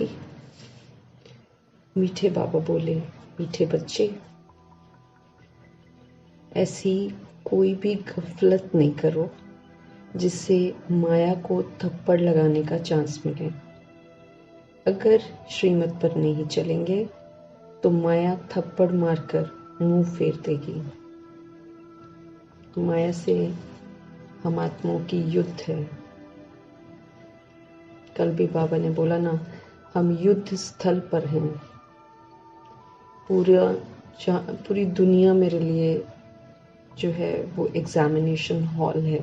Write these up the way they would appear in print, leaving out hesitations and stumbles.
थी। मीठे बाबा बोले, मीठे बच्चे, ऐसी कोई भी गफलत नहीं करो जिससे माया को थप्पड़ लगाने का चांस मिले। अगर श्रीमत पर नहीं चलेंगे तो माया थप्पड़ मारकर मुंह फेर देगी। माया से हम आत्माओं की युद्ध है। कल भी बाबा ने बोला ना, हम युद्ध स्थल पर हैं। पूरी दुनिया मेरे लिए जो है वो एग्जामिनेशन हॉल है।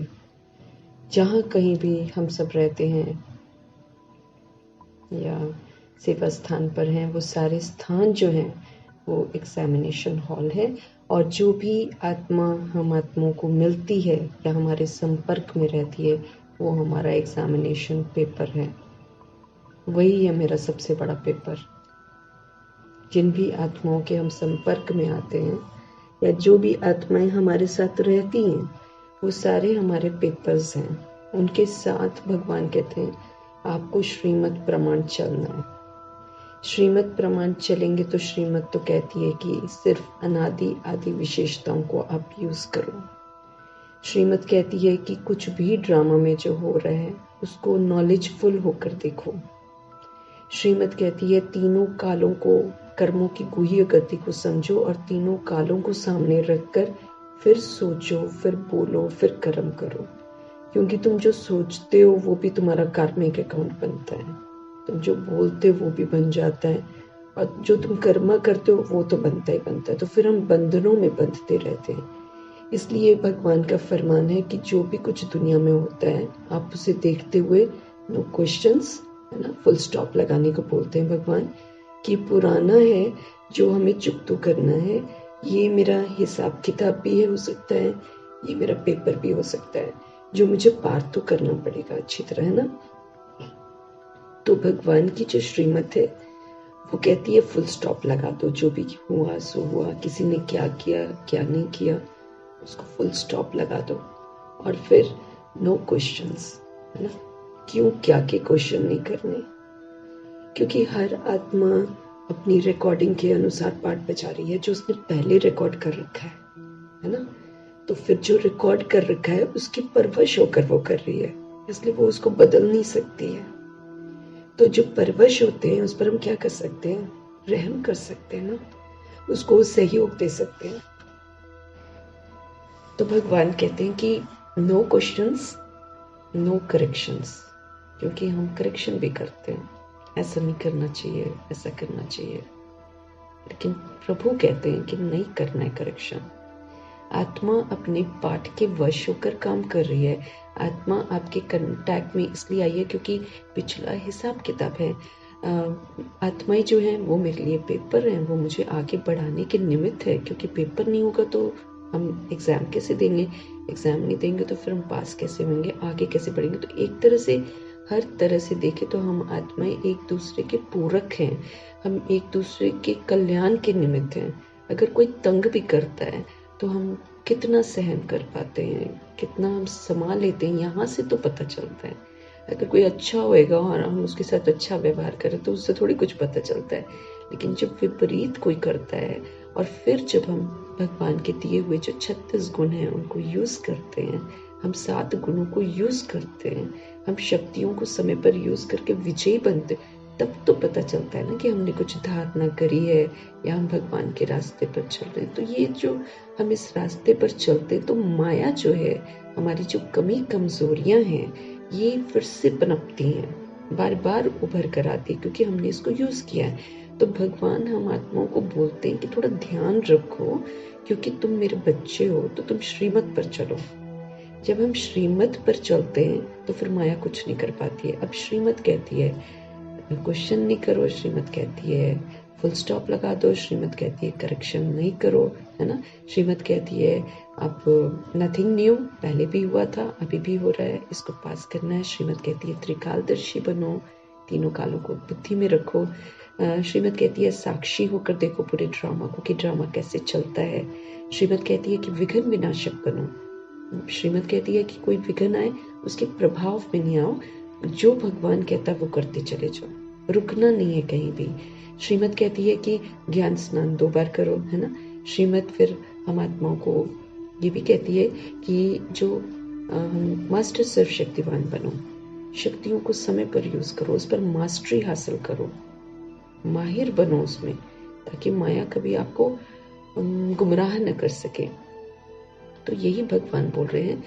जहाँ कहीं भी हम सब रहते हैं या सेवा स्थान पर हैं, वो सारे स्थान जो हैं वो एग्जामिनेशन हॉल है। और जो भी आत्मा हम आत्माओं को मिलती है या हमारे संपर्क में रहती है, वो हमारा एग्जामिनेशन पेपर है। वही है मेरा सबसे बड़ा पेपर। जिन भी आत्माओं के हम संपर्क में आते हैं या जो भी आत्माएं हमारे साथ रहती हैं, वो सारे हमारे पेपर्स हैं। उनके साथ भगवान कहते हैं आपको श्रीमत प्रमाण चलना है। श्रीमत प्रमाण चलेंगे तो श्रीमत तो कहती है कि सिर्फ अनादि आदि विशेषताओं को आप यूज करो। श्रीमत कहती है कि कुछ भी ड्रामा में जो हो रहा है उसको नॉलेजफुल होकर देखो। श्रीमत कहती है तीनों कालों को, कर्मों की गुह्य गति को समझो और तीनों कालों को सामने रखकर फिर सोचो, फिर बोलो, फिर कर्म करो। क्योंकि तुम जो सोचते हो वो भी तुम्हारा कार्मिक अकाउंट बनता है। तुम जो बोलते हो वो भी बन जाता है और जो तुम कर्म करते हो वो तो बनता ही बनता है। तो फिर हम बंधनों में बंधते रहते हैं। इसलिए भगवान का फरमान है कि जो भी कुछ दुनिया में होता है आप उसे देखते हुए नो क्वेश्चंस, है ना, फुल स्टॉप लगाने को बोलते हैं भगवान कि पुराना है जो हमें चुकतो करना है। ये मेरा हिसाब किताब भी हो सकता है, ये मेरा पेपर भी हो सकता है जो मुझे पार तो करना पड़ेगा अच्छी तरह, है ना। तो भगवान की जो श्रीमत है वो कहती है फुल स्टॉप लगा दो। जो भी हुआ सो हुआ, किसी ने क्या किया क्या नहीं किया उसको फुल स्टॉप लगा दो और फिर नो क्वेश्चंस, है ना। क्यों क्या के क्वेश्चन नहीं करने, क्योंकि हर आत्मा अपनी रिकॉर्डिंग के अनुसार पाठ बजा रही है जो उसने पहले रिकॉर्ड कर रखा है ना। तो फिर जो रिकॉर्ड कर रखा है उसकी परवश होकर वो कर रही है, इसलिए वो उसको बदल नहीं सकती है। तो जो परवश होते हैं उस पर हम क्या कर सकते हैं, रहम कर सकते हैं ना, उसको सहयोग दे सकते हैं। तो भगवान कहते हैं कि नो क्वेश्चंस नो करेक्शंस, क्योंकि हम करेक्शन भी करते हैं, ऐसा नहीं करना चाहिए, ऐसा करना चाहिए। लेकिन प्रभु कहते हैं कि नहीं करना है करेक्शन। आत्मा अपने पाठ के वश होकर काम कर रही है। आत्मा आपके कंटैक्ट में इसलिए आई है क्योंकि पिछला हिसाब किताब है। आत्माएं जो हैं वो मेरे लिए पेपर हैं, वो मुझे आगे बढ़ाने के निमित्त है। क्योंकि पेपर नहीं होगा तो हम एग्जाम कैसे देंगे, एग्जाम नहीं देंगे तो फिर हम पास कैसे होंगे, आगे कैसे बढ़ेंगे। तो एक तरह से, हर तरह से देखें तो हम आत्माएं एक दूसरे के पूरक हैं, हम एक दूसरे के कल्याण के निमित्त हैं। अगर कोई तंग भी करता है तो हम कितना सहन कर पाते हैं, कितना हम संभाल लेते हैं, यहाँ से तो पता चलता है। अगर कोई अच्छा होएगा और हम उसके साथ अच्छा व्यवहार करें तो उससे थोड़ी कुछ पता चलता है। लेकिन जब विपरीत कोई करता है और फिर जब हम भगवान के दिए हुए जो 36 गुण हैं उनको यूज करते हैं, हम 7 गुणों को यूज करते हैं, हम शक्तियों को समय पर यूज करके विजयी बनते, तब तो पता चलता है ना कि हमने कुछ धारणा करी है या हम भगवान के रास्ते पर चल रहे हैं। तो ये जो हम इस रास्ते पर चलते हैं तो माया जो है, हमारी जो कमी कमजोरियां हैं, ये फिर से पनपती हैं, बार बार उभर कर आती है क्योंकि हमने इसको यूज किया है। तो भगवान हम आत्माओं को बोलते हैं कि थोड़ा ध्यान रखो, क्योंकि तुम मेरे बच्चे हो तो तुम श्रीमत पर चलो। जब हम श्रीमत पर चलते हैं तो फिर माया कुछ नहीं कर पाती है। अब श्रीमत कहती है क्वेश्चन नहीं करो, श्रीमत कहती है फुल स्टॉप लगा दो, श्रीमत कहती है करेक्शन नहीं करो, है ना। श्रीमत कहती है अब नथिंग न्यू, पहले भी हुआ था अभी भी हो रहा है, इसको पास करना है। श्रीमत कहती है त्रिकालदर्शी बनो, तीनों कालों को बुद्धि में रखो। श्रीमत कहती है साक्षी होकर देखो पूरे ड्रामा को कि ड्रामा कैसे चलता है। श्रीमत कहती है कि विघ्न विनाशक बनो। श्रीमत कहती है कि कोई विघ्न आए उसके प्रभाव में नहीं आओ, जो भगवान कहता है वो करते चले जाओ। रुकना नहीं है कहीं भी। श्रीमत कहती है कि ज्ञान स्नान 2 बार करो, है ना। श्रीमत फिर हम आत्माओं को ये भी कहती है कि जो हम मास्टर सर्वशक्तिवान बनो, शक्तियों को समय पर यूज करो, उस पर मास्टरी हासिल करो, माहिर बनो उसमें, ताकि माया कभी आपको गुमराह न कर सके। तो यही भगवान बोल रहे हैं,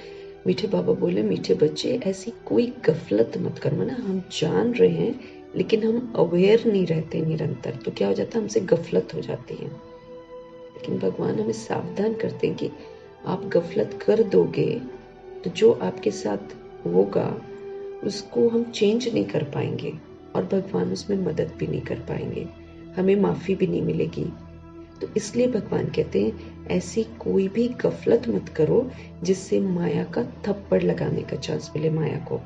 मीठे बाबा बोले, मीठे बच्चे ऐसी कोई गफलत मत करो। ना हम जान रहे हैं लेकिन हम अवेयर नहीं रहते निरंतर, तो क्या हो जाता है, हमसे गफलत हो जाती है। लेकिन भगवान हमें सावधान करते हैं कि आप गफलत कर दोगे तो जो आपके साथ होगा उसको हम चेंज नहीं कर पाएंगे, और भगवान उसमें मदद भी नहीं कर पाएंगे, हमें माफी भी नहीं मिलेगी। तो इसलिए भगवान कहते हैं ऐसी कोई भी गफलत मत करो जिससे माया का थप्पड़ लगाने का चांस मिले माया को।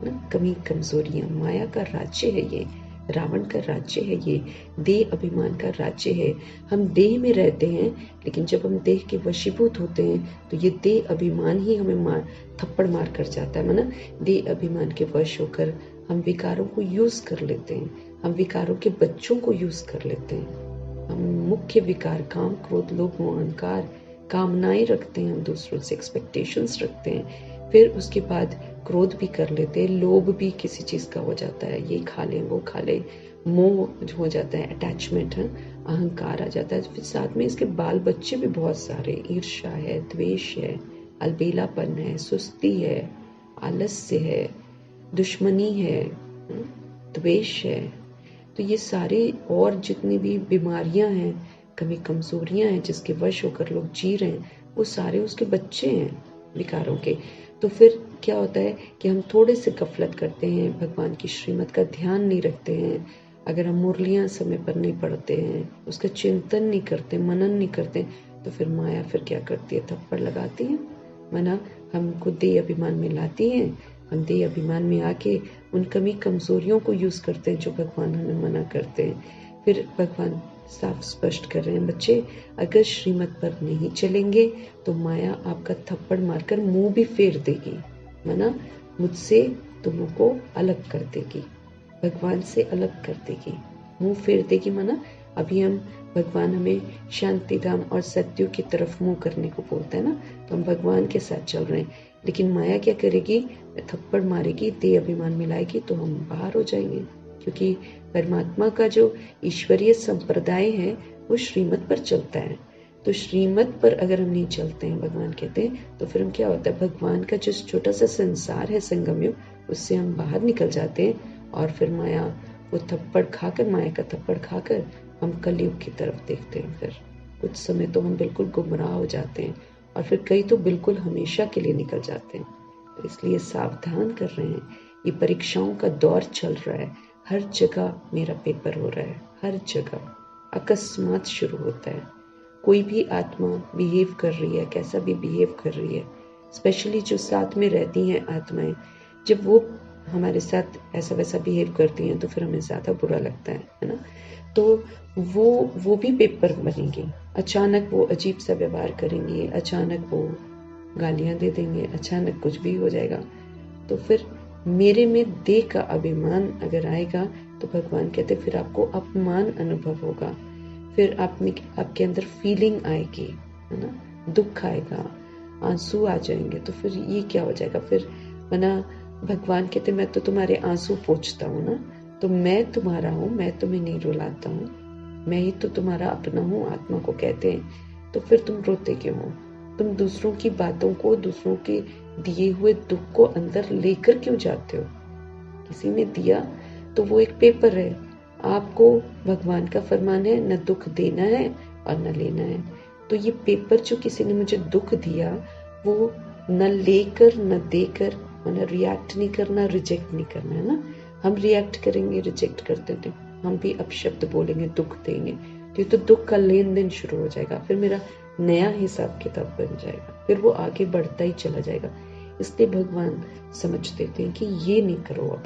ना कमी कमजोरियां, माया का राज्य है ये, रावण का राज्य है ये, देह अभिमान का राज्य है। हम देह में रहते हैं, लेकिन जब हम देह के वशीभूत होते हैं तो ये देह अभिमान ही हमें थप्पड़ मार कर जाता है। माना देह अभिमान के वश होकर हम विकारों को यूज कर लेते हैं, हम विकारों के बच्चों को यूज कर लेते हैं। हम मुख्य विकार काम, क्रोध, लोभ, मोह, अहंकार, कामनाएं रखते हैं, हम दूसरों से एक्सपेक्टेशंस रखते हैं, फिर उसके बाद क्रोध भी कर लेते हैं, लोभ भी किसी चीज का हो जाता है, ये खा ले वो खा ले, मोह हो जाता है, अटैचमेंट है, अहंकार आ जाता है। फिर साथ में इसके बाल बच्चे भी बहुत सारे, ईर्ष्या है, द्वेष है, अलबेलापन है, सुस्ती है, आलस्य है, दुश्मनी है, द्वेष है। तो ये सारे और जितनी भी बीमारियां हैं, कमी कमजोरियां हैं जिसके वश होकर लोग जी रहे हैं, वो सारे उसके बच्चे हैं विकारों के। तो फिर क्या होता है कि हम थोड़े से गफलत करते हैं, भगवान की श्रीमत का ध्यान नहीं रखते हैं, अगर हम मुरलियां समय पर नहीं पढ़ते हैं, उसका चिंतन नहीं करते, मनन नहीं करते, तो फिर माया फिर क्या करती है, थप्पड़ लगाती है। माना हमको देह अभिमान में लाती है, हम देह अभिमान में आके उन कमी कमजोरियों को यूज करते हैं जो भगवान हमें मना करते हैं। फिर भगवान साफ स्पष्ट कर रहे हैं, बच्चे अगर श्रीमत पर नहीं चलेंगे तो माया आपका थप्पड़ मारकर मुंह भी फेर देगी, माना मुझसे तुमको अलग कर देगी, भगवान से अलग कर देगी, मुंह फेर देगी। माना अभी हम भगवान हमें शांति धाम और सत्य की तरफ मुंह करने को बोलता है ना, तो हम भगवान के साथ चल रहे हैं, लेकिन माया क्या करेगी, थप्पड़ मारेगी, देह अभिमान मिलाएगी, तो हम बाहर हो जाएंगे। क्योंकि परमात्मा का जो ईश्वरीय संप्रदाय है वो श्रीमत पर चलता है, तो श्रीमत पर अगर हम नहीं चलते हैं, भगवान कहते हैं, तो फिर हम क्या होता है, भगवान का जो छोटा सा संसार है संगमयुग, उससे हम बाहर निकल जाते हैं, और फिर माया वो थप्पड़ खाकर, माया का थप्पड़ खाकर हम कलयुग की तरफ देखते हैं। फिर कुछ समय तो हम बिल्कुल गुमराह हो जाते हैं, और फिर कई तो बिल्कुल हमेशा के लिए निकल जाते हैं। तो इसलिए सावधान कर रहे हैं, ये परीक्षाओं का दौर चल रहा है, हर जगह मेरा पेपर हो रहा है, हर जगह अकस्मात शुरू होता है। कोई भी आत्मा बिहेव कर रही है, कैसा भी बिहेव कर रही है, स्पेशली जो साथ में रहती हैं आत्माएं, जब वो हमारे साथ ऐसा वैसा बिहेव करती हैं तो फिर हमें ज्यादा बुरा लगता है ना। तो वो भी पेपर बनेंगे, अचानक वो अजीब सा व्यवहार करेंगे, अचानक वो गालियां दे देंगे, अचानक कुछ भी हो जाएगा। तो फिर मेरे में देह का अभिमान अगर आएगा तो भगवान कहते फिर आपको अपमान अनुभव होगा, फिर आपके अंदर फीलिंग आएगी, है ना, दुख आएगा, आंसू आ जाएंगे, तो फिर ये क्या हो जाएगा, फिर मना भगवान कहते मैं तो तुम्हारे आंसू पोंछता हूँ ना, तो मैं तुम्हारा हूँ, मैं तुम्हें नहीं रुलाता हूँ, मैं ही तो तुम्हारा अपना हूँ, आत्मा को कहते हैं। तो फिर तुम रोते क्यों हो, तुम दूसरों की बातों को, दूसरों के दिए हुए दुख को अंदर लेकर क्यों जाते हो। किसी ने दिया तो वो एक पेपर है, आपको भगवान का फरमान है न दुख देना है और न लेना है। तो ये पेपर जो किसी ने मुझे दुख दिया, वो न लेकर न देकर, मतलब रिएक्ट नहीं करना, रिजेक्ट नहीं करना, है ना। हम रिएक्ट करेंगे, रिजेक्ट करते थे, हम भी अपशब्द बोलेंगे, दुख देंगे, तो ये तो दुख का लेन देन शुरू हो जाएगा, फिर मेरा नया हिसाब किताब बन जाएगा, फिर वो आगे बढ़ता ही चला जाएगा। इसलिए भगवान समझ देते हैं कि ये नहीं करो अब।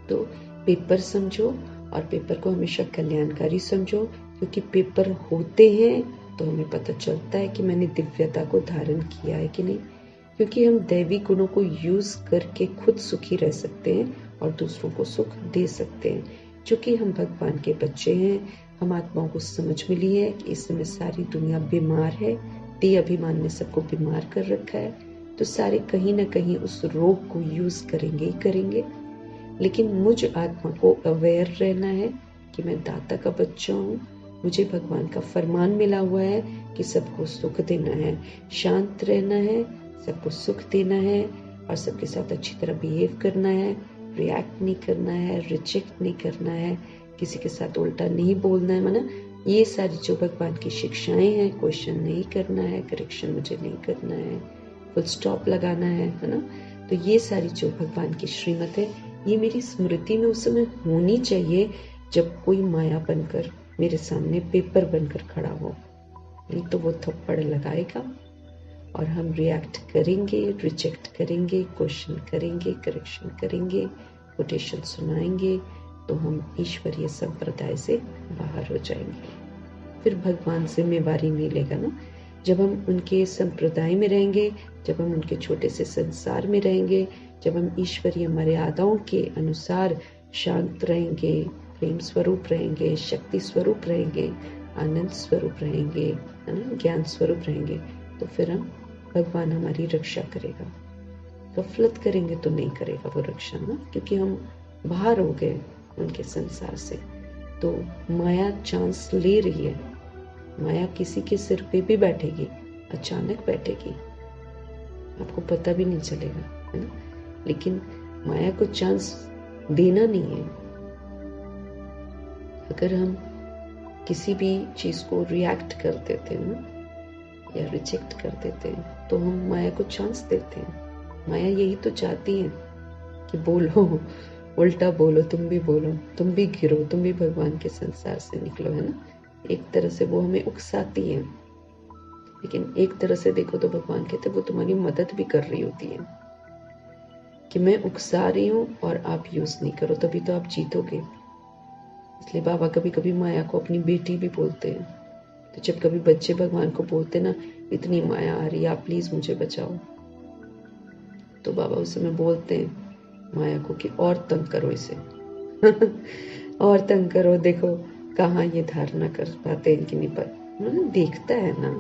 तो पेपर समझो, और पेपर को हमेशा कल्याणकारी समझो, क्योंकि पेपर होते हैं तो हमें पता चलता है कि मैंने दिव्यता को धारण किया है कि नहीं। क्योंकि हम दैवी गुणों को यूज करके खुद सुखी रह सकते हैं और दूसरों को सुख दे सकते हैं। क्योंकि हम भगवान के बच्चे हैं, हम आत्माओं को समझ मिली है कि इस समय सारी दुनिया बीमार है, देह अभिमान ने सबको बीमार कर रखा है, तो सारे कहीं ना कहीं उस रोग को यूज करेंगे ही करेंगे। लेकिन मुझ आत्मा को अवेयर रहना है कि मैं दाता का बच्चा हूँ, मुझे भगवान का फरमान मिला हुआ है कि सबको सुख देना है, शांत रहना है, सबको सुख देना है और सबके साथ अच्छी तरह बिहेव करना है, रिएक्ट नहीं करना है, रिजेक्ट नहीं करना है, किसी के साथ उल्टा नहीं बोलना है। माना ये सारी जो भगवान की शिक्षाएं हैं, क्वेश्चन नहीं करना है, करेक्शन मुझे नहीं करना है, फुल स्टॉप लगाना है ना। तो ये सारी जो भगवान की श्रीमत है, ये मेरी स्मृति में उस समय होनी चाहिए जब कोई माया बनकर मेरे सामने पेपर बनकर खड़ा हो। नहीं तो वो थप्पड़ लगाएगा और हम रिएक्ट करेंगे, रिजेक्ट करेंगे, क्वेश्चन करेंगे, करेक्शन करेंगे, कोटेशन सुनाएंगे, तो हम ईश्वरीय संप्रदाय से बाहर हो जाएंगे। फिर भगवान जिम्मेवारी नहीं लेगा ना। जब हम उनके संप्रदाय में रहेंगे, जब हम उनके छोटे से संसार में रहेंगे, जब हम ईश्वरीय मर्यादाओं के अनुसार शांत रहेंगे, प्रेम स्वरूप रहेंगे, शक्ति स्वरूप रहेंगे, आनंद स्वरूप रहेंगे, है ना, ज्ञान स्वरूप रहेंगे, तो फिर हम भगवान हमारी रक्षा करेगा। गफलत करेंगे तो नहीं करेगा वो रक्षा ना, क्योंकि हम बाहर हो गए उनके संसार से। तो माया चांस ले रही है, माया किसी के सिर पे भी बैठेगी, अचानक बैठेगी, आपको पता भी नहीं चलेगा, है ना। लेकिन माया को चांस देना नहीं है। अगर हम किसी भी चीज को रिएक्ट कर देते हैं ना, या रिजेक्ट कर देते हैं, तो हम माया को चांस देते हैं। माया यही तो चाहती है कि बोलो, उल्टा बोलो, तुम भी बोलो, तुम भी गिरो, तुम भी भगवान के संसार से निकलो, है ना। एक तरह से वो हमें उकसाती है, लेकिन एक तरह से देखो तो भगवान कहते वो तुम्हारी मदद भी कर रही होती है कि मैं उकसा रही हूँ और आप यूज नहीं करो, तभी तो आप जीतोगे। इसलिए बाबा कभी कभी माया को अपनी बेटी भी बोलते हैं। तो जब कभी बच्चे भगवान को बोलते ना, इतनी माया आ रही है, आप प्लीज मुझे बचाओ, तो बाबा उस समय बोलते हैं माया को कि और तंग करो इसे और तंग करो, देखो कहाँ ये धारणा कर पाते हैं इनकी निपट। देखता है ना,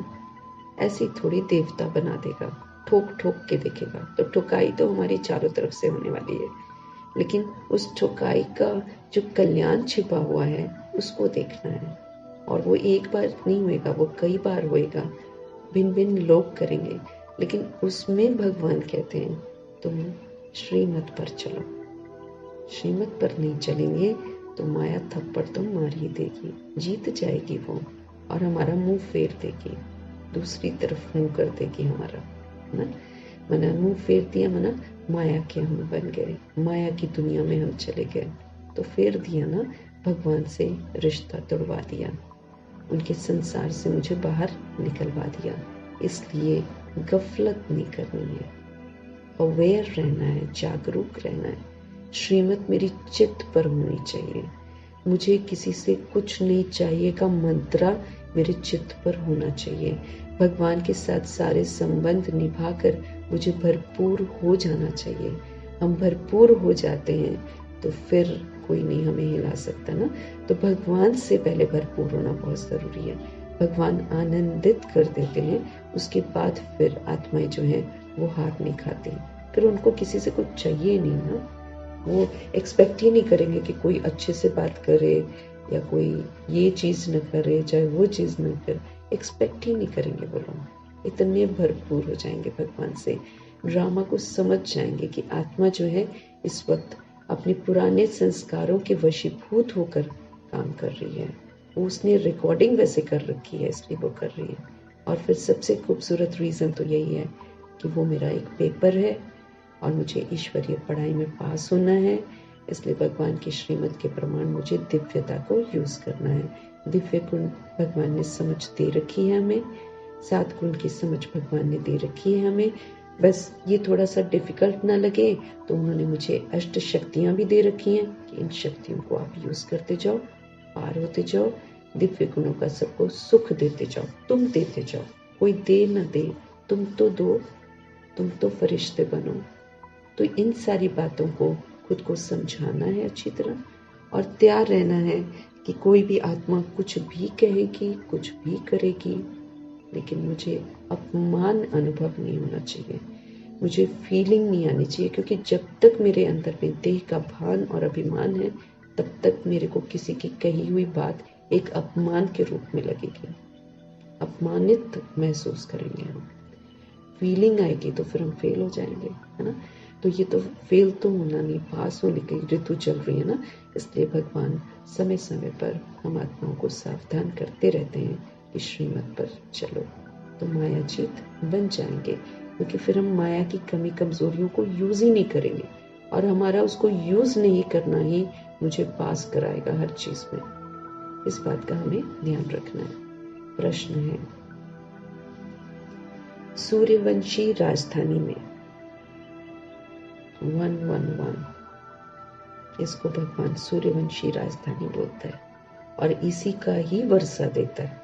ऐसी थोड़ी देवता बना देगा, ठोक ठोक के देखेगा। तो ठुकाई तो हमारी चारों तरफ से होने वाली है, लेकिन उस ठुकाई का जो कल्याण छिपा हुआ है उसको देखना है। और वो एक बार नहीं होएगा, वो कई बार होएगा, भिन्न भिन्न लोग करेंगे, लेकिन उसमें भगवान कहते हैं तुम श्रीमत पर चलो। श्रीमत पर नहीं चलेंगे तो माया थप्पड़ तो मार ही देगी, जीत जाएगी वो, और हमारा मुंह फेर देगी, दूसरी तरफ मुंह कर देगी हमारा, ना। मना मुंह फेर दिया, मना माया के हम बन गए, माया की दुनिया में हम चले गए, तो फेर दिया ना, भगवान से रिश्ता तोड़वा दिया, उनके संसार से मुझे बाहर निकलवा दिया। इसलिए गफलत नहीं करनी है, अवेयर रहना है, जागरूक रहना है। श्रीमत मेरी चित्त पर होनी चाहिए, मुझे किसी से कुछ नहीं चाहिए का मंत्रा मेरे चित्त पर होना चाहिए। भगवान के साथ सारे संबंध निभाकर मुझे भरपूर हो जाना चाहिए। हम भरपूर हो जाते हैं तो फिर कोई नहीं हमें हिला सकता ना। तो भगवान से पहले भरपूर होना बहुत जरूरी है। भगवान आनंदित कर देते हैं, उसके बाद फिर आत्माएं जो हैं वो हार नहीं खाती, फिर उनको किसी से कुछ चाहिए नहीं ना। वो एक्सपेक्ट ही नहीं करेंगे कि कोई अच्छे से बात करे या कोई ये चीज न करे, चाहे वो चीज न करे, एक्सपेक्ट ही नहीं करेंगे वो लोग। इतने भरपूर हो जाएंगे भगवान से, ड्रामा को समझ जाएंगे कि आत्मा जो है इस वक्त अपने पुराने संस्कारों के वशीभूत होकर काम कर रही है। वो उसने रिकॉर्डिंग वैसे कर रखी है, इसलिए वो कर रही है। और फिर सबसे खूबसूरत रीजन तो यही है कि वो मेरा एक पेपर है और मुझे ईश्वरीय पढ़ाई में पास होना है, इसलिए भगवान की श्रीमत के प्रमाण मुझे दिव्यता को यूज करना है। दिव्य गुण भगवान ने समझ दे रखी है हमें, 7 गुण की समझ भगवान ने दे रखी है हमें। बस ये थोड़ा सा डिफिकल्ट ना लगे तो उन्होंने मुझे अष्ट शक्तियां भी दे रखी हैं कि इन शक्तियों को आप यूज करते जाओ, पार होते जाओ, दिव्य गुणों का सबको सुख देते जाओ, तुम देते जाओ, कोई दे न दे, तुम तो दो, तुम तो फरिश्ते बनो। तो इन सारी बातों को खुद को समझाना है अच्छी तरह और तैयार रहना है कि कोई भी आत्मा कुछ भी कहेगी, कुछ भी करेगी, लेकिन मुझे अपमान अनुभव नहीं होना चाहिए, मुझे फीलिंग नहीं आनी चाहिए, क्योंकि जब तक मेरे अंदर में देह का भान और अभिमान है तब तक मेरे को किसी की कही हुई बात एक अपमान के रूप में लगेगी, अपमानित महसूस करेंगे हम, फीलिंग आएगी तो फिर हम फेल हो जाएंगे, है ना। तो ये तो फेल तो होना नहीं, पास होने की ऋतु चल रही है ना, इसलिए भगवान समय समय पर हम आत्माओं को सावधान करते रहते हैं कि श्रीमत पर चलो, तो माया जीत बन जाएंगे, क्योंकि फिर हम माया की कमी कमजोरियों को यूज ही नहीं करेंगे और हमारा उसको यूज नहीं करना ही मुझे पास कराएगा हर चीज में। इस बात का हमें ध्यान रखना है। प्रश्न है, सूर्यवंशी राजधानी में 111, इसको भगवान सूर्यवंशी राजधानी बोलता है और इसी का ही वर्षा देता है,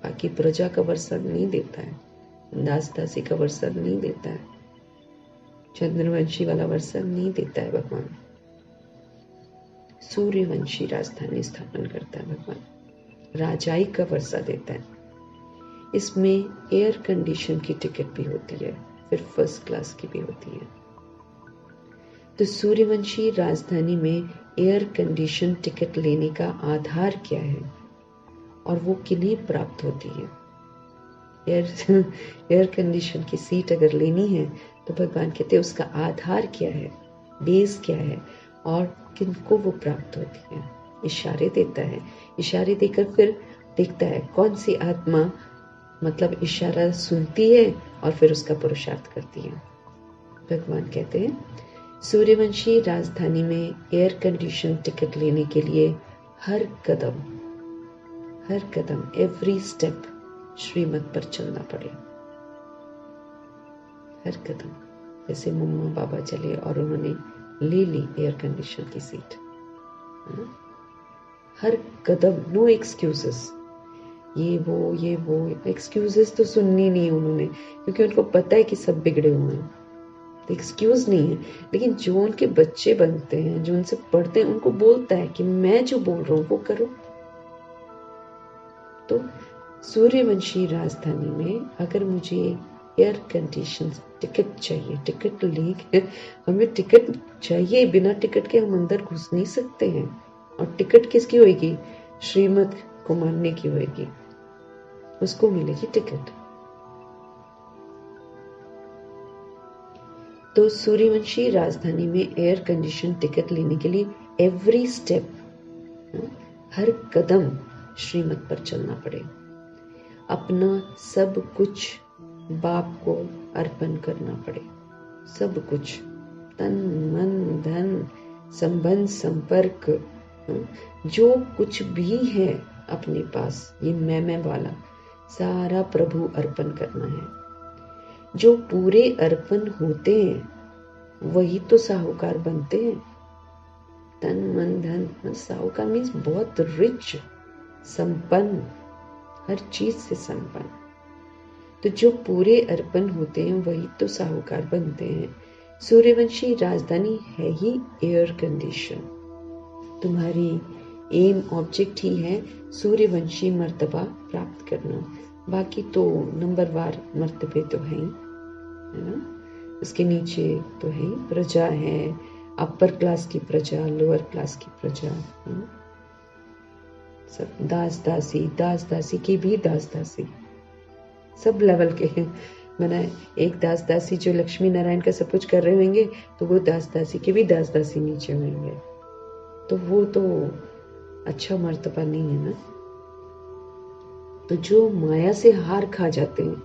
बाकी प्रजा का वर्षा नहीं देता है, दास दासी का वर्षा नहीं देता है, चंद्रवंशी वाला वर्षा नहीं देता है भगवान। सूर्यवंशी राजधानी स्थापन करता है भगवान, राजाई का वर्षा देता है। इसमें एयर कंडीशन की टिकट भी होती है, फिर फर्स्ट क्लास की भी होती है। तो सूर्यवंशी राजधानी में एयर कंडीशन टिकट लेने का आधार क्या है और वो किन्हें प्राप्त होती है? एयर कंडीशन की सीट अगर लेनी है तो भगवान कहते हैं उसका आधार क्या है, बेस क्या है और किनको वो प्राप्त होती है। इशारे देता है, इशारे देकर फिर देखता है कौन सी आत्मा मतलब इशारा सुनती है और फिर उसका पुरुषार्थ करती है। भगवान कहते हैं सूर्यवंशी राजधानी में एयर कंडीशन टिकट लेने के लिए हर कदम एवरी स्टेप श्रीमत पर चलना पड़े। हर कदम, जैसे मम्मा बाबा चले और उन्होंने ले ली एयर कंडीशन की सीट, हर कदम, नो एक्सक्यूजेस, ये वो एक्सक्यूजेस तो सुननी नहीं उन्होंने, क्योंकि उनको पता है कि सब बिगड़े हुए हैं, तो एक्सक्यूज नहीं है। लेकिन जो उनके बच्चे बनते हैं, जो उनसे पढ़ते हैं, उनको बोलता है कि मैं जो बोल रहा हूं वो करो। तो सूर्यवंशी राजधानी में अगर मुझे एयर कंडीशन टिकट चाहिए, टिकट लेके हमें टिकट चाहिए, बिना टिकट के हम अंदर घुस नहीं सकते हैं। और टिकट किसकी होगी? श्रीमत को मानने की होगी, उसको मिलेगी टिकट। तो सूर्यवंशी राजधानी में एयर कंडीशन टिकट लेने के लिए एवरी स्टेप, हर कदम श्रीमत पर चलना पड़े, अपना सब कुछ बाप को अर्पण करना पड़े, सब कुछ, तन मन धन संबंध संपर्क, जो कुछ भी है अपने पास, ये मैं वाला सारा प्रभु अर्पण करना है। जो पूरे अर्पण होते हैं वही तो साहूकार बनते हैं। तन मन धन, साहूकार मीन्स बहुत रिच, संपन्न, हर चीज से संपन्न। तो जो पूरे अर्पण होते हैं वही तो साहूकार बनते हैं। सूर्यवंशी राजधानी है ही एयर कंडीशन। तुम्हारी एम ऑब्जेक्ट ही है सूर्यवंशी मर्तबा प्राप्त करना, बाकी तो नंबरवार मर्तबे तो है ना, उसके नीचे तो है, प्रजा है, अपर क्लास की प्रजा, लोअर क्लास की प्रजा, सब दास दासी की भी दास दासी, सब लेवल के हैं। मैंने एक दास दासी जो लक्ष्मी नारायण का सब कुछ कर रहे होंगे तो वो दास दासी के भी दास दासी नीचे होंगे, तो वो तो अच्छा मर्तबा नहीं है ना। तो जो माया से हार खा जाते हैं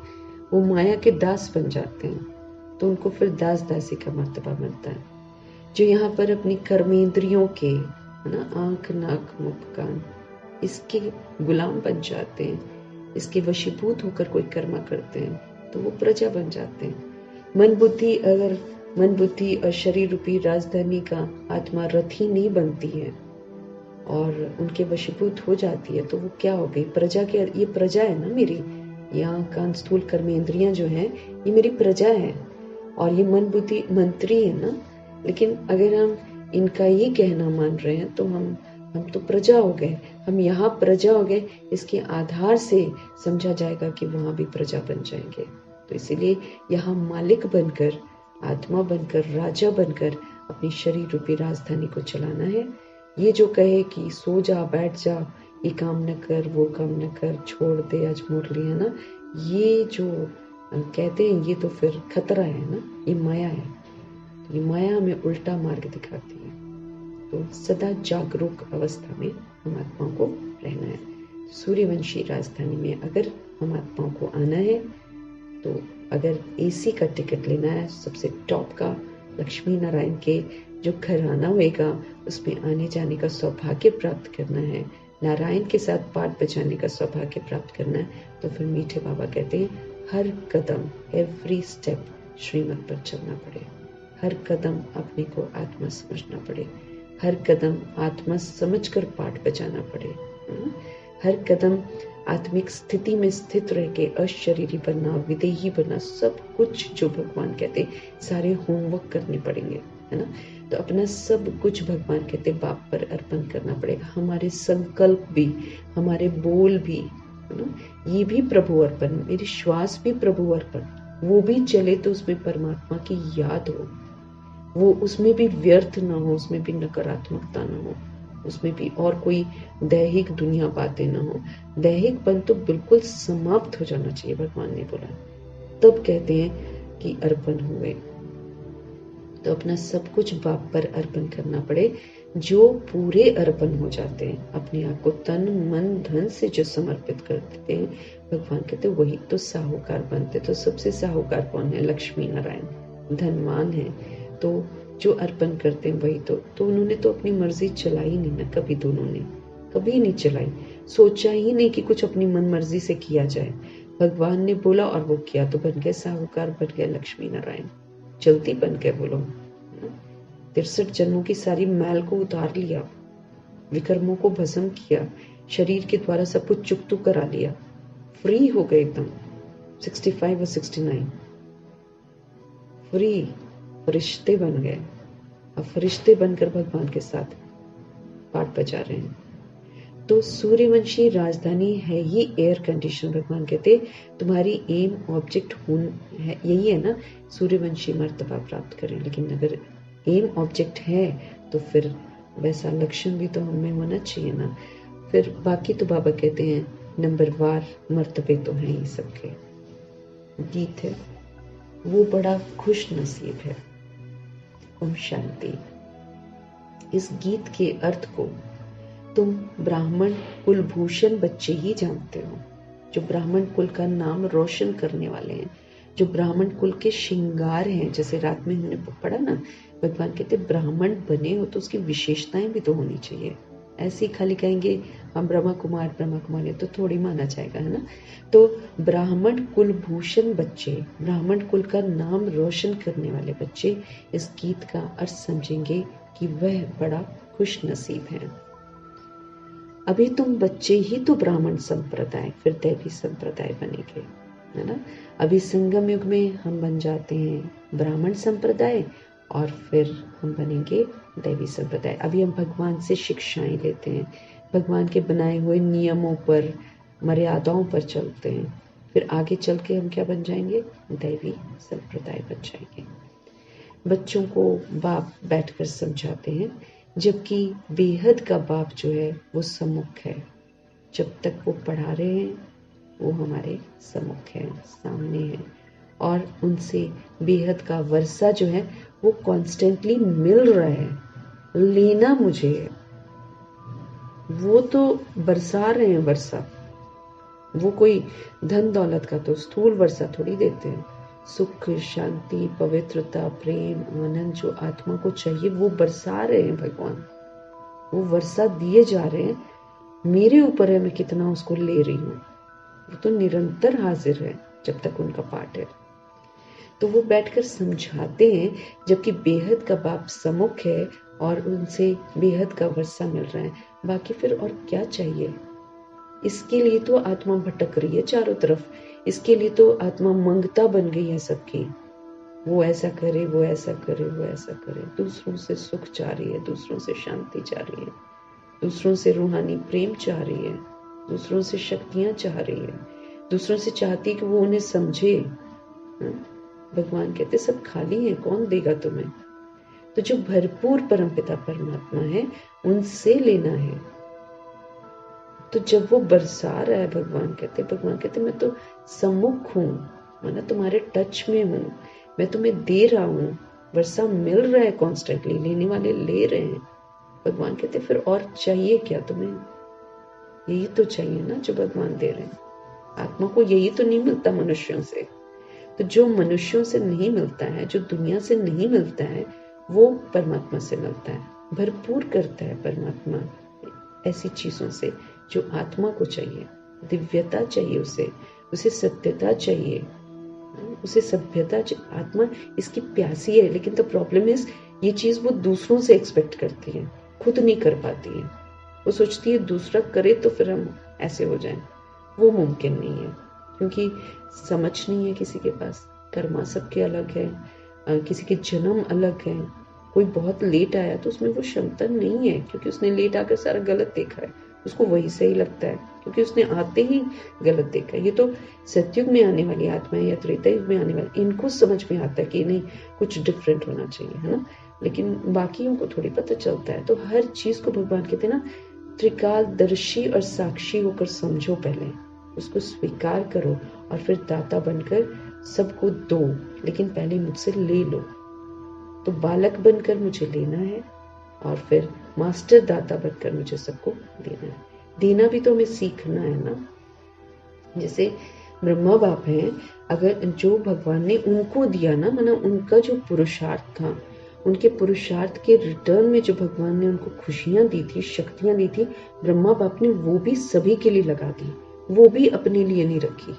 वो माया के दास बन जाते हैं, तो उनको फिर दास दासी का मर्तबा मिलता है। जो यहाँ पर अपनी कर्मेंद्रियों के, है ना, आंख नाक मुख कान, इसके गुलाम बन जाते हैं, इसके वशीभूत होकर कोई कर्म करते हैं तो वो प्रजा बन जाते हैं। मन बुद्धि और शरीर रूपी राजधानी का आत्मा रथी नहीं बनती है और उनके वशीभूत हो जाती है तो वो क्या हो गई? प्रजा के, ये प्रजा है ना मेरी, यहाँ कान स्थूल कर्मेंद्रियां जो हैं ये मेरी प्रजा है, और ये मन बुद्धि मंत्री है ना, लेकिन अगर हम इनका ही कहना मान रहे हैं तो हम तो प्रजा हो गए, हम यहाँ प्रजा हो गए, इसके आधार से समझा जाएगा कि वहां भी प्रजा बन जाएंगे। तो इसीलिए यहाँ मालिक बनकर, आत्मा बनकर, राजा बनकर अपनी शरीर रूपी राजधानी को चलाना है। ये जो कहे कि सो जा, बैठ जा, ये काम न कर, वो काम न कर, छोड़ दे आज मुरली, है ना, ये जो कहते हैं ये तो फिर खतरा है ना, ये माया है। ये माया हमें उल्टा मार्ग दिखाती है। तो सदा जागरूक अवस्था में हम आत्माओं को रहना है। सूर्यवंशी राजधानी में अगर हम आत्माओं को आना है तो अगर एसी का टिकट लेना है, सबसे टॉप का, लक्ष्मी नारायण के जो घराना होएगा उसमें आने जाने का सौभाग्य प्राप्त करना है, नारायण के साथ पाठ बजाने का सौभाग्य प्राप्त करना है, तो फिर मीठे बाबा कहते हैं हर कदम, एवरी स्टेप श्रीमत पर चलना पड़े। हर कदम अपने को आत्मा समझना पड़े, हर कदम आत्मा समझकर पाठ बजाना पड़े, हर कदम आत्मिक स्थिति में स्थित रह के अशरीरी बनना, विदेही बनना, सब कुछ जो भगवान कहते सारे होमवर्क करने पड़ेंगे, है ना। तो अपना सब कुछ भगवान कहते बाप पर अर्पण करना पड़ेगा। हमारे संकल्प भी, हमारे बोल भी, है ना, ये भी प्रभु अर्पण, मेरी श्वास भी प्रभु अर्पण, वो भी चले तो उसमें परमात्मा की याद हो, वो उसमें भी व्यर्थ ना हो, उसमें भी नकारात्मकता ना हो, उसमें भी और कोई दैहिक दुनिया बातें ना हो। दैहिकपन तो बिल्कुल समाप्त हो जाना चाहिए, भगवान ने बोला, तब कहते हैं कि अर्पण हुए। तो अपना सब कुछ बाप पर अर्पण करना पड़े। जो पूरे अर्पण हो जाते हैं, अपने आप को तन मन धन से जो समर्पित कर देते हैं, भगवान कहते हैं वही तो साहूकार बनते। तो सबसे साहूकार कौन है? लक्ष्मी नारायण धनवान है। तो जो अर्पण करते हैं वही तो उन्होंने तो अपनी मर्जी चलाई नहीं ना, कभी दोनों ने कभी नहीं चलाई, सोचा ही नहीं कि कुछ अपनी मन मर्जी से किया जाए। भगवान ने बोला और वो किया, तो बन गए साहूकार, बन गए लक्ष्मी नारायण, जल्दी बन गए। बोलो 63 जन्मों की सारी मैल को उतार लिया, विकर्मों को भस्म किया, शरीर के द्वारा सब कुछ चुकतू करा लिया, फ्री हो गए एकदम। 65 और 69 फ्री, फरिश्ते बन गए। अब फरिश्ते बनकर भगवान के साथ पाठ बजा रहे हैं। तो सूर्यवंशी राजधानी है ही एयर कंडीशन। भगवान कहते तुम्हारी एम ऑब्जेक्ट है, यही है ना, सूर्यवंशी मर्तबा प्राप्त करें। लेकिन अगर एम ऑब्जेक्ट है तो फिर वैसा लक्षण भी तो हमें होना चाहिए ना। फिर बाकी तो बाबा कहते हैं नंबरवार मर्तबे तो हैं ही सबके। गीत है वो बड़ा खुश नसीब है। ओम शांति। इस गीत के अर्थ को तुम ब्राह्मण कुलभूषण बच्चे ही जानते हो, जो ब्राह्मण कुल का नाम रोशन करने वाले हैं, जो ब्राह्मण कुल के श्रृंगार हैं। जैसे रात में हमने पढ़ा ना, भगवान कहते ब्राह्मण बने हो तो उसकी विशेषताएं भी तो होनी चाहिए। ऐसे ही खाली कहेंगे हम ब्रह्मा कुमार तो थोड़ी माना जाएगा, है ना। तो ब्राह्मण कुलभूषण बच्चे, ब्राह्मण कुल का नाम रोशन करने वाले बच्चे इस गीत का अर्थ समझेंगे कि वह बड़ा खुश नसीब है। अभी तुम बच्चे ही तो ब्राह्मण संप्रदाय, फिर दैवी संप्रदाय बनेंगे, है ना। अभी संगम युग में हम बन जाते हैं ब्राह्मण संप्रदाय और फिर हम बनेंगे दैवी संप्रदाय। अभी हम भगवान से शिक्षाएं लेते हैं, भगवान के बनाए हुए नियमों पर, मर्यादाओं पर चलते हैं, फिर आगे चल के हम क्या बन जाएंगे? दैवी संप्रदाय बन जाएंगे। बच्चों को बाप बैठकर समझाते हैं, जबकि बेहद का बाप जो है वो सम्मुख है। जब तक वो पढ़ा रहे हैं वो हमारे सम्मुख है, सामने है, और उनसे बेहद का वर्षा जो है वो कॉन्स्टेंटली मिल रहा है। लेना मुझे है, वो तो बरसा रहे हैं वर्षा। वो कोई धन दौलत का तो स्थूल वर्षा थोड़ी देते हैं। सुख शांति पवित्रता प्रेम आनंद जो आत्मा को चाहिए वो बरसा रहे हैं भगवान, वो वर्षा दिए जा रहे हैं। मेरे ऊपर है मैं कितना उसको ले रही हूँ। वो तो निरंतर हाजिर है जब तक उनका पाठ है। तो वो बैठकर समझाते हैं, जबकि बेहद का बाप सम्मुख है और उनसे बेहद का वर्षा मिल रहा है। बाकी फिर और क्या चाहिए? इसके लिए तो आत्मा भटक रही है चारों तरफ, इसके लिए तो आत्मा मंगता बन गई है सबकी। वो ऐसा करे, वो ऐसा करे, वो ऐसा करे। दूसरों से सुख चाह रही है, दूसरों से शांति चाह रही है, दूसरों से रूहानी प्रेम चाह रही है, दूसरों से शक्तियां चाह रही है, दूसरों से चाहती है कि वो उन्हें समझे। भगवान कहते सब खाली है, कौन देगा तुम्हें? तो जो भरपूर परमपिता परमात्मा है उनसे लेना है। तो जब वो बरसा रहा है, भगवान कहते मैं तो सम्मुख हूँ, मैं तुम्हारे टच में हूँ, मैं तुम्हें दे रहा हूँ, वर्षा मिल रहा है कॉन्स्टेंटली, लेने वाले ले रहे हैं। भगवान कहते फिर और चाहिए क्या तुम्हें? यही तो चाहिए ना जो भगवान दे रहे हैं। आत्मा को यही तो नहीं मिलता मनुष्यों से। तो जो मनुष्यों से नहीं मिलता है, जो दुनिया से नहीं मिलता है, वो परमात्मा से मिलता है। भरपूर करता है परमात्मा ऐसी चीजों से जो आत्मा को चाहिए। दिव्यता चाहिए उसे सत्यता चाहिए, उसे सभ्यता चाहिए। आत्मा इसकी प्यासी है, लेकिन तो प्रॉब्लम इज ये चीज वो दूसरों से एक्सपेक्ट करती है, खुद नहीं कर पाती है। वो सोचती है दूसरा करे तो फिर हम ऐसे हो जाएं। वो मुमकिन नहीं है, क्योंकि समझ नहीं है किसी के पास। कर्मा सबके अलग है, किसी के जन्म अलग है। कोई बहुत लेट आया तो उसमें वो क्षमता नहीं है, क्योंकि उसने लेट आकर सारा गलत देखा है, उसको वही सही लगता है, क्योंकि उसने आते ही गलत देखा है। ये तो सतयुग में आने वाली आत्मा है या त्रेता युग में आने वाली, इनको समझ में आता है कि नहीं कुछ डिफरेंट होना चाहिए, है ना। लेकिन बाकियों को थोड़ी पता चलता है। तो हर चीज को भगवान कहते हैं ना, त्रिकालदर्शी और साक्षी होकर समझो, पहले उसको स्वीकार करो और फिर दाता बनकर सबको दो, लेकिन पहले मुझसे ले लो। तो बालक बनकर मुझे लेना है और फिर मास्टर दाता बनकर मुझे सबको देना है। देना भी तो हमें सीखना है ना। जैसे ब्रह्मा बाप हैं, अगर जो भगवान ने उनको दिया ना, माना उनका जो पुरुषार्थ था, उनके पुरुषार्थ के रिटर्न में जो भगवान ने उनको खुशियां दी थी, शक्तियां दी थी, ब्रह्मा बाप ने वो भी सभी के लिए लगा दी, वो भी अपने लिए नहीं रखी।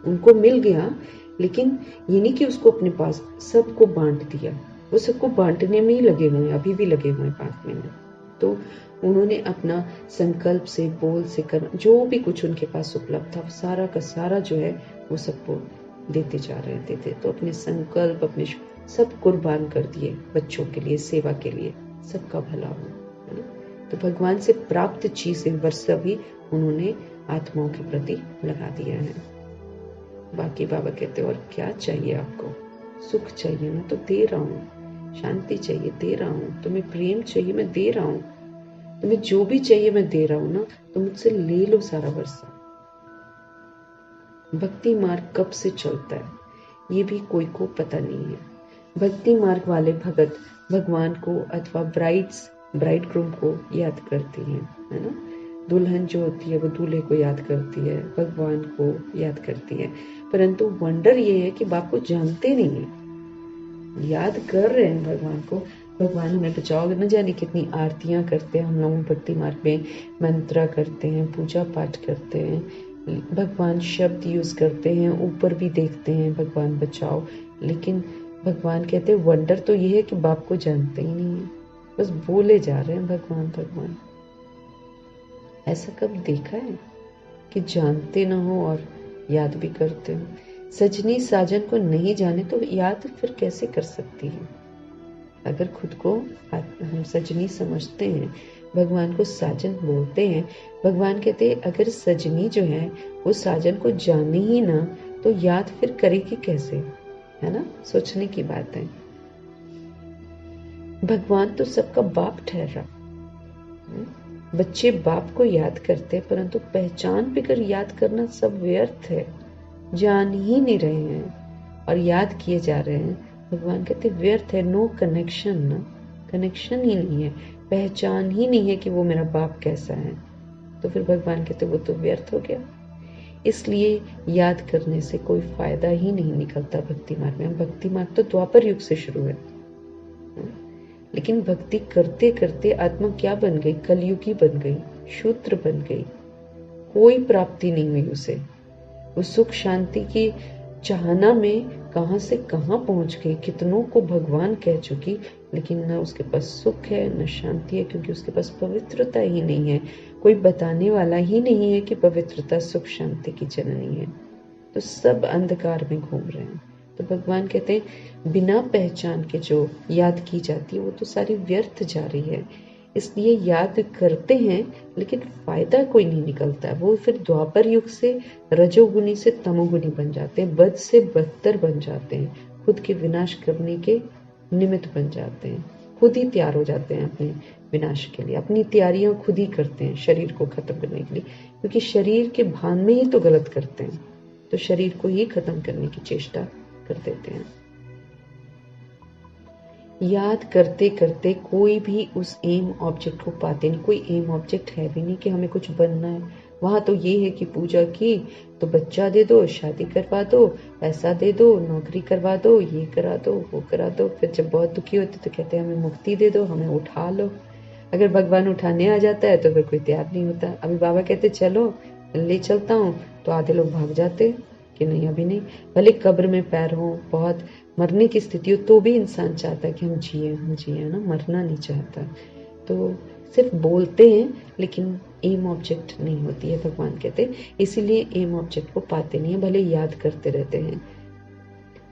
उनको मिल गया, लेकिन ये नहीं कि उसको अपने पास सबको बांट दिया। वो सबको बांटने में ही लगे हुए हैं, अभी भी लगे हुए हैं बांटने में। तो उन्होंने अपना संकल्प से, बोल से, कर जो भी कुछ उनके पास उपलब्ध था, सारा का सारा जो है वो सबको देते जा रहे थे। तो अपने संकल्प, अपने सब कुर्बान कर दिए बच्चों के लिए, सेवा के लिए, सबका भला हो। तो भगवान से प्राप्त चीजें वर्षा भी उन्होंने आत्माओं के प्रति लगा दिया है। बाकी बाबा कहते और क्या चाहिए आपको? सुख चाहिए ना, तो दे रहा हूँ। शांति चाहिए, दे रहा हूँ। तुम्हें प्रेम चाहिए, मैं दे रहा हूँ। तुम्हें जो भी चाहिए मैं दे रहा हूँ ना, तो मुझसे ले लो सारा वर्षा। भक्ति मार्ग कब से चलता है ये भी कोई को पता नहीं है। भक्ति मार्ग वाले भगत भगवान को अथवा ब्राइड ग्रूम को याद करती हैं, है ना। दुल्हन जो होती है वो दूल्हे को याद करती है, भगवान को याद करती है। परंतु वंडर ये है कि बाप को जानते नहीं है, याद कर रहे हैं भगवान को। भगवान हमें बचाओ, न जाने कितनी आरतियां करते हैं हम लोग भक्ति मार्ग में, मंत्रा करते हैं, पूजा पाठ करते हैं, भगवान शब्द यूज करते हैं, ऊपर भी देखते हैं भगवान बचाओ। लेकिन भगवान कहते हैं वंडर तो ये है कि बाप को जानते ही नहीं है, बस बोले जा रहे हैं भगवान भगवान। ऐसा कब देखा है कि जानते ना हो और याद भी करते हो? सजनी साजन को नहीं जाने तो याद फिर कैसे कर सकती है? अगर खुद को हम सजनी समझते हैं, भगवान को साजन बोलते हैं, भगवान कहते हैं अगर सजनी जो है वो साजन को जाने ही ना, तो याद फिर करेगी कैसे? है ना, सोचने की बात है। भगवान तो सबका बाप ठहरा। बच्चे बाप को याद करते, परंतु पहचान पे कर याद करना सब व्यर्थ है, जान ही नहीं रहे हैं और याद किए जा रहे हैं। भगवान कहते व्यर्थ है, नो कनेक्शन, ना कनेक्शन ही नहीं है, पहचान ही नहीं है कि वो मेरा बाप कैसा है। तो फिर भगवान कहते वो तो व्यर्थ हो गया। इसलिए याद करने से कोई फायदा ही नहीं निकलता भक्ति मार्ग में। भक्ति मार्ग तो द्वापर युग से शुरू है, लेकिन भक्ति करते करते आत्मा क्या बन गई? कलयुगी बन गई, शूद्र बन गई, कोई प्राप्ति नहीं हुई उसे। वो सुख शांति की चाहना में कहां से कहां पहुंच गई, कितनों को भगवान कह चुकी, लेकिन न उसके पास सुख है न शांति है, क्योंकि उसके पास पवित्रता ही नहीं है। कोई बताने वाला ही नहीं है कि पवित्रता सुख शांति की जननी है। तो सब अंधकार में घूम रहे हैं। तो भगवान कहते हैं बिना पहचान के जो याद की जाती है वो तो सारी व्यर्थ जा रही है। इसलिए याद करते हैं लेकिन फायदा कोई नहीं निकलता। वो फिर द्वापर युग से रजोगुनी से तमोगुनी बन जाते हैं, बद से बदतर बन जाते हैं, खुद के विनाश करने के निमित्त बन जाते हैं, खुद ही तैयार हो जाते हैं अपने विनाश के लिए, अपनी तैयारियां खुद ही करते हैं शरीर को खत्म करने के लिए, क्योंकि शरीर के भान में ही तो गलत करते हैं, तो शरीर को ही खत्म करने की चेष्टा कर देते हैं। याद करते करते कोई भी उस एम ऑब्जेक्ट को पाते नहीं। कोई एम ऑब्जेक्ट है भी नहीं कि हमें कुछ बनना है। वहां तो ये है कि पूजा की तो बच्चा दे दो, शादी करवा दो, पैसा दे दो, नौकरी करवा दो, ये करा दो, वो करा दो। फिर जब बहुत दुखी होते तो कहते हैं हमें मुक्ति दे दो, हमें उठा लो। अगर भगवान उठाने आ जाता है तो फिर कोई तैयार नहीं होता। अभी बाबा कहते चलो ले चलता हूँ तो आधे लोग भाग जाते कि नहीं अभी नहीं। भले कब्र में पैर हो, बहुत मरने की स्थिति हो, तो भी इंसान चाहता है कि हम जिए ना, मरना नहीं चाहता। तो सिर्फ बोलते हैं लेकिन एम ऑब्जेक्ट नहीं होती है, भगवान कहते हैं। इसीलिए एम ऑब्जेक्ट को पाते नहीं है, भले याद करते रहते हैं।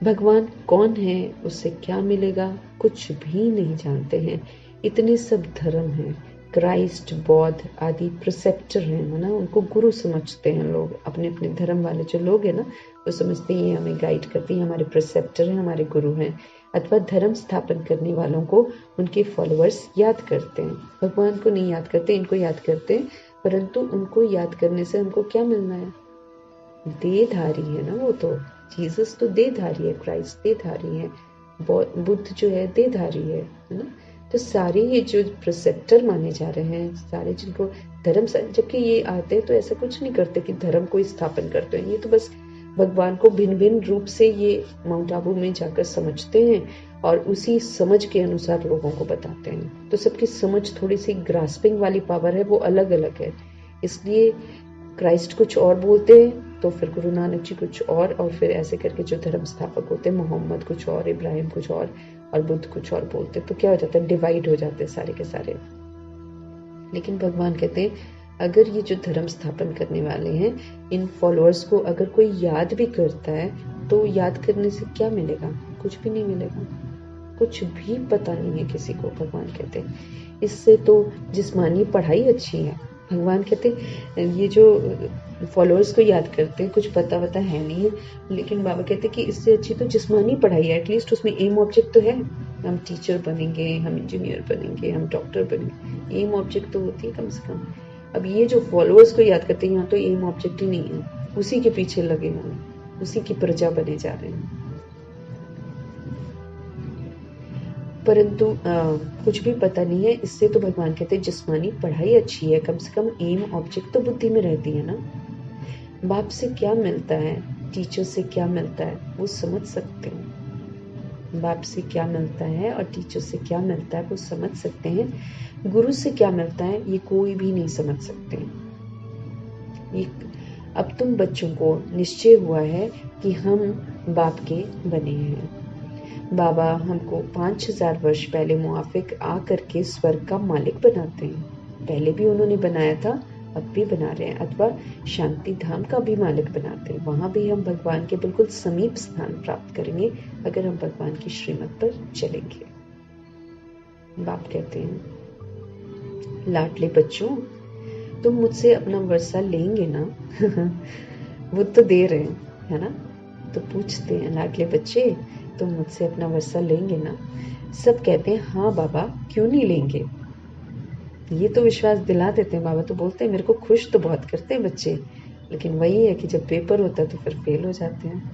भगवान कौन है, उससे क्या मिलेगा, कुछ भी नहीं जानते हैं। इतने सब धर्म हैं, क्राइस्ट, बौद्ध आदि प्रिसेप्टर हैं ना, उनको गुरु समझते हैं लोग। अपने अपने धर्म वाले जो लोग हैं ना, वो समझते हैं ये हमें गाइड करती है, हमारे प्रिसेप्टर हैं, हमारे गुरु हैं। अथवा धर्म स्थापन करने वालों को उनके फॉलोअर्स याद करते हैं, भगवान को नहीं याद करते, इनको याद करते हैं। परंतु उनको याद करने से हमको क्या मिलना है? देहधारी है ना वो तो। जीसस तो देहधारी है, क्राइस्ट देहधारी है, बुद्ध जो है देहधारी है ना। तो सारे ये जो प्रिसेप्टर माने जा रहे हैं, सारे जिनको धर्म, जबकि ये आते हैं तो ऐसा कुछ नहीं करते कि धर्म को स्थापन करते हैं। ये तो बस भगवान को भिन्न भिन्न रूप से ये माउंट आबू में जाकर समझते हैं और उसी समझ के अनुसार लोगों को बताते हैं। तो सबकी समझ थोड़ी सी ग्रास्पिंग वाली पावर है, वो अलग अलग है। इसलिए क्राइस्ट कुछ और बोलते हैं तो फिर गुरु नानक जी कुछ और फिर ऐसे करके जो धर्म स्थापक होते हैं, मोहम्मद कुछ और, इब्राहिम कुछ और बुद्ध कुछ और बोलते, तो क्या हो जाता है, डिवाइड हो जाते हैं सारे के सारे। लेकिन भगवान कहते हैं अगर ये जो धर्म स्थापन करने वाले हैं, इन फॉलोअर्स को अगर कोई याद भी करता है तो याद करने से क्या मिलेगा? कुछ भी नहीं मिलेगा, कुछ भी पता नहीं है किसी को। भगवान कहते हैं इससे तो जिस्मानी पढ़ाई अच्छी है। भगवान कहते ये जो फॉलोअर्स को याद करते हैं, कुछ पता वता है नहीं है, लेकिन बाबा कहते कि इससे अच्छी तो जिस्मानी पढ़ाई है। एटलीस्ट उसमें एम ऑब्जेक्ट तो है, हम टीचर बनेंगे, हम इंजीनियर बनेंगे, हम डॉक्टर बनेंगे, एम ऑब्जेक्ट तो होती है कम से कम। अब ये जो फॉलोअर्स को याद करते हैं, यहाँ तो एम ऑब्जेक्ट ही नहीं है, उसी के पीछे लगे हुए, उसी की प्रजा बने जा रहे हैं। परंतु कुछ भी पता नहीं है, इससे तो भगवान कहते हैं जिस्मानी पढ़ाई अच्छी है, कम से कम एम ऑब्जेक्ट तो बुद्धि में रहती है ना। बाप से क्या मिलता है, टीचर से क्या मिलता है, वो समझ सकते हैं। बाप से क्या मिलता है और टीचर से क्या मिलता है वो समझ सकते हैं। गुरु से क्या मिलता है ये कोई भी नहीं समझ सकते। ये अब तुम बच्चों को निश्चय हुआ है कि हम बाप के बने हैं। बाबा हमको 5000 वर्ष पहले मुआफिक आ करके स्वर्ग का मालिक बनाते हैं। पहले भी उन्होंने बनाया था, अब भी बना रहे हैं। अथवा शांति धाम का भी मालिक बनाते हैं, वहां भी हम भगवान के बिल्कुल समीप स्थान प्राप्त करेंगे अगर हम भगवान की श्रीमत पर चलेंगे। बाप कहते हैं लाडले बच्चों, तुम मुझसे अपना वर्षा लेंगे ना? वो तो दे रहे हैं, है ना। तो पूछते हैं लाडले बच्चे, तुम मुझसे अपना वर्षा लेंगे ना? सब कहते हैं हाँ बाबा, क्यों नहीं लेंगे। ये तो विश्वास दिला देते हैं। बाबा तो बोलते हैं मेरे को खुश तो बहुत करते हैं बच्चे, लेकिन वही है कि जब पेपर होता है तो फिर फेल हो जाते हैं।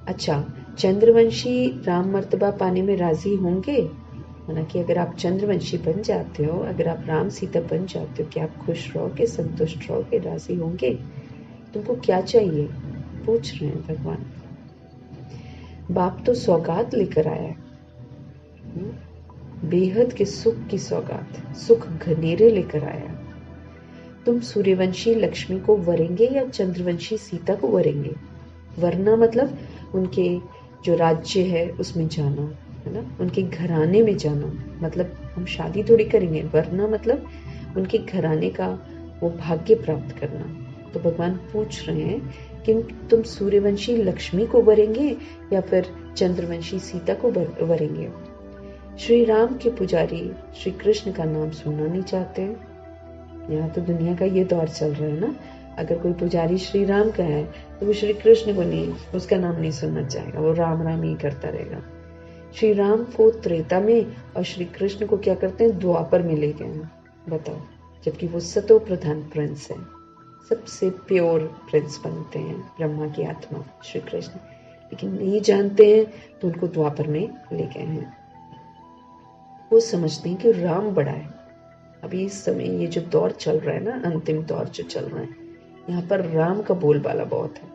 अच्छा, चंद्रवंशी राम मर्तबा पाने में राजी होंगे? माना कि अगर आप चंद्रवंशी बन जाते हो, अगर आप राम सीता बन जाते हो, क्या आप खुश रहोगे, संतुष्ट रहोगे, राजी होंगे? तुमको क्या चाहिए, पूछ रहे हैं भगवान। बाप तो सौगात लेकर आया है, बेहद के सुख की सौगात, सुख घनेरे लेकर आया। तुम सूर्यवंशी लक्ष्मी को वरेंगे या चंद्रवंशी सीता को वरेंगे? वरना मतलब उनके जो राज्य है उसमें जाना, है ना, उनके घराने में जाना। मतलब हम शादी थोड़ी करेंगे, वरना मतलब उनके घराने का वो भाग्य प्राप्त करना। तो भगवान पूछ रहे हैं कि तुम सूर्यवंशी लक्ष्मी को वरेंगे या फिर चंद्रवंशी सीता को वरेंगे। श्री राम के पुजारी श्री कृष्ण का नाम सुनना नहीं चाहते। यहाँ तो दुनिया का ये दौर चल रहा है ना, अगर कोई पुजारी श्री राम का है तो वो श्री कृष्ण को नहीं, उसका नाम नहीं सुनना चाहेगा, वो राम राम ही करता रहेगा। श्री राम को त्रेता में और श्री कृष्ण को क्या करते हैं, द्वापर में ले गए हैं, बताओ। जबकि वो सतो प्रधान प्रिंस है, सबसे प्योर प्रिंस बनते हैं ब्रह्मा की आत्मा श्री कृष्ण, लेकिन नहीं जानते हैं तो उनको द्वापर में ले गए हैं। वो समझते हैं कि राम बड़ा है। अभी इस समय ये जो दौर चल रहा है ना, अंतिम दौर जो चल रहा है, यहाँ पर राम का बोलबाला बहुत है।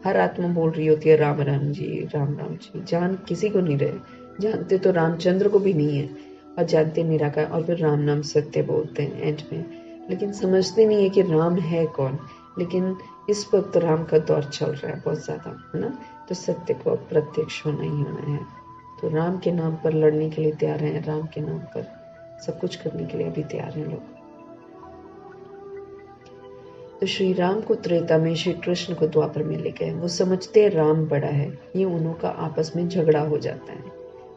हर आत्मा बोल रही होती है राम राम जी, राम राम जी। जान किसी को नहीं रहे, जानते तो रामचंद्र को भी नहीं है, और जानते निराकार, और फिर राम नाम सत्य बोलते हैं एंड में, लेकिन समझते नहीं है कि राम है कौन। लेकिन इस वक्त राम का दौर चल रहा है बहुत ज्यादा, है ना, तो सत्य को प्रत्यक्ष होना ही होना है। तो राम के नाम पर लड़ने के लिए तैयार हैं, राम के नाम पर सब कुछ करने के लिए अभी तैयार हैं लोग। तो श्री राम को त्रेता में, श्री कृष्ण को द्वापर में ले गए। वो समझते हैं राम बड़ा है। ये उन्हों का आपस में झगड़ा हो जाता है,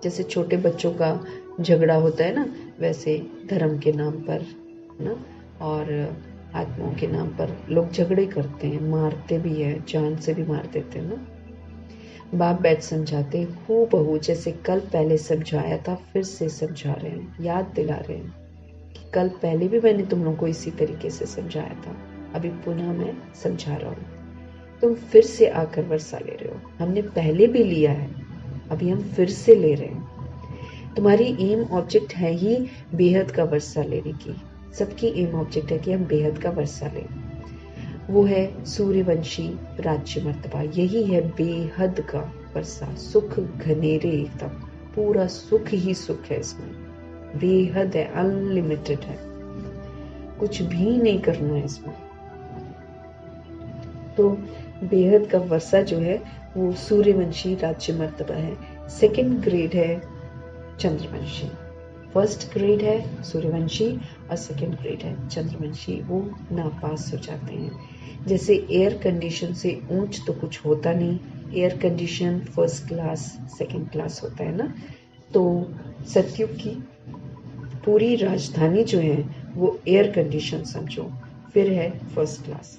जैसे छोटे बच्चों का झगड़ा होता है ना, वैसे धर्म के नाम पर ना और आत्माओं के नाम पर लोग झगड़े करते हैं, मारते भी है, जान से भी मार देते हैं ना। बाप बैठ समझाते हूबहू जैसे कल पहले समझाया था, फिर से समझा रहे हैं, याद दिला रहे हैं कि कल पहले भी मैंने तुम लोगों को इसी तरीके से समझाया था, अभी पुनः मैं समझा रहा हूँ। तुम फिर से आकर वर्षा ले रहे हो, हमने पहले भी लिया है, अभी हम फिर से ले रहे हैं। तुम्हारी एम ऑब्जेक्ट है ही बेहद का वर्षा लेने की। सबकी एम ऑब्जेक्ट है कि हम बेहद का वर्षा लें। वो है सूर्यवंशी राज्य मर्तबा, यही है बेहद का वर्षा, सुख घनेरे एकदम, पूरा सुख ही सुख है इसमें, बेहद है, अनलिमिटेड है, कुछ भी नहीं करना है इसमें। तो बेहद का वर्षा जो है वो सूर्यवंशी राज्य मर्तबा है। सेकंड ग्रेड है चंद्रवंशी, फर्स्ट ग्रेड है सूर्यवंशी और सेकंड ग्रेड है चंद्रवंशी। वो नापास हो जाते हैं। जैसे एयर कंडीशन से ऊंच तो कुछ होता नहीं, air condition first class second class होता है ना। तो सतयुग की पूरी राजधानी जो है वो एयर कंडीशन समझो, फिर है फर्स्ट क्लास।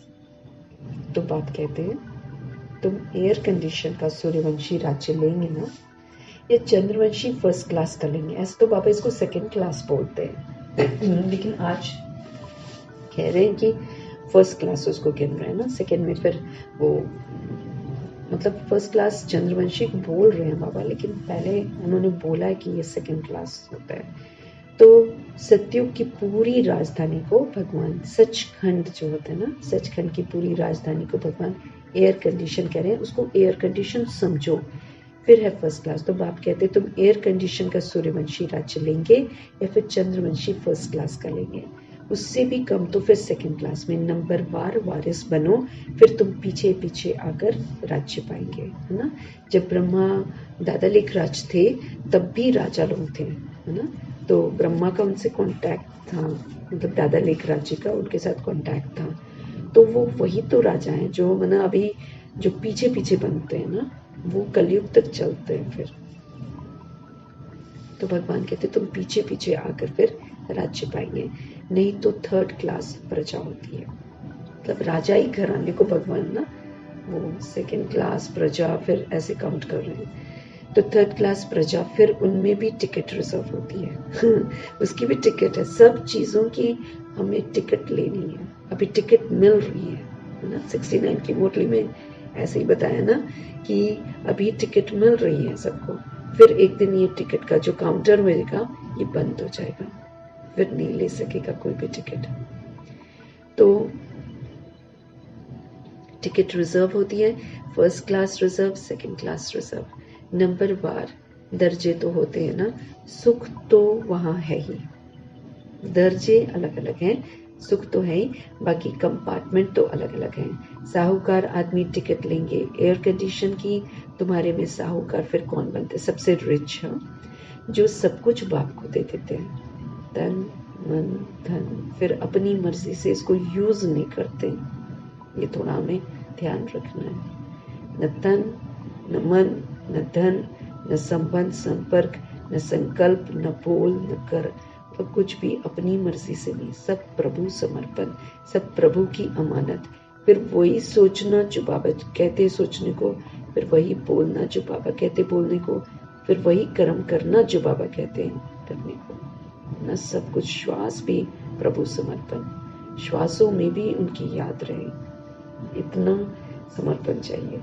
तो बाप कहते हैं तुम एयर कंडीशन का सूर्यवंशी राज्य लेंगे ना, या चंद्रवंशी फर्स्ट क्लास का लेंगे। ऐसे तो बाबा इसको सेकंड क्लास बोलते हैं, लेकिन आज कह रहे हैं कि फर्स्ट क्लास उसको गिन रहे हैं ना, सेकंड में फिर वो मतलब फर्स्ट क्लास चंद्रवंशी को बोल रहे हैं बाबा, लेकिन पहले उन्होंने बोला है कि ये सेकंड क्लास होता है। तो सतयुग की पूरी राजधानी को भगवान, सचखंड जो होता है ना, सचखंड की पूरी राजधानी को भगवान एयर कंडीशन कह रहे हैं, उसको एयर कंडीशन समझो। फिर है फर्स्ट क्लास। तो बाप कहते तुम एयर कंडीशन का सूर्यवंशी राज्य लेंगे या फिर चंद्रवंशी फर्स्ट क्लास का लेंगे। उससे भी कम तो फिर सेकंड क्लास में नंबरवार वारिस बनो, फिर तुम पीछे पीछे आकर राज्य पाएंगे, है ना। जब ब्रह्मा दादा लेख राज थे तब भी राजा लोग थे, है ना। तो ब्रह्मा का उनसे कांटेक्ट था, मतलब दादा लेख राज जी का उनके साथ कांटेक्ट था। तो वो वही तो राजा हैं जो मतलब अभी जो पीछे पीछे बनते हैं ना, वो कलयुग तक चलते हैं। फिर तो भगवान कहते तुम पीछे पीछे आकर फिर राज्य पाएंगे, नहीं तो थर्ड क्लास प्रजा होती है। मतलब राजा ही घराने को भगवान ना वो सेकंड क्लास प्रजा फिर ऐसे काउंट कर रहे हैं। तो थर्ड क्लास प्रजा फिर उनमें भी टिकट रिजर्व होती है उसकी भी टिकट है, सब चीजों की हमें टिकट लेनी है। अभी टिकट मिल रही है ना, 69 की मुरली में ऐसे ही बताया ना कि अभी टिकट मिल रही है सबको। फिर एक दिन ये टिकट का जो काउंटर मिलेगा ये बंद हो जाएगा, फिर नहीं ले सकेगा कोई भी टिकट। तो टिकट रिजर्व होती है, first class reserve, second class reserve, number वार दर्जे तो होते हैं ना। सुख तो वहां है ही, दर्जे अलग अलग हैं, सुख तो है ही, बाकी कंपार्टमेंट तो अलग अलग हैं। साहूकार आदमी टिकट लेंगे एयर कंडीशन की, तुम्हारे में साहूकार फिर कौन बनते, सबसे रिच है, जो सब कुछ बाप को दे देते हैं, तन मन धन, फिर अपनी मर्जी से इसको यूज नहीं करते, ये थोड़ा हमें ध्यान रखना है। न तन, न मन, न धन, न संबंध संपर्क, न संकल्प, न बोल, न कर, और कुछ भी अपनी मर्जी से नहीं, सब प्रभु समर्पण, सब प्रभु की अमानत। फिर वही सोचना जो बाबा कहते हैं सोचने को, फिर वही बोलना जो बाबा कहते बोलने को, फिर वही कर्म करना जो बाबा कहते हैं करने को। न सब कुछ श्वास भी प्रभु समर्पण, श्वासों में भी उनकी याद रहे, इतना समर्पण चाहिए।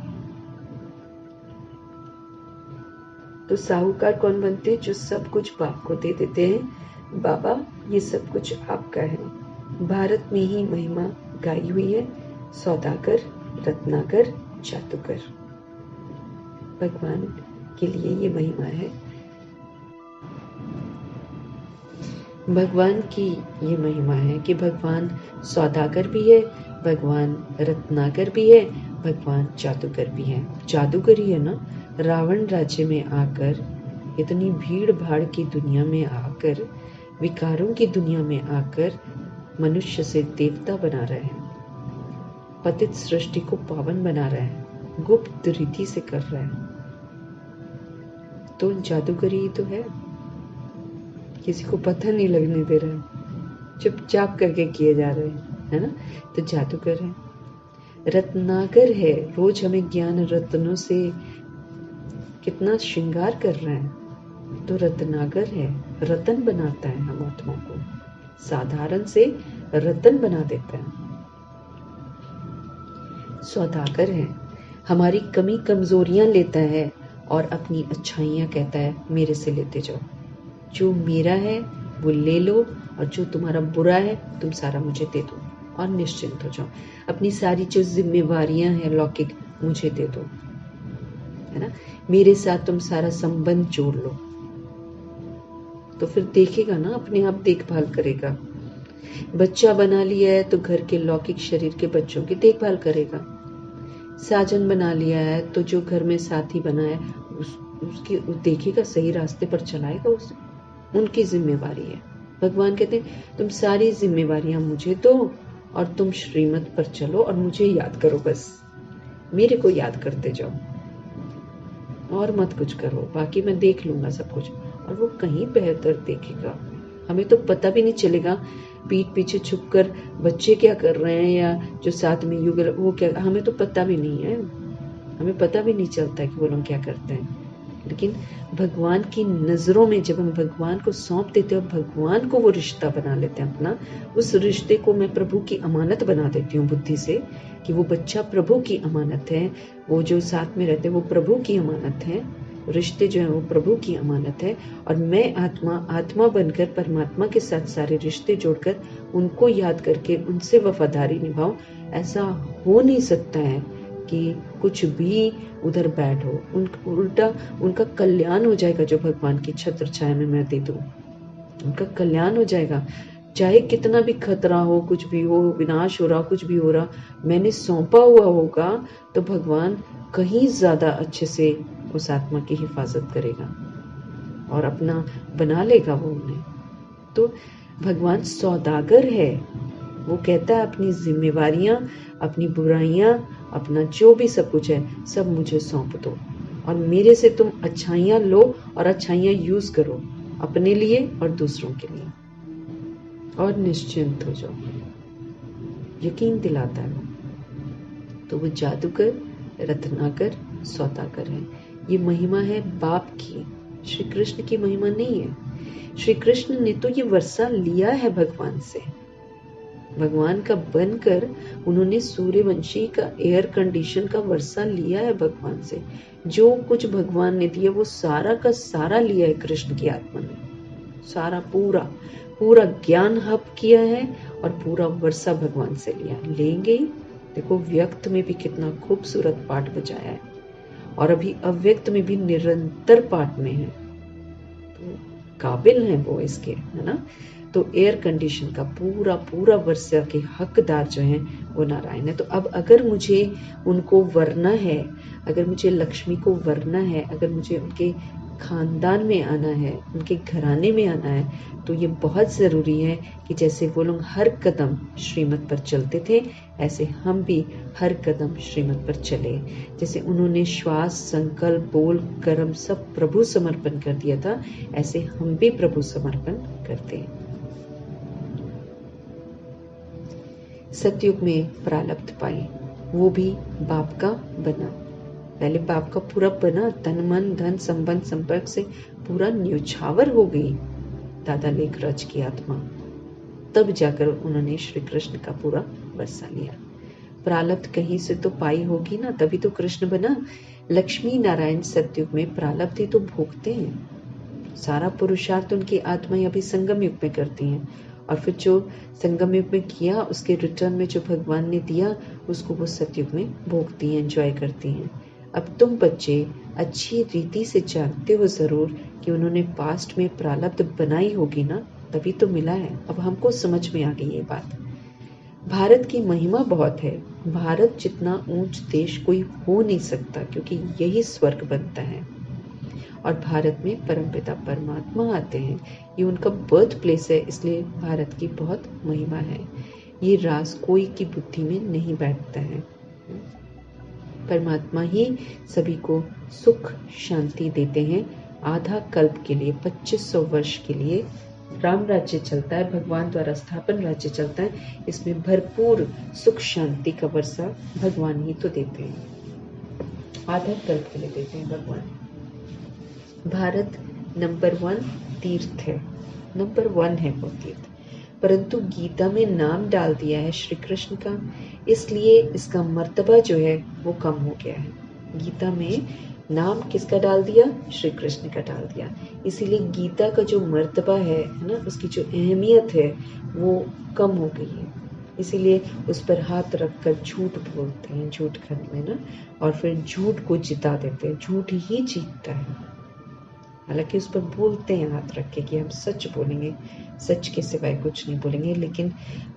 तो साहूकार कौन बनते? जो सब कुछ बाप को दे देते हैं, बाबा ये सब कुछ आपका है। भारत में ही महिमा गाई हुई है, सौदागर, रत्नाकर, जादूगर। भगवान के लिए ये महिमा है, भगवान की ये महिमा है कि भगवान सौदागर भी है, भगवान रत्नाकर भी है, भगवान जादूगर भी है। जादूगर ही है ना, रावण राज्य में आकर, इतनी भीड़ भाड़ की दुनिया में आकर, विकारों की दुनिया में आकर मनुष्य से देवता बना रहे हैं, पतित सृष्टि को पावन बना रहे हैं, गुप्त रीति से कर रहे हैं। तो जादूगरी तो है, किसी को पता नहीं लगने दे रहा है, चुपचाप करके किए जा रहे हैं, है ना। तो जादूगर है। रत्नाकर है, रोज हमें ज्ञान रत्नों से कितना श्रृंगार कर रहे हैं। तो रत्नाकर है, रतन बनाता है हम आत्मा को, साधारण से रतन बना देता है। सौदागर है, हमारी कमी कमजोरियां लेता है और अपनी अच्छाइयां कहता है मेरे से लेते जाओ, जो मेरा है वो ले लो, और जो तुम्हारा बुरा है तुम सारा मुझे दे दो और निश्चिंत हो जाओ। अपनी सारी जो जिम्मेवारियां हैं लौकिक मुझे दे दो, है ना। मेरे साथ तुम सारा संबंध जोड़ लो, तो फिर देखेगा ना, अपने आप देखभाल करेगा। बच्चा बना लिया है तो घर के लौकिक शरीर के बच्चों की देखभाल करेगा। साजन बना लिया है तो जो घर में साथी बना है उसकी देखेगा, सही रास्ते पर चलाएगा, उनकी जिम्मेवारी है। भगवान कहते हैं तुम सारी जिम्मेवारियां मुझे दो और तुम श्रीमत पर चलो और मुझे याद करो, बस मेरे को याद करते जाओ और मत कुछ करो, बाकी मैं देख लूंगा सब कुछ। और वो कहीं बेहतर देखेगा, हमें तो पता भी नहीं चलेगा पीठ पीछे छुपकर बच्चे क्या कर रहे हैं या जो साथ में युगल वो क्या, हमें तो पता भी नहीं है, हमें पता भी नहीं चलता है कि वो लोग क्या करते हैं। लेकिन भगवान की नजरों में जब हम भगवान को सौंप देते हैं, भगवान को वो रिश्ता बना लेते हैं अपना, उस रिश्ते को मैं प्रभु की अमानत बना देती हूँ बुद्धि से, कि वो बच्चा प्रभु की अमानत है, वो जो साथ में रहते हैं वो प्रभु की अमानत है, रिश्ते जो है वो प्रभु की अमानत है। और मैं आत्मा बनकर परमात्मा के साथ सारे रिश्ते जोड़कर उनको याद करके उनसे वफादारी निभाऊं। ऐसा हो नहीं सकता है कि कुछ भी उधर बैठ हो, उल्टा उनका कल्याण हो जाएगा। जो भगवान की छत्र छाया में मैं दे दूं, उनका कल्याण हो जाएगा। चाहे कितना भी खतरा हो, कुछ भी हो, विनाश हो रहा, कुछ भी हो रहा, मैंने सौंपा हुआ होगा तो भगवान कहीं ज्यादा अच्छे से उस आत्मा की हिफाजत करेगा और अपना बना लेगा वो उन्हें। तो भगवान सौदागर है, वो कहता है अपनी जिम्मेवारियां, अपनी बुराइयां, अपना जो भी सब कुछ है सब मुझे सौंप दो और मेरे से तुम अच्छाइयां लो और अच्छाइयां यूज करो अपने लिए और दूसरों के लिए, और निश्चिंत हो जाओ। यकीन दिलाता है। तो वो जादूगर, रत्नाकर, सौदागर है। ये महिमा है बाप की, श्री कृष्ण की महिमा नहीं है। श्री कृष्ण ने तो ये वर्षा लिया है भगवान से, भगवान का बनकर उन्होंने सूर्यवंशी का एयर कंडीशन का वर्षा लिया है भगवान से। जो कुछ भगवान ने दिया वो सारा का सारा लिया है कृष्ण की आत्मा ने, सारा पूरा पूरा ज्ञान हब किया है और पूरा वर्षा भगवान से लिया है। लेंगे ही। देखो व्यक्त में भी कितना खूबसूरत पाठ बजाया है और अभी अव्यक्त में भी निरंतर पाठ में है, तो काबिल हैं वो इसके, है ना। तो एयर कंडीशन का पूरा पूरा वर्षा के हकदार जो हैं वो नारायण है। तो अब अगर मुझे उनको वरना है, अगर मुझे लक्ष्मी को वरना है, अगर मुझे उनके खानदान में आना है, उनके घराने में आना है, तो ये बहुत ज़रूरी है कि जैसे वो लोग हर कदम श्रीमत पर चलते थे, ऐसे हम भी हर कदम श्रीमत पर चले। जैसे उन्होंने श्वास, संकल्प, बोल, कर्म सब प्रभु समर्पण कर दिया था, ऐसे हम भी प्रभु समर्पण करते हैं। सतयुग में प्रारब्ध पाए, वो भी बाप का बना। पहले बाप का पूरा बना, तन मन धन संबंध संपर्क से पूरा न्यौछावर हो गई दादा लेखराज की आत्मा। तब जाकर उन्होंने श्री कृष्ण का पूरा बरसा लिया। प्रारब्ध कहीं से तो पाई होगी ना, तभी तो कृष्ण बना। लक्ष्मी नारायण सतयुग में प्रारब्ध ही तो भोगते हैं। सारा पुरुषार्थ उनकी आत्माएं अभी संगम युग में करती हैं, और फिर जो संगम युग में किया उसके रिटर्न में जो भगवान ने दिया उसको वो सतयुग में भोगती हैं, एंजॉय करती हैं। अब तुम बच्चे अच्छी रीति से जानते हो जरूर कि उन्होंने पास्ट में प्रारब्ध बनाई होगी ना, तभी तो मिला है। अब हमको समझ में आ गई ये बात। भारत की महिमा बहुत है। भारत जितना ऊंच देश कोई हो नहीं सकता, क्योंकि यही स्वर्ग बनता है। और भारत में परमपिता परमात्मा आते हैं, ये उनका बर्थ प्लेस है, इसलिए भारत की बहुत महिमा है। ये राज कोई की बुद्धि में नहीं बैठता है। परमात्मा ही सभी को सुख शांति देते हैं। आधा कल्प के लिए 2500 वर्ष के लिए राम राज्य चलता है, भगवान द्वारा स्थापन राज्य चलता है। इसमें भरपूर सुख शांति का वर्षा भगवान ही तो देते हैं, आधा कल्प के लिए देते हैं भगवान। भारत नंबर 1 तीर्थ है, नंबर 1 है वो तीर्थ, परंतु गीता में नाम डाल दिया है श्री कृष्ण का, इसलिए इसका मर्तबा जो है वो कम हो गया है। गीता में नाम किसका डाल दिया? श्री कृष्ण का डाल दिया, इसीलिए गीता का जो मर्तबा है ना, उसकी जो अहमियत है वो कम हो गई है। इसीलिए उस पर हाथ रखकर झूठ बोलते हैं, झूठ घर में ना, और फिर झूठ को जिता देते हैं। झूठ ही जीतता है। हालांकि उस पर बोलते हैं हाथ रख के कि हम सच बोलेंगे, सच के सिवाय कुछ नहीं बोलेंगे, लेकिन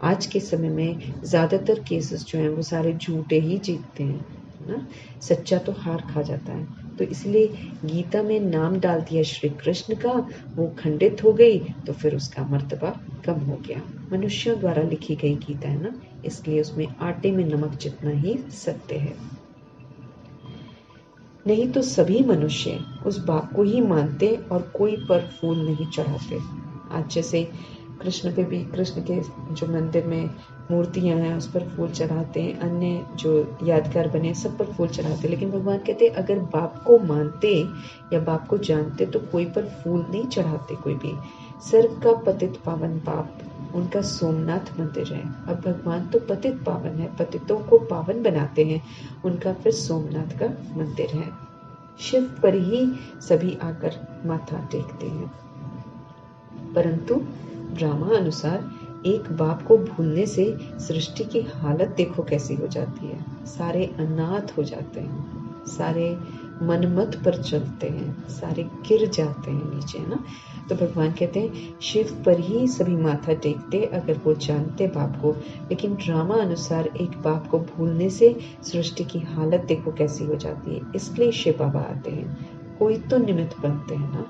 आज के समय में ज्यादातर केसेस जो हैं वो सारे झूठे ही जीतते हैं ना, सच्चा तो हार खा जाता है। तो इसलिए गीता में नाम डाल दिया श्री कृष्ण का, वो खंडित हो गई, तो फिर उसका मर्तबा कम हो गया। मनुष्यों द्वारा लिखी गई गीता है ना, इसलिए उसमें आटे में नमक जितना ही सत्य है। नहीं तो सभी मनुष्य उस बाप को ही मानते और कोई पर फूल नहीं चढ़ाते। आज जैसे कृष्ण पे भी, कृष्ण के जो मंदिर में मूर्तियां हैं उस पर फूल चढ़ाते हैं, अन्य जो यादगार बने सब पर फूल चढ़ाते हैं, लेकिन भगवान कहते हैं अगर बाप को मानते या बाप को जानते तो कोई पर फूल नहीं चढ़ाते कोई भी। स्वर्ग का पतित पावन बाप, उनका सोमनाथ मंदिर है। अब भगवान तो पतित पावन है, पतितों को पावन बनाते हैं, उनका फिर सोमनाथ का मंदिर है। शिव पर ही सभी आकर माथा टेकते हैं, परंतु ड्रामा अनुसार एक बाप को भूलने से सृष्टि की हालत देखो कैसी हो जाती है। सारे अनाथ हो जाते हैं, सारे मनमत पर चलते हैं, सारे गिर जाते हैं नीचे ना। तो भगवान कहते हैं शिव पर ही सभी माथा टेकते अगर वो जानते बाप को, लेकिन ड्रामा अनुसार एक बाप को भूलने से सृष्टि की हालत देखो कैसी हो जाती है, इसलिए शिव बाबा आते हैं, कोई तो निमित्त बनते हैं ना।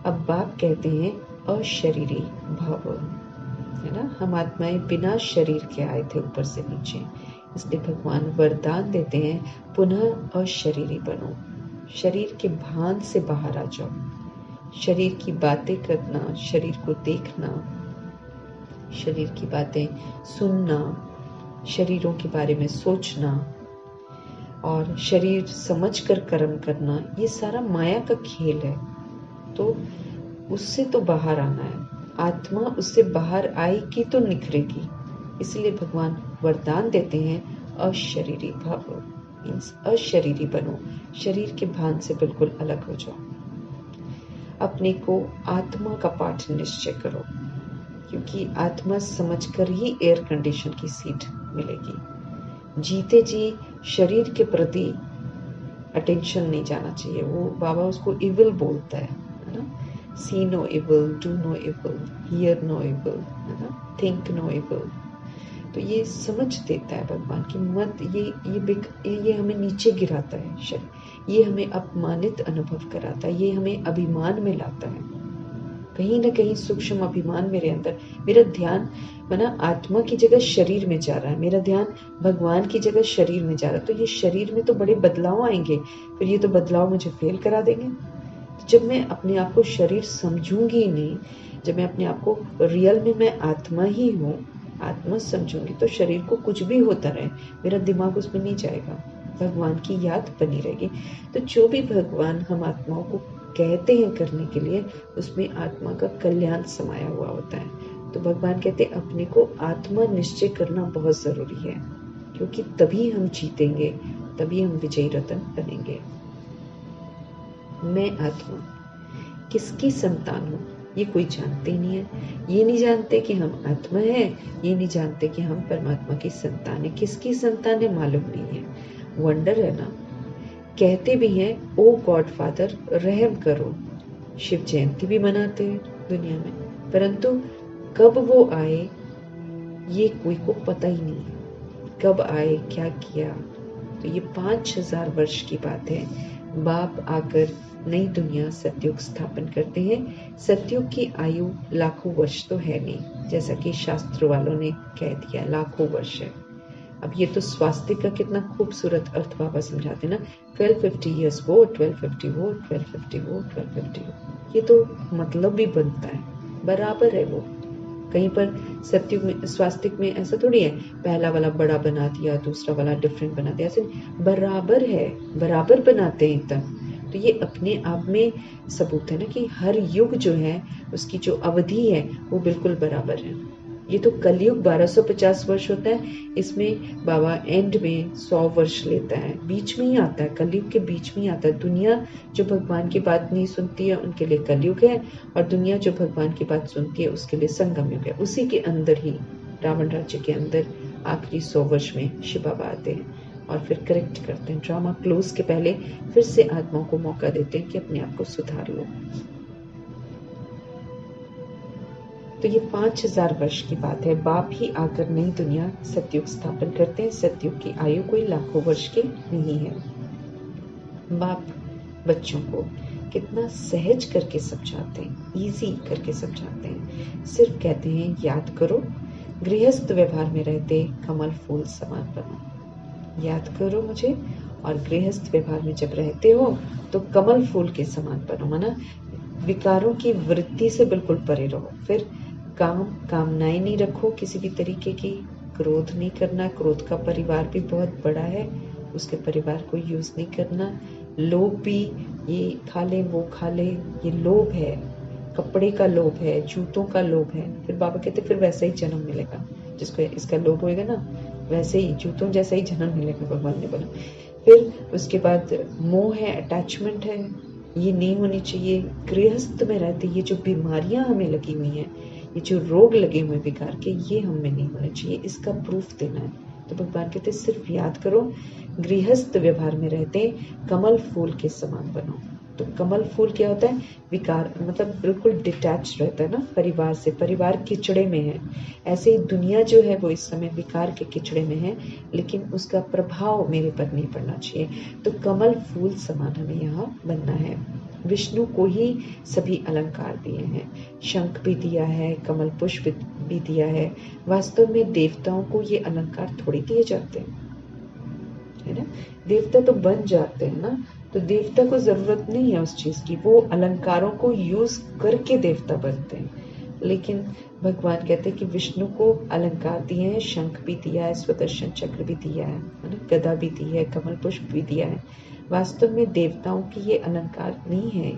अब बाप कहते हैं अशरीरी भाव है ना, हम आत्माएं बिना शरीर के आए थे ऊपर से नीचे, इसलिए भगवान वरदान देते हैं पुनः अशरीरी बनो, शरीर के भान से बाहर आ जाओ, शरीर की बातें करना, शरीर को देखना, शरीर की बातें सुनना, शरीरों के बारे में सोचना और शरीर समझकर कर्म करना, ये सारा माया का खेल है। तो उससे तो बाहर आना है, आत्मा उससे बाहर आएगी तो निखरेगी, इसलिए भगवान वरदान देते हैं अशरीरी भाव, मीन्स अशरीरी बनो, शरीर के भान से बिल्कुल अलग हो जाओ। अपने को आत्मा का पाठ निश्चय करो, क्योंकि आत्मा समझकर ही एयर कंडीशन की सीट मिलेगी। जीते जी शरीर के प्रति अटेंशन नहीं जाना चाहिए, वो बाबा उसको इविल बोलता है ना, see no evil, do no evil, hear no evil, है ना, थिंक नो इविल। तो ये समझ देता है भगवान की मत, ये हमें नीचे गिराता है, ये हमें अपमानित अनुभव कराता है, ये हमें अभिमान में लाता है। कहीं ना कहीं सूक्ष्म अभिमान मेरे अंदर, मेरा ध्यान माना आत्मा की जगह शरीर में जा रहा है, मेरा ध्यान भगवान की जगह शरीर में जा रहा है, तो ये शरीर में तो बड़े बदलाव आएंगे, फिर ये तो बदलाव मुझे फेल करा देंगे। तो जब मैं अपने आप को शरीर समझूंगी नहीं, जब मैं अपने आप को रियल में मैं आत्मा ही हूँ, आत्मा समझूंगी, तो शरीर को कुछ भी होता रहे मेरा दिमाग उसमें नहीं जाएगा, भगवान की याद बनी रहेगी। तो जो भी भगवान हम आत्माओं को कहते हैं करने के लिए, उसमें आत्मा का कल्याण समाया हुआ होता है। तो भगवान कहते हैं अपने को आत्मा निश्चय करना बहुत जरूरी है, क्योंकि तभी हम जीतेंगे, तभी हम विजयी रतन बनेंगे। मैं आत्मा किसकी संतान हूँ ये कोई जानते नहीं है, ये नहीं जानते कि हम आत्मा है, ये नहीं जानते कि हम परमात्मा की संतान है। किसकी संतान है मालूम नहीं है। वंडर है ना। कहते भी हैं ओ गॉड फादर रहम करो, शिव जयंती भी मनाते हैं दुनिया में, परंतु कब वो आए ये कोई को पता ही नहीं है, कब आए क्या किया। तो ये 5000 वर्ष की बात है। बाप आकर नई दुनिया सतयुग स्थापन करते हैं। सतयुग की आयु लाखों वर्ष तो है नहीं, जैसा कि शास्त्र वालों ने कह दिया लाखों वर्ष है। अब ये तो स्वास्तिक का कितना खूबसूरत अर्थ बाबा समझाते ना, 1250 ईयर्स वो, 1250 वो, 1250 वो, 1250 वो, ये तो मतलब भी बनता है, बराबर है वो। कहीं पर सतयुग में स्वास्तिक में ऐसा थोड़ी है पहला वाला बड़ा बना दिया, दूसरा वाला डिफरेंट बना दिया, ऐसे बराबर है, बराबर बनाते हैं एकदम। तो ये अपने आप में सबूत है ना कि हर युग जो है उसकी जो अवधि है वो बिल्कुल बराबर है। ये तो कलयुग 1250 वर्ष होता है, इसमें बाबा एंड में 100 वर्ष लेता है, बीच में ही आता है, कलयुग के बीच में ही आता है। दुनिया जो भगवान की बात नहीं सुनती है उनके लिए कलयुग है, और दुनिया जो भगवान की बात सुनती है उसके लिए संगम युग है। उसी के अंदर ही रावण राज्य के अंदर आखिरी 100 वर्ष में शिव बाबा आते हैं और फिर करेक्ट करते हैं, ड्रामा क्लोज के पहले फिर से आत्माओं को मौका देते हैं कि अपने आप को सुधार लो। तो ये 5000 वर्ष की बात है। बाप ही आकर नई दुनिया सतयुग स्थापन करते हैं। सतयुग की आयु कोई लाखों वर्ष की नहीं है। बाप बच्चों को कितना सहज करके समझाते हैं, इजी करके समझाते हैं। सिर्फ कहते हैं याद करो, गृहस्थ व्यवहार में रहते कमल फूल समान बनो। याद करो मुझे, और गृहस्थ व्यवहार में जब रहते हो तो कमल फूल के समान बनो, माना विकारों की वृत्ति से बिल्कुल परे रहो। फिर कामनाएं नहीं रखो किसी भी तरीके की, क्रोध नहीं करना, क्रोध का परिवार भी बहुत बड़ा है, उसके परिवार को यूज नहीं करना। लोभ भी, ये खा ले वो खा ले, ये लोभ है, कपड़े का लोभ है, जूतों का लोभ है। फिर बाबा कहते फिर वैसा ही जन्म मिलेगा, जिसको इसका लोभ होएगा ना वैसे ही जूतों जैसा ही जन्म मिलेगा, भगवान ने बोला। फिर उसके बाद मोह है, अटैचमेंट है, ये नहीं होनी चाहिए। गृहस्थ में रहते ये जो बीमारियां हमें लगी हुई हैं, ये जो रोग लगे हुए विकार के, ये हम में नहीं होने चाहिए, इसका प्रूफ देना है। तो भगवान कहते सिर्फ याद करो, गृहस्थ व्यवहार में रहते कमल फूल के समान बनो। तो कमल फूल क्या होता है? विकार, मतलब बिल्कुल डिटैच रहता है ना परिवार से, परिवार किचड़े में है। ऐसे ही दुनिया जो है वो इस समय विकार के किचड़े में है, लेकिन उसका प्रभाव मेरे पर नहीं पड़ना चाहिए। तो कमल फूल समान हमें यहाँ बनना है। विष्णु को ही सभी अलंकार दिए हैं, शंख भी दिया है, कमल पुष्प भी दिया है। वास्तव में देवताओं को ये अलंकार थोड़ी दिए जाते हैं, है ना। देवता तो बन जाते हैं ना, तो देवता को जरूरत नहीं है उस चीज की, वो अलंकारों को यूज करके देवता बनते हैं। लेकिन भगवान कहते हैं कि विष्णु को अलंकार दिए हैं, शंख भी दिया है, स्वदर्शन चक्र भी दिया है ना, गदा भी दी है, कमल पुष्प भी दिया है। वास्तव में देवताओं की ये अलंकार नहीं है।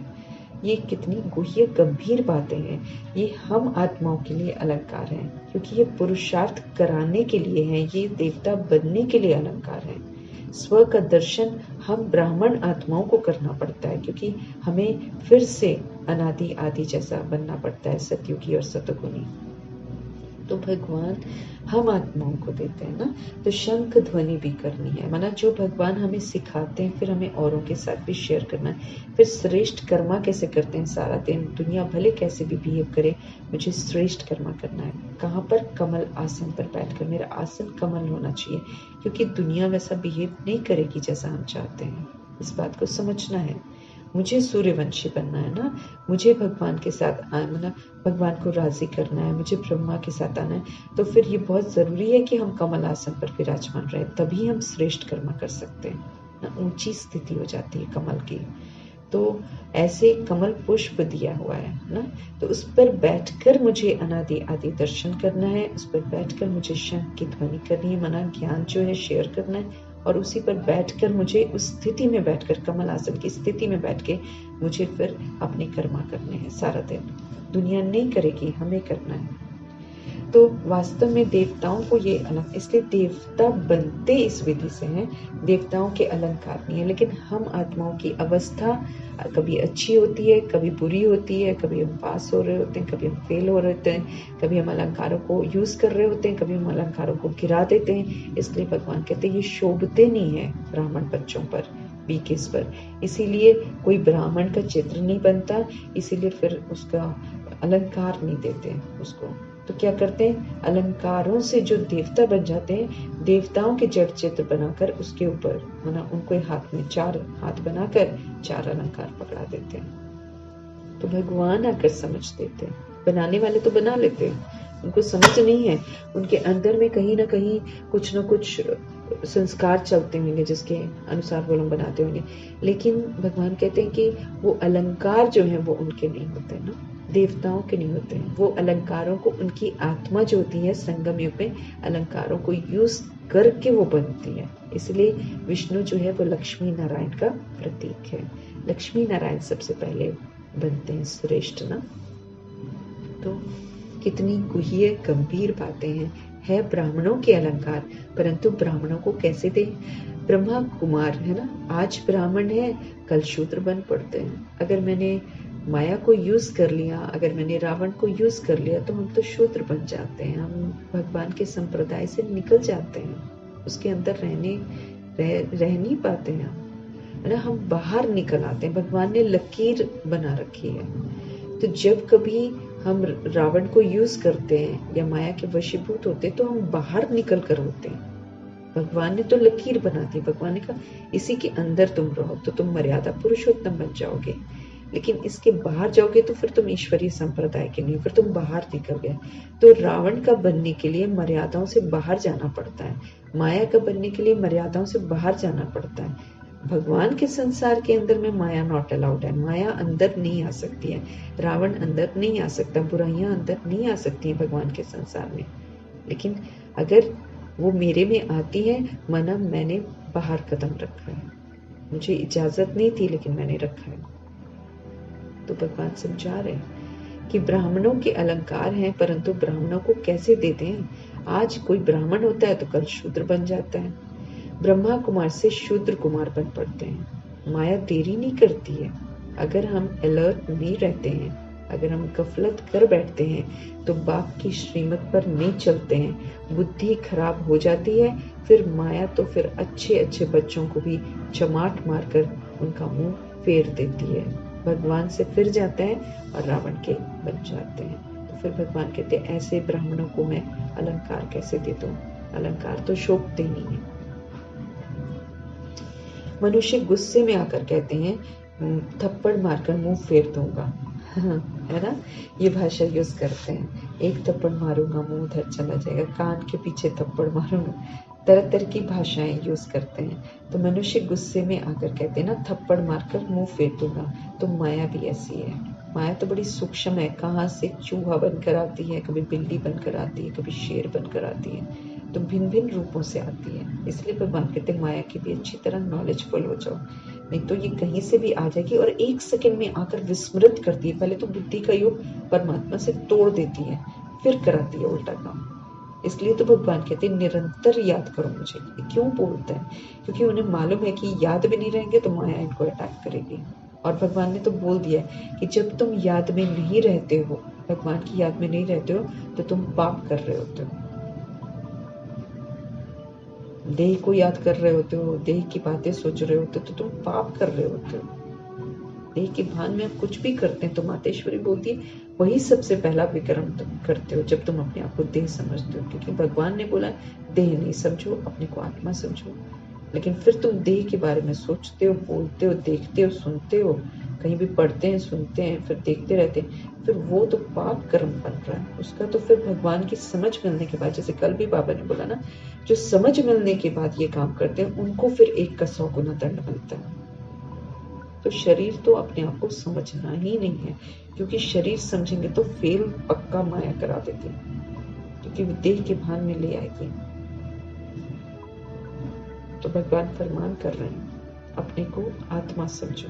ये कितनी गुह्य गंभीर बातें हैं। ये हम आत्माओं के लिए अलंकार हैं, क्योंकि ये पुरुषार्थ कराने के लिए हैं, ये देवता बनने के लिए अलंकार हैं। स्व का दर्शन हम ब्राह्मण आत्माओं को करना पड़ता है, क्योंकि हमें फिर से अनादि आदि जैसा बनना पड़ता है, सतयुगी और सतगुणी। तो भगवान हम आत्माओं को देते हैं ना, तो शंख ध्वनि भी करनी है, माना जो भगवान हमें सिखाते हैं फिर हमें औरों के साथ भी शेयर करना है। फिर श्रेष्ठ कर्मा कैसे करते हैं? सारा दिन दुनिया भले कैसे भी बिहेव करे, मुझे श्रेष्ठ कर्मा करना है। कहाँ पर? कमल आसन पर बैठकर। मेरा आसन कमल होना चाहिए, क्योंकि दुनिया वैसा बिहेव नहीं करेगी जैसा हम चाहते हैं। इस बात को समझना है। मुझे सूर्यवंशी बनना है ना, मुझे भगवान के साथ आना, भगवान को राजी करना है, मुझे ब्रह्मा के साथ आना है। तो फिर ये बहुत ज़रूरी है कि हम कमल आसन पर विराजमान रहे, तभी हम श्रेष्ठ कर्म कर सकते हैं ना। ऊंची स्थिति हो जाती है कमल की। तो ऐसे कमल पुष्प दिया हुआ है ना, तो उस पर बैठकर मुझे अनादि आदि दर्शन करना है, उस पर बैठकर मुझे शंख की ध्वनि करनी है, मना ज्ञान जो है शेयर करना है, और उसी पर बैठकर मुझे उस स्थिति में बैठकर, कमल आसन की स्थिति में बैठ के मुझे फिर अपने कर्मा करने हैं सारा दिन। दुनिया नहीं करेगी, हमें करना है। तो वास्तव में देवताओं को ये अलग, इसलिए देवता बनते इस विधि से हैं, देवताओं के अलंकार नहीं है। लेकिन हम आत्माओं की अवस्था कभी अच्छी होती है, कभी बुरी होती है, कभी हम पास हो रहे होते हैं, कभी हम फेल हो रहे होते हैं, कभी हम अलंकारों को यूज कर रहे होते हैं, कभी हम अलंकारों को गिरा देते हैं। इसलिए भगवान कहते हैं ये शोभते नहीं है ब्राह्मण बच्चों पर, बीकेस पर। इसीलिए कोई ब्राह्मण का चित्र नहीं बनता, इसीलिए फिर उसका अलंकार नहीं देते उसको। तो क्या करते हैं, अलंकारों से जो देवता बन जाते हैं, देवताओं के जड़ चित्र बनाकर उसके ऊपर माना उनको हाथ में 4 हाथ बनाकर 4 अलंकार पकड़ा देते हैं। तो भगवान आकर समझ देते हैं, बनाने वाले तो बना लेते हैं, उनको समझ नहीं है, उनके अंदर में कहीं ना कहीं कुछ ना कुछ संस्कार चलते होंगे जिसके अनुसार वो लोग बनाते होंगे। लेकिन भगवान कहते हैं कि वो अलंकार जो है वो उनके नहीं होते ना, देवताओं के नहीं होते हैं। वो अलंकारों को, उनकी आत्मा जो होती है संगम युग में अलंकारों को यूज करके वो बनती है। इसलिए विष्णु जो है वो लक्ष्मी नारायण का प्रतीक है। लक्ष्मी नारायण सबसे पहले बनते हैं श्रेष्ठ ना। तो कितनी गुह्य गंभीर बातें हैं। है ब्राह्मणों के अलंकार, परंतु ब्राह्मणों को कैसे दें। ब्रह्मा कुमार है ना, आज ब्राह्मण है, कल शूद्र बन पड़ते हैं। अगर मैंने माया को यूज कर लिया, अगर मैंने रावण को यूज कर लिया, तो हम तो शूद्र बन जाते हैं, हम भगवान के संप्रदाय से निकल जाते हैं, उसके अंदर रह नहीं पाते हैं है ना, हम बाहर निकल आते हैं। भगवान ने लकीर बना रखी है। तो जब कभी हम रावण को यूज करते हैं या माया के वशीभूत होते हैं, तो हम बाहर निकल कर होते हैं। भगवान ने तो लकीर बना दी, भगवान ने कहा इसी के अंदर तुम रहो तो तुम मर्यादा पुरुषोत्तम बन जाओगे। लेकिन इसके बाहर जाओगे तो फिर तुम ईश्वरीय संप्रदाय के नहीं, फिर तुम बाहर निकल गए। तो रावण का बनने के लिए मर्यादाओं से बाहर जाना पड़ता है, माया का बनने के लिए मर्यादाओं से बाहर जाना पड़ता है। भगवान के संसार के अंदर में माया नॉट अलाउड है, माया अंदर नहीं आ सकती है, रावण अंदर नहीं आ सकता, बुराइयां अंदर नहीं आ सकती है भगवान के संसार में। लेकिन अगर वो मेरे में आती है, माना मैंने बाहर कदम रखा है, मुझे इजाजत नहीं थी लेकिन मैंने रखा है। तो भगवान समझा रहे हैं कि ब्राह्मणों के अलंकार हैं, परंतु ब्राह्मणों को कैसे देते हैं। आज कोई ब्राह्मण होता है तो कल शूद्र बन जाता है। ब्रह्मा कुमार से शूद्र कुमार बन पड़ते हैं। माया देरी नहीं करती है। अगर हम अलर्ट नहीं रहते हैं, अगर हम गफलत कर बैठते हैं, तो बाप की श्रीमत पर नहीं चलते हैं, बुद्धि खराब हो जाती है। फिर माया तो फिर अच्छे अच्छे बच्चों को भी चमाट मारकर उनका मुंह फेर देती है, भगवान से फिर जाते हैं और रावण के बन जाते हैं। तो फिर भगवान कहते हैं ऐसे ब्राह्मणों को मैं अलंकार कैसे दे दूं, अलंकार तो शोभते नहीं है। मनुष्य गुस्से में आकर कहते हैं थप्पड़ मारकर मुंह फेर दूंगा है ना, ये भाषा यूज करते हैं। एक थप्पड़ मारूंगा मुंह उधर चला जाएगा, कान के पीछे थप्पड़ मारूंगा, तरह तरह की भाषाएं यूज करते हैं। तो मनुष्य गुस्से में आकर कहते हैं ना थप्पड़ मारकर मुंह फेर दूंगा। तो माया भी ऐसी है, माया तो बड़ी सूक्ष्म है, कहाँ से चूहा बनकर आती है, कभी बिल्ली बनकर आती है, कभी शेर बनकर आती है, तो भिन्न भिन्न रूपों से आती है। इसलिए भगवान कहते हैं माया की भी अच्छी तरह नॉलेजफुल हो जाओ, नहीं तो ये कहीं से भी आ जाएगी और एक सेकंड में आकर विस्मृत करती है। पहले तो बुद्धि का योग परमात्मा से तोड़ देती है, फिर कराती है उल्टा काम। इसलिए तो भगवान कहते हैं निरंतर याद करो मुझे। क्यों बोलते हैं, क्योंकि उन्हें मालूम है कि याद भी नहीं रहेंगे तो माया इनको अटैक करेगी। और भगवान ने तो बोल दिया है कि जब तुम याद में नहीं रहते हो, भगवान की याद में नहीं रहते हो, तो तुम पाप कर रहे होते हो। देह को याद कर रहे होते हो, देह की बातें सोच रहे होते हो, तो तुम पाप कर रहे होते हो। देह के भान में आप कुछ भी करते हैं तो मातेश्वरी बोलती है वही सबसे पहला विक्रम तुम करते हो जब तुम अपने आप को देह समझते हो। क्योंकि भगवान ने बोला देह नहीं समझो, अपने को आत्मा समझो। लेकिन फिर तुम देह के बारे में सोचते हो, बोलते हो, देखते हो, सुनते हो, कहीं भी पढ़ते हैं, सुनते हैं, फिर देखते रहते हैं, फिर वो तो पाप कर्म बन रहा है। उसका तो फिर भगवान की समझ मिलने के बाद, जैसे कल भी बाबा ने बोला ना, जो समझ मिलने के बाद ये काम करते हैं उनको फिर 1 का 100 गुना दंड मिलता है। तो शरीर तो अपने आप को समझना ही नहीं है, क्योंकि शरीर समझेंगे तो फेल पक्का माया करा देती है, क्योंकि वो देह के भान में ले आएगी। तो भगवान फरमान कर रहे हैं, अपने को आत्मा समझो।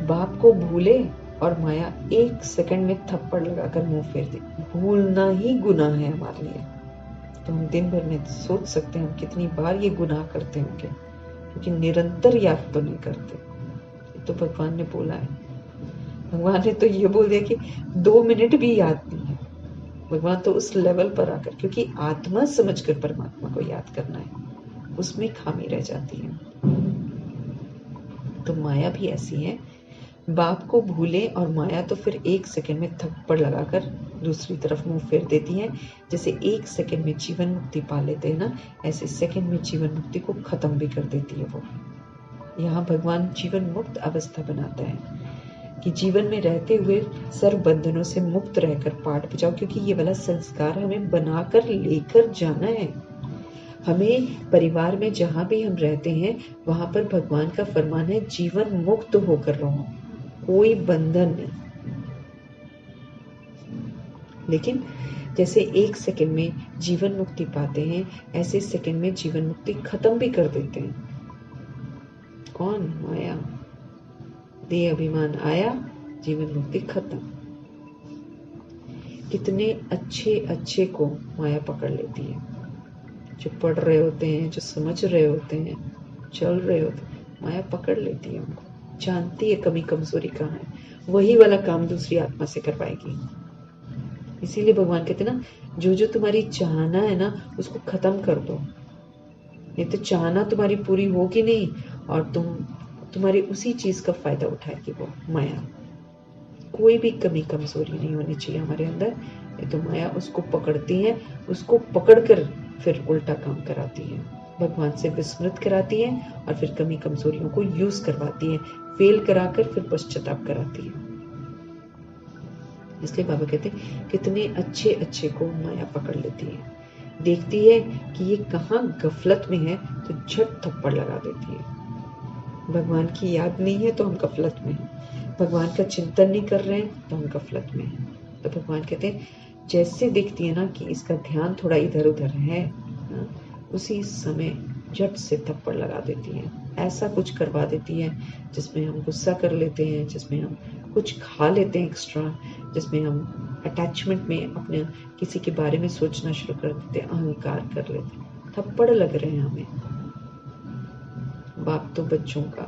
बाप को भूले और माया 1 सेकंड में थप्पड़ लगाकर मुंह फेर दे। भूलना ही गुनाह है हमारे लिए। तो हम दिन भर में सोच सकते हैं हम कितनी बार ये गुनाह करते होंगे, क्योंकि निरंतर याद तो नहीं करते। तो भगवान ने बोला है, भगवान ने तो ये बोल दिया कि 2 मिनट भी याद नहीं है। भगवान तो उस लेवल पर आकर, क्योंकि आत्मा समझकर परमात्मा को याद करना है, उसमें खामी रह जाती है। तो माया भी ऐसी है, बाप को भूले और माया तो फिर 1 सेकंड में थप्पड़ लगाकर दूसरी तरफ मुंह फेर देती है। जैसे 1 सेकंड में जीवन मुक्ति पा लेते हैं ना, ऐसे सेकंड में जीवन मुक्ति को खत्म भी कर देती है वो। यहाँ भगवान जीवन मुक्त अवस्था बनाता है कि जीवन में रहते हुए सर्व बंधनों से मुक्त रहकर पाठ बजाओ, क्योंकि ये वाला संस्कार हमें बनाकर लेकर जाना है। हमें परिवार में जहां भी हम रहते हैं वहां पर भगवान का फरमान है, जीवन मुक्त होकर रहो, कोई बंधन नहीं। लेकिन जैसे 1 सेकंड में जीवन मुक्ति पाते हैं, ऐसे सेकंड में जीवन मुक्ति खत्म भी कर देते हैं। कौन? माया। देह अभिमान आया, जीवन मुक्ति खत्म। कितने अच्छे अच्छे को माया पकड़ लेती है, जो पढ़ रहे होते हैं, जो समझ रहे होते हैं, चल रहे होते हैं, माया पकड़ लेती है उनको, जानती है कमी कमजोरी कहाँ है, वही वाला काम दूसरी आत्मा से करवाएगी। इसीलिए भगवान कहते हैं ना, जो जो तुम्हारी चाहना है ना उसको खत्म कर दो, नहीं तो चाहना तुम्हारी पूरी होगी नहीं और तुम्हारी उसी चीज का फायदा उठाएगी वो माया। कोई भी कमी कमजोरी नहीं होनी चाहिए हमारे अंदर, ये तो माया उसको पकड़ती है, उसको पकड़कर फिर उल्टा काम कराती है, भगवान से विस्मृत कराती है और फिर कमी कमजोरियों को यूज करवाती है, फेल कराकर फिर पश्चाताप कराती है। इसलिए बाबा कहते हैं कितने अच्छे अच्छे को माया पकड़ लेती है, देखती है कि ये कहाँ गफलत में है तो झट थप्पड़ लगा देती है। भगवान की याद नहीं है तो हम गफलत में हैं, भगवान का चिंतन नहीं कर रहे हैं तो हम गफलत में हैं। तो भगवान कहते हैं जैसे देखती है ना कि इसका ध्यान थोड़ा इधर उधर है ना, उसी समय झट से थप्पड़ लगा देती है, ऐसा कुछ करवा देती है जिसमें हम गुस्सा कर लेते हैं, जिसमें हम कुछ खा लेते हैं एक्स्ट्रा, जिसमें हम अटैचमेंट में अपने किसी के बारे में सोचना शुरू कर देते हैं, अहंकार कर लेते हैं, थप्पड़ लग रहे हैं हमें। बाप तो बच्चों का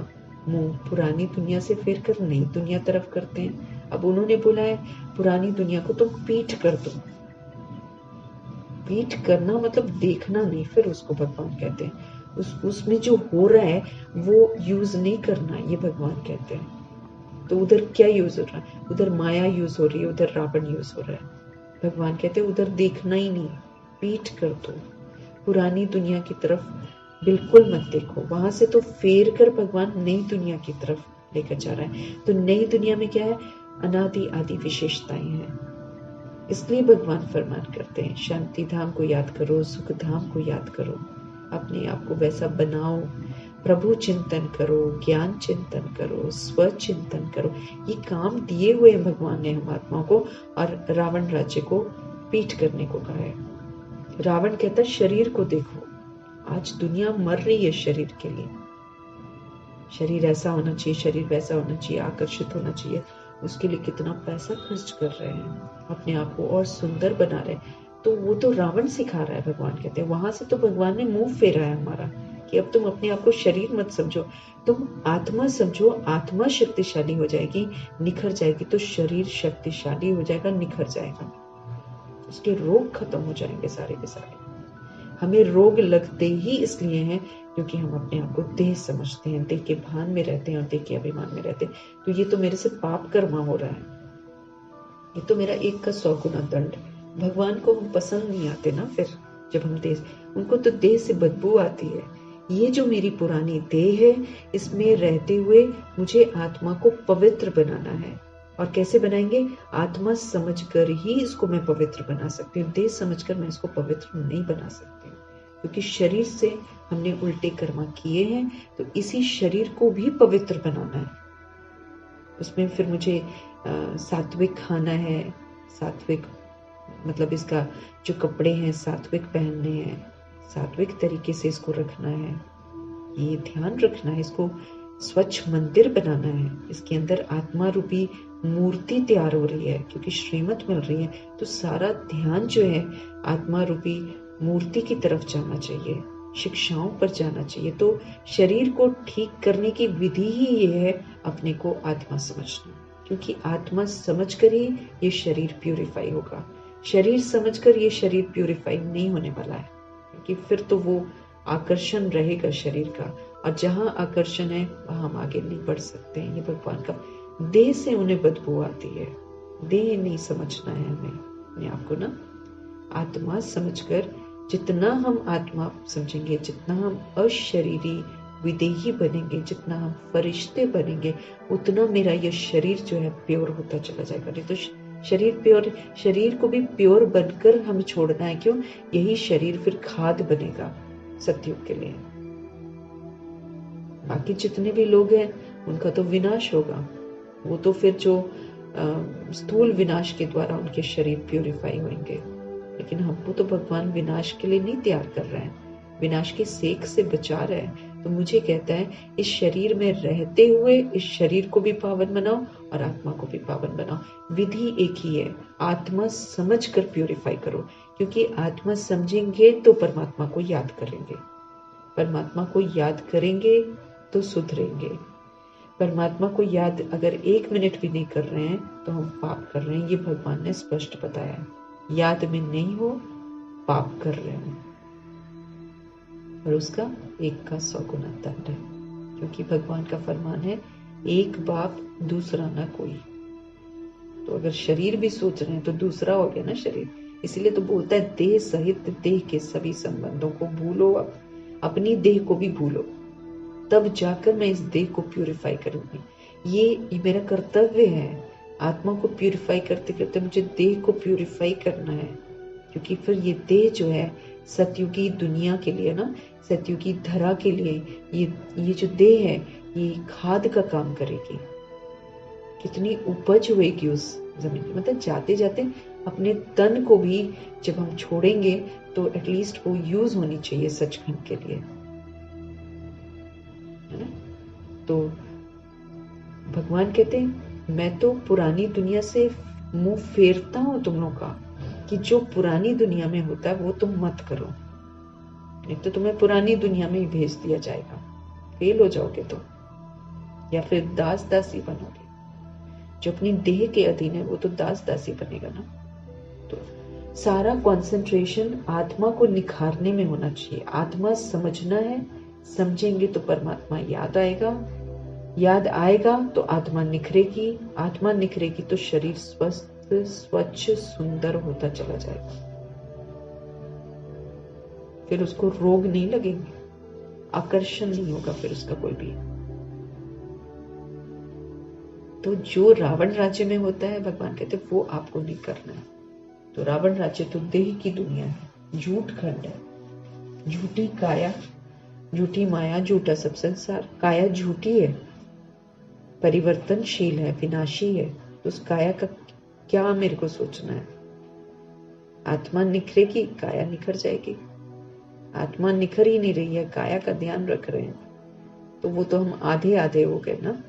मुंह पुरानी दुनिया से फेर कर नई दुनिया तरफ करते हैं। अब उन्होंने बोला है पुरानी दुनिया को तुम पीठ कर दो। पीठ करना मतलब देखना नहीं, फिर उसको भगवान कहते हैं उसमें जो हो रहा है वो यूज नहीं करना, ये भगवान कहते हैं। तो उधर क्या यूज हो रहा है? उधर माया यूज हो रही है, उधर रावण यूज हो रहा है। भगवान कहते हैं उधर देखना ही नहीं, पीठ कर दो, पुरानी दुनिया की तरफ बिल्कुल मत देखो। वहां से तो फेर कर भगवान नई दुनिया की तरफ लेकर जा रहा है। तो नई दुनिया में क्या है? अनादि आदि विशेषताएं हैं। इसलिए भगवान फरमान करते हैं शांति धाम को याद करो, सुख धाम को याद करो, अपने आप को वैसा बनाओ, प्रभु चिंतन करो, ज्ञान चिंतन करो, स्व चिंतन करो। ये काम दिए हुए हैं भगवान ने हम आत्माओं को, और रावण राज्य को पीठ करने को कहा है। रावण कहता है शरीर को देखो, आज दुनिया मर रही है शरीर के लिए, शरीर ऐसा होना चाहिए, शरीर वैसा होना चाहिए, आकर्षित होना चाहिए, उसके लिए कितना पैसा खर्च कर रहे हैं, अपने आप को और सुंदर बना रहे हैं। तो वो तो रावण सिखा रहा है, भगवान कहते हैं। वहां से तो भगवान ने मुंह फेरा है हमारा कि अब तुम अपने आप को शरीर मत समझो, तुम आत्मा समझो। आत्मा शक्तिशाली हो जाएगी, निखर जाएगी, तो शरीर शक्तिशाली हो जाएगा, निखर जाएगा, उसके रोग खत्म हो जाएंगे सारे के सारे। हमें रोग लगते ही इसलिए हैं क्योंकि हम अपने आप को देह समझते हैं, देह के भान में रहते हैं और देह के अभिमान में रहते हैं। तो ये तो मेरे से पाप कर्मा हो रहा है, ये तो मेरा 1 का 100 गुना दंड। भगवान को हम पसंद नहीं आते ना, फिर जब हम देह, उनको तो देह से बदबू आती है। ये जो मेरी पुरानी देह है, इसमें रहते हुए मुझे आत्मा को पवित्र बनाना है। और कैसे बनाएंगे? आत्मा समझकर ही इसको मैं पवित्र बना सकती हूँ। देह समझकर मैं इसको पवित्र नहीं बना सकती हूँ, क्योंकि शरीर से हमने उल्टे कर्म किए हैं, तो इसी शरीर को भी पवित्र बनाना है। उसमें फिर मुझे सात्विक खाना है, सात्विक मतलब इसका जो कपड़े हैं सात्विक पहनने हैं, सात्विक तरीके से इसको रखना है, ये ध्यान रखना है। इसको स्वच्छ मंदिर बनाना है, इसके अंदर आत्मा रूपी मूर्ति तैयार हो रही है, क्योंकि श्रीमत मिल रही है, तो सारा ध्यान जो है आत्मा रूपी मूर्ति की तरफ जाना चाहिए, शिक्षाओं पर जाना चाहिए। तो शरीर को ठीक करने की विधि ही ये है अपने को आत्मा समझना, क्योंकि आत्मा समझकर ही ये शरीर प्यूरिफाई होगा। शरीर समझकर ये शरीर प्यूरिफाई नहीं होने वाला है, क्योंकि फिर तो वो आकर्षण रहेगा शरीर का, और जहां आकर्षण है वहां हम आगे नहीं बढ़ सकते हैं। ये भगवान का, देह से उन्हें बदबू आती है, देह नहीं समझना है हमें अपने आप को ना। आत्मा समझकर जितना हम आत्मा समझेंगे, जितना हम अशरीरी विदेही बनेंगे, जितना हम फरिश्ते बनेंगे, उतना मेरा ये शरीर जो है प्योर होता चला जाएगा। नहीं तो शरीर प्योर, शरीर को भी प्योर बनकर हमें छोड़ना है। क्यों? यही शरीर फिर खाद बनेगा सतयुग के लिए। बाकी जितने भी लोग हैं उनका तो विनाश होगा, वो तो फिर जो स्थूल विनाश के द्वारा उनके शरीर प्यूरिफाई होंगे। लेकिन हमको तो भगवान विनाश के लिए नहीं तैयार कर रहे हैं, विनाश की सेक से बचा रहे हैं। तो मुझे कहता है इस शरीर में रहते हुए इस शरीर को भी पावन बनाओ और आत्मा को भी पावन बनाओ। विधि एक ही है, आत्मा समझ कर प्यूरिफाई करो, क्योंकि आत्मा समझेंगे तो परमात्मा को याद करेंगे, परमात्मा को याद करेंगे तो सुधरेंगे। परमात्मा को याद अगर 1 मिनट भी नहीं कर रहे हैं तो हम पाप कर रहे हैं, ये भगवान ने स्पष्ट बताया है। याद में नहीं हो, पाप कर रहे हैं, और उसका 1 का 100 गुना दंड है, क्योंकि भगवान का फरमान है एक बाप दूसरा ना कोई। तो अगर शरीर भी सोच रहे हैं तो दूसरा हो गया ना शरीर। इसीलिए तो बोलता है देह सहित देह के सभी संबंधों को भूलो, अपनी देह को भी भूलो, तब जाकर मैं इस देह को प्यूरिफाई करूंगी। ये मेरा कर्तव्य है। आत्मा को प्यूरिफाई करते करते मुझे देह को प्यूरिफाई करना है, क्योंकि फिर ये देह जो है सतयुगी दुनिया के लिए ना, सतयुगी धरा के लिए ये जो देह है ये खाद का काम करेगी। कितनी उपज होएगी उस जमीन की, मतलब जाते जाते अपने तन को भी जब हम छोड़ेंगे तो एटलीस्ट वो यूज होनी चाहिए सचखंड के लिए, है ना। तो भगवान कहते हैं मैं तो पुरानी दुनिया से मुंह फेरता हूं तुम लोगों का, कि जो पुरानी दुनिया में होता है वो तुम मत करो, नहीं तो तुम्हें पुरानी दुनिया में ही भेज दिया जाएगा, फेल हो जाओगे तुम, या फिर दास दासी बनोगे। जो अपनी देह के अधीन है वो तो दास दासी बनेगा ना। तो सारा कंसंट्रेशन आत्मा को निखारने में होना चाहिए। आत्मा समझना है, समझेंगे तो परमात्मा याद आएगा, याद आएगा तो आत्मा निखरेगी, आत्मा निखरेगी तो शरीर स्वस्थ स्वच्छ सुंदर होता चला जाएगा। फिर उसको रोग नहीं लगेंगे, आकर्षण नहीं होगा फिर उसका कोई भी। तो जो रावण राज्य में होता है भगवान कहते वो आपको नहीं करना है। तो रावण राज्य तो देह की दुनिया है, झूठ खंड है, झूठी काया, झूठी माया, झूठा सब संसार। काया झूठी है, परिवर्तनशील है, विनाशी है, तो उस काया का क्या मेरे को सोचना है। आत्मा निखरेगी, काया निखर जाएगी। आत्मा निखर ही नहीं रही है, काया का ध्यान रख रहे हैं, तो वो तो हम आधे आधे हो गए ना।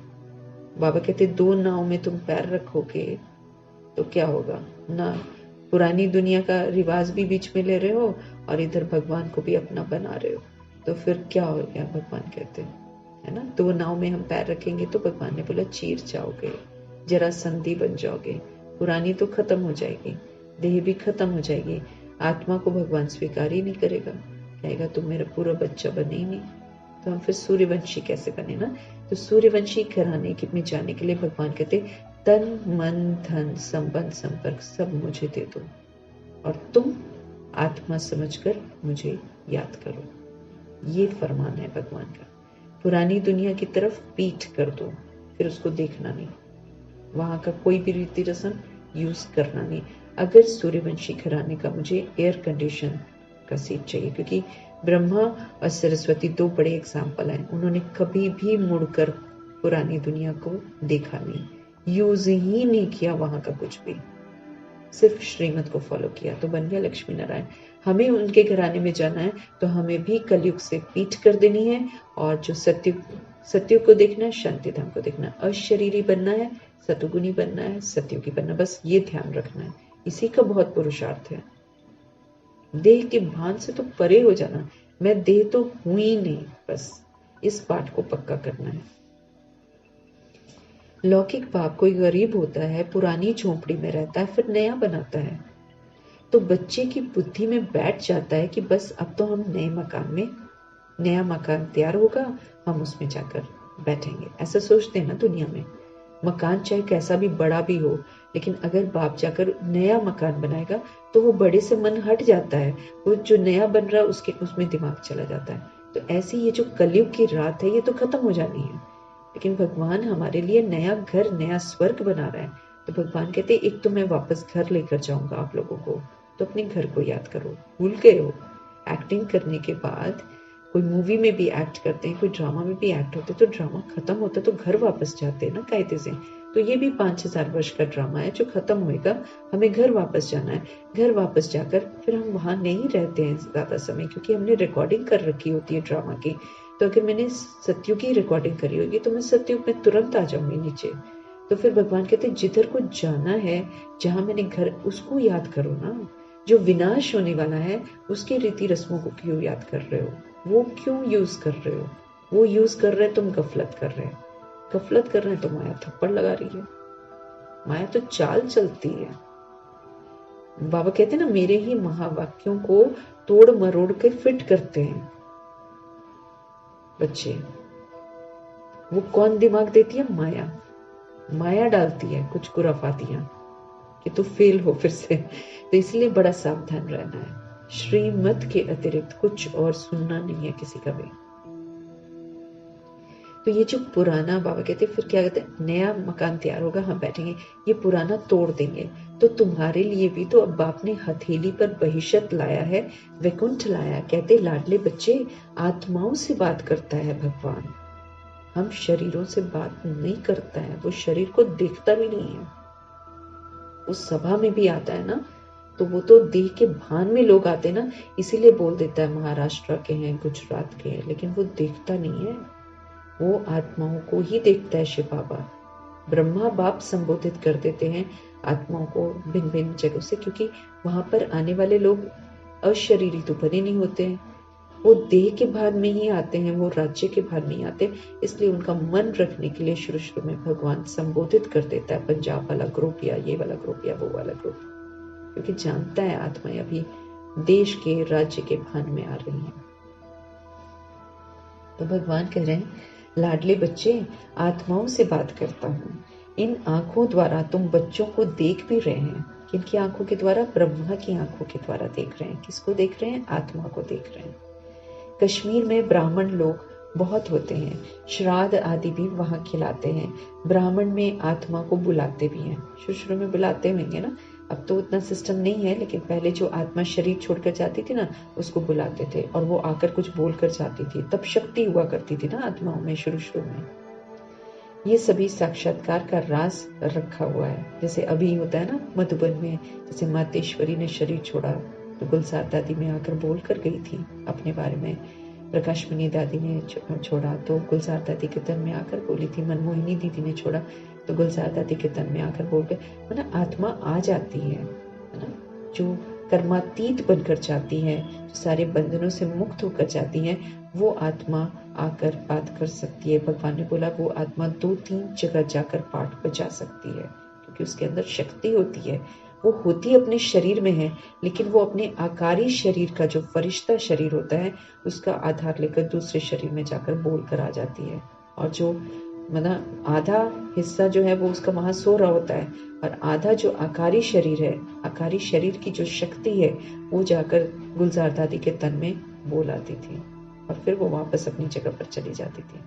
बाबा कहते 2 नाव में तुम पैर रखोगे तो क्या होगा ना, पुरानी दुनिया का रिवाज भी बीच में ले रहे हो और इधर भगवान को भी अपना बना रहे हो, तो फिर क्या हो गया। भगवान कहते हैं, है ना, 2 नाव में हम पैर रखेंगे तो भगवान ने बोला चीर जाओगे, जरा संधि बन जाओगे, पुरानी तो खत्म हो जाएगी, देह भी खत्म हो जाएगी। आत्मा को भगवान स्वीकार ही नहीं करेगा, कहेगा तुम मेरा पूरा बच्चा बने ही नहीं, तो हम फिर सूर्यवंशी कैसे बने ना। तो सूर्यवंशी घराने में जाने के लिए भगवान कहते तन मन धन संबंध संपर्क सब मुझे दे दो, और तुम आत्मा समझकर मुझे याद करो। ये फरमान है भगवान का। पुरानी दुनिया की तरफ पीठ कर दो, फिर उसको देखना नहीं, वहां का कोई भी रीति रस्म यूज करना नहीं। अगर सूर्यवंशी घराने का मुझे एयर कंडीशन का सीट चाहिए, क्योंकि ब्रह्मा और सरस्वती दो बड़े एग्जाम्पल हैं, उन्होंने कभी भी मुड़कर पुरानी दुनिया को देखा नहीं, यूज ही नहीं किया वहां का कुछ भी, सिर्फ श्रीमत को फॉलो किया, तो बन गया लक्ष्मी नारायण। हमें उनके घराने में जाना है तो हमें भी कलयुग से पीठ कर देनी है, और जो सत्युग को देखना है, शांति धाम को देखना है, अशरीरी बनना है, सतुगुणी बनना है, सत्युगी बनना, बस ये ध्यान रखना है। इसी का बहुत पुरुषार्थ है। देह के भान से तो परे हो जाना, मैं देह तो हूं ही नहीं, बस इस पाठ को पक्का करना है। लौकिक बाप कोई गरीब होता है, पुरानी झोंपड़ी में रहता है, फिर नया बनाता है, तो बच्चे की बुद्धि में बैठ जाता है कि बस अब तो हम नया मकान तैयार होगा, हम उसमें जाकर बैठेंगे। ऐसा सोचते हैं ना दुनिया में। मकान चाहे कैसा भी बड़ा भी हो, लेकिन अगर बाप जाकर नया मकान बनाएगा तो वो बड़े से मन हट जाता है, वो जो नया बन रहा है उसमें दिमाग चला जाता है। तो ऐसी ये जो कलयुग की रात है, ये तो खत्म हो जानी है, लेकिन भगवान हमारे लिए नया घर, नया स्वर्ग बना रहा है। तो भगवान कहते हैं एक तो मैं वापस घर लेकर जाऊंगा आप लोगों को, तो अपने घर को याद करो। भूल गए हो? एक्टिंग करने के बाद कोई मूवी में भी एक्ट करते हैं, कोई ड्रामा में भी एक्ट होते, तो ड्रामा खत्म होता तो घर वापस जाते हैं ना कायदे से। तो ये भी 5000 वर्ष का ड्रामा है जो खत्म होएगा, हमें घर वापस जाना है। घर वापस जाकर फिर हम वहां नहीं रहते हैं ज्यादा समय, क्योंकि हमने रिकॉर्डिंग कर रखी होती है ड्रामा की। तो अगर मैंने सत्युग की रिकॉर्डिंग करी होगी तो मैं सत्युग में तुरंत आ जाऊंगी नीचे। तो फिर भगवान कहते हैं जिधर को जाना है, जहां मैंने घर, उसको याद करो ना। जो विनाश होने वाला है उसकी रीति रस्मों को क्यों याद कर रहे हो? वो क्यों यूज कर रहे हो? वो यूज कर रहे हैं, तुम गफलत कर रहे हैं। गफलत कर रहे हैं तो माया थप्पड़ लगा रही है। माया तो चाल चलती है। बाबा कहते हैं ना, मेरे ही महावाक्यों को तोड़ मरोड़ के फिट करते हैं बच्चे। वो कौन दिमाग देती है? माया। माया डालती है कुछ खुराफातियां कि तू फेल हो फिर से। तो इसलिए बड़ा सावधान रहना है। श्रीमत के अतिरिक्त कुछ और सुनना नहीं है किसी का भी। तो ये जो पुराना, बाबा कहते फिर क्या कहते हैं, नया मकान तैयार होगा, हम बैठेंगे, ये पुराना तोड़ देंगे। तो तुम्हारे लिए भी तो अब बाप ने हथेली पर बहिशत लाया है, वैकुंठ लाया। कहते लाडले बच्चे, आत्माओं से बात करता है भगवान, हम शरीरों से बात नहीं करता है। वो शरीर को देखता भी नहीं है। उस सभा में भी आता है ना, तो वो तो देह के भान में लोग आते हैं ना, इसीलिए बोल देता है महाराष्ट्र के हैं, गुजरात के हैं, लेकिन वो देखता नहीं है। वो आत्माओं को ही देखता है शिव बाबा। ब्रह्मा बाप संबोधित कर देते हैं आत्माओं को भिन्न भिन्न जगहों से, क्योंकि वहां पर आने वाले लोग अशरीरी तो बने नहीं होते हैं, वो देह के भान में ही आते हैं, वो राज्य के भान में ही आते हैं। इसलिए उनका मन रखने के लिए शुरू शुरू में भगवान संबोधित कर देता है, पंजाब वाला ग्रुप या ये वाला ग्रुप या वो वाला ग्रुप, क्योंकि जानता है आत्माएं अभी देश के, राज्य के भान में आ रही हैं। तो भगवान कह रहे हैं, लाडले बच्चे, आत्माओं से बात करता हूँ। इन आंखों द्वारा तुम बच्चों को देख भी रहे हैं। किनकी आंखों के द्वारा? ब्रह्मा की आंखों के द्वारा देख रहे हैं। किसको देख रहे हैं? आत्मा को देख रहे हैं। कश्मीर में ब्राह्मण लोग बहुत होते हैं, श्राद्ध आदि भी वहां खिलाते हैं। ब्राह्मण में आत्मा को बुलाते भी हैं। शुरू में बुलाते होंगे ना, अब तो उतना सिस्टम नहीं है, लेकिन पहले जो आत्मा शरीर छोड़कर जाती थी ना, उसको बुलाते थे और वो आकर कुछ बोल कर जाती थी। तब शक्ति हुआ करती थी ना आत्माओं में शुरू में। ये सभी साक्षात्कार का राज रखा हुआ है। जैसे अभी होता है ना मधुबन में, जैसे मातेश्वरी ने शरीर छोड़ा तो गुलजार दादी में आकर बोल कर गई थी अपने बारे में। प्रकाशमणि दादी ने छोड़ा तो गुलजार दादी के तन में आकर बोली थी। मनमोहिनी दीदी ने छोड़ा तो गुलजार दादी के तन में आकर बोल गए। मतलब आत्मा आ जाती है ना, जो कर्मातीत बनकर जाती है, जो सारे बंधनों से मुक्त होकर जाती है, वो आत्मा आकर बात कर सकती है। भगवान ने बोला वो आत्मा 2-3 जगह जाकर पाठ बजा सकती है, क्योंकि उसके अंदर शक्ति होती है। वो होती अपने शरीर में है, लेकिन वो अपने आकारी शरीर का, जो फरिश्ता शरीर होता है, उसका आधार लेकर दूसरे शरीर में जाकर बोल कर आ जाती है। और जो मतलब आधा हिस्सा जो है वो उसका वहां सो रहा होता है, और आधा जो आकारी शरीर है, आकारी शरीर की जो शक्ति है, वो जाकर गुलजार दादी के तन में बोल आती थी और फिर वो वापस अपनी जगह पर चली जाती थी।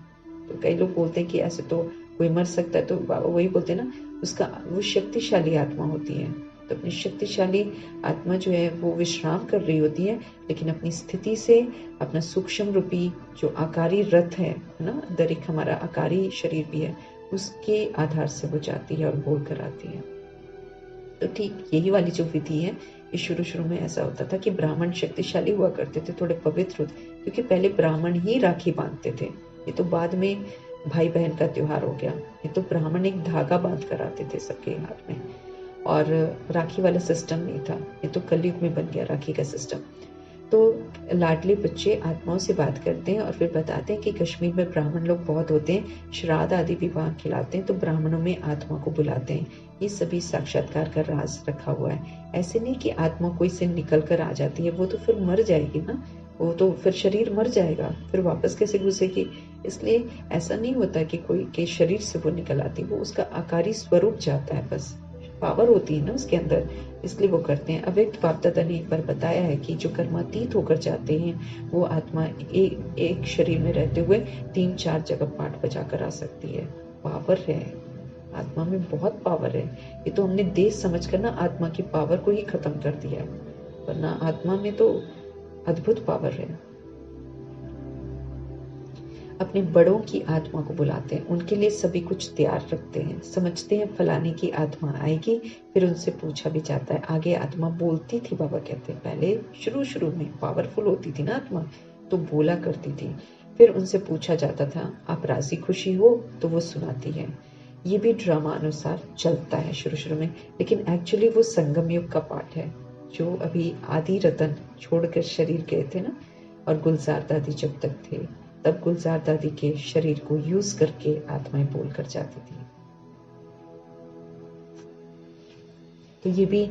तो कई लोग बोलते हैं कि ऐसे तो कोई मर सकता है, तो बाबा वही बोलते हैं ना, उसका वो शक्तिशाली आत्मा होती है। तो अपनी शक्तिशाली आत्मा जो है वो विश्राम कर रही होती है, लेकिन अपनी स्थिति से अपना सूक्ष्म रूपी जो आकारी रथ है ना, अंदर एक हमारा आकारी शरीर भी है, उसके आधार से वो जाती है और बोल कर आती है। तो ठीक यही वाली जो विधि है, ये शुरू में ऐसा होता था कि ब्राह्मण शक्तिशाली हुआ करते थे, थोड़े पवित्र होते, क्योंकि पहले ब्राह्मण ही राखी बांधते थे। ये तो बाद में भाई बहन का त्योहार हो गया। ये तो ब्राह्मण एक धागा बांध कर आते थे सबके हाथ में, और राखी वाला सिस्टम नहीं था। ये तो कलयुग में बन गया राखी का सिस्टम। तो लाडले बच्चे आत्माओं से बात करते हैं और फिर बताते हैं कि कश्मीर में ब्राह्मण लोग बहुत होते हैं, श्राद्ध आदि विवाह खिलाते हैं, तो ब्राह्मणों में आत्मा को बुलाते हैं। ये सभी साक्षात्कार का राज रखा हुआ है। ऐसे नहीं कि आत्मा कोई से निकल कर आ जाती है, वो तो फिर मर जाएगी ना, वो तो फिर शरीर मर जाएगा, फिर वापस कैसे घुसेगी। इसलिए ऐसा नहीं होता कि कोई के शरीर से वो निकल आती, वो उसका आकारी स्वरूप जाता है, बस पावर होती है ना उसके अंदर, इसलिए वो करते हैं। अव्यक्त बाप दादा ने एक बार बताया है कि जो कर्मातीत होकर जाते हैं, वो आत्मा एक शरीर में रहते हुए 3-4 जगह पाठ बजा कर आ सकती है। पावर है आत्मा में, बहुत पावर है। ये तो हमने देश समझकर ना आत्मा की पावर को ही खत्म कर दिया है, वरना आत्मा में तो अद्भुत पावर है। अपने बड़ों की आत्मा को बुलाते हैं, उनके लिए सभी कुछ तैयार रखते हैं, समझते हैं फलाने की आत्मा आएगी, फिर उनसे पूछा भी जाता है। आगे आत्मा बोलती थी, बाबा कहते हैं, पहले शुरू में पावरफुल होती थी ना आत्मा, तो बोला करती थी। फिर उनसे पूछा जाता था, आप राजी खुशी हो, तो वो सुनाती है। ये भी ड्रामा अनुसार चलता है शुरू में, लेकिन एक्चुअली वो संगम युग का पाठ है, जो अभी आदि रतन छोड़कर शरीर गए थे ना, और गुलजार दादी जब तक थे, तब गुलजार दादी के शरीर को यूज करके आत्माएं बोल कर जाती थी। तो ये भी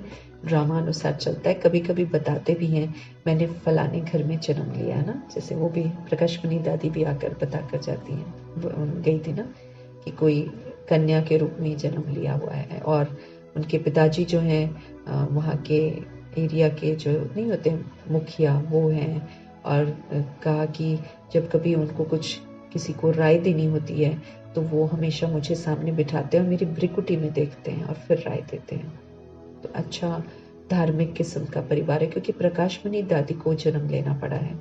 ड्रामा अनुसार चलता है। कभी कभी बताते भी हैं, मैंने फलाने घर में जन्म लिया ना, जैसे वो भी प्रकाशमणि दादी भी आकर बता कर जाती हैं, गई थी ना, कि कोई कन्या के रूप में जन्म लिया हुआ है, और उनके पिताजी जो हैं वहाँ के एरिया के जो नहीं होते मुखिया, वो हैं, और कहा कि जब कभी उनको कुछ किसी को राय देनी होती है, तो वो हमेशा मुझे सामने बिठाते हैं और मेरी भ्रिकुटी में देखते हैं और फिर राय देते हैं। तो अच्छा धार्मिक किस्म का परिवार है, क्योंकि प्रकाशमणि दादी को जन्म लेना पड़ा है।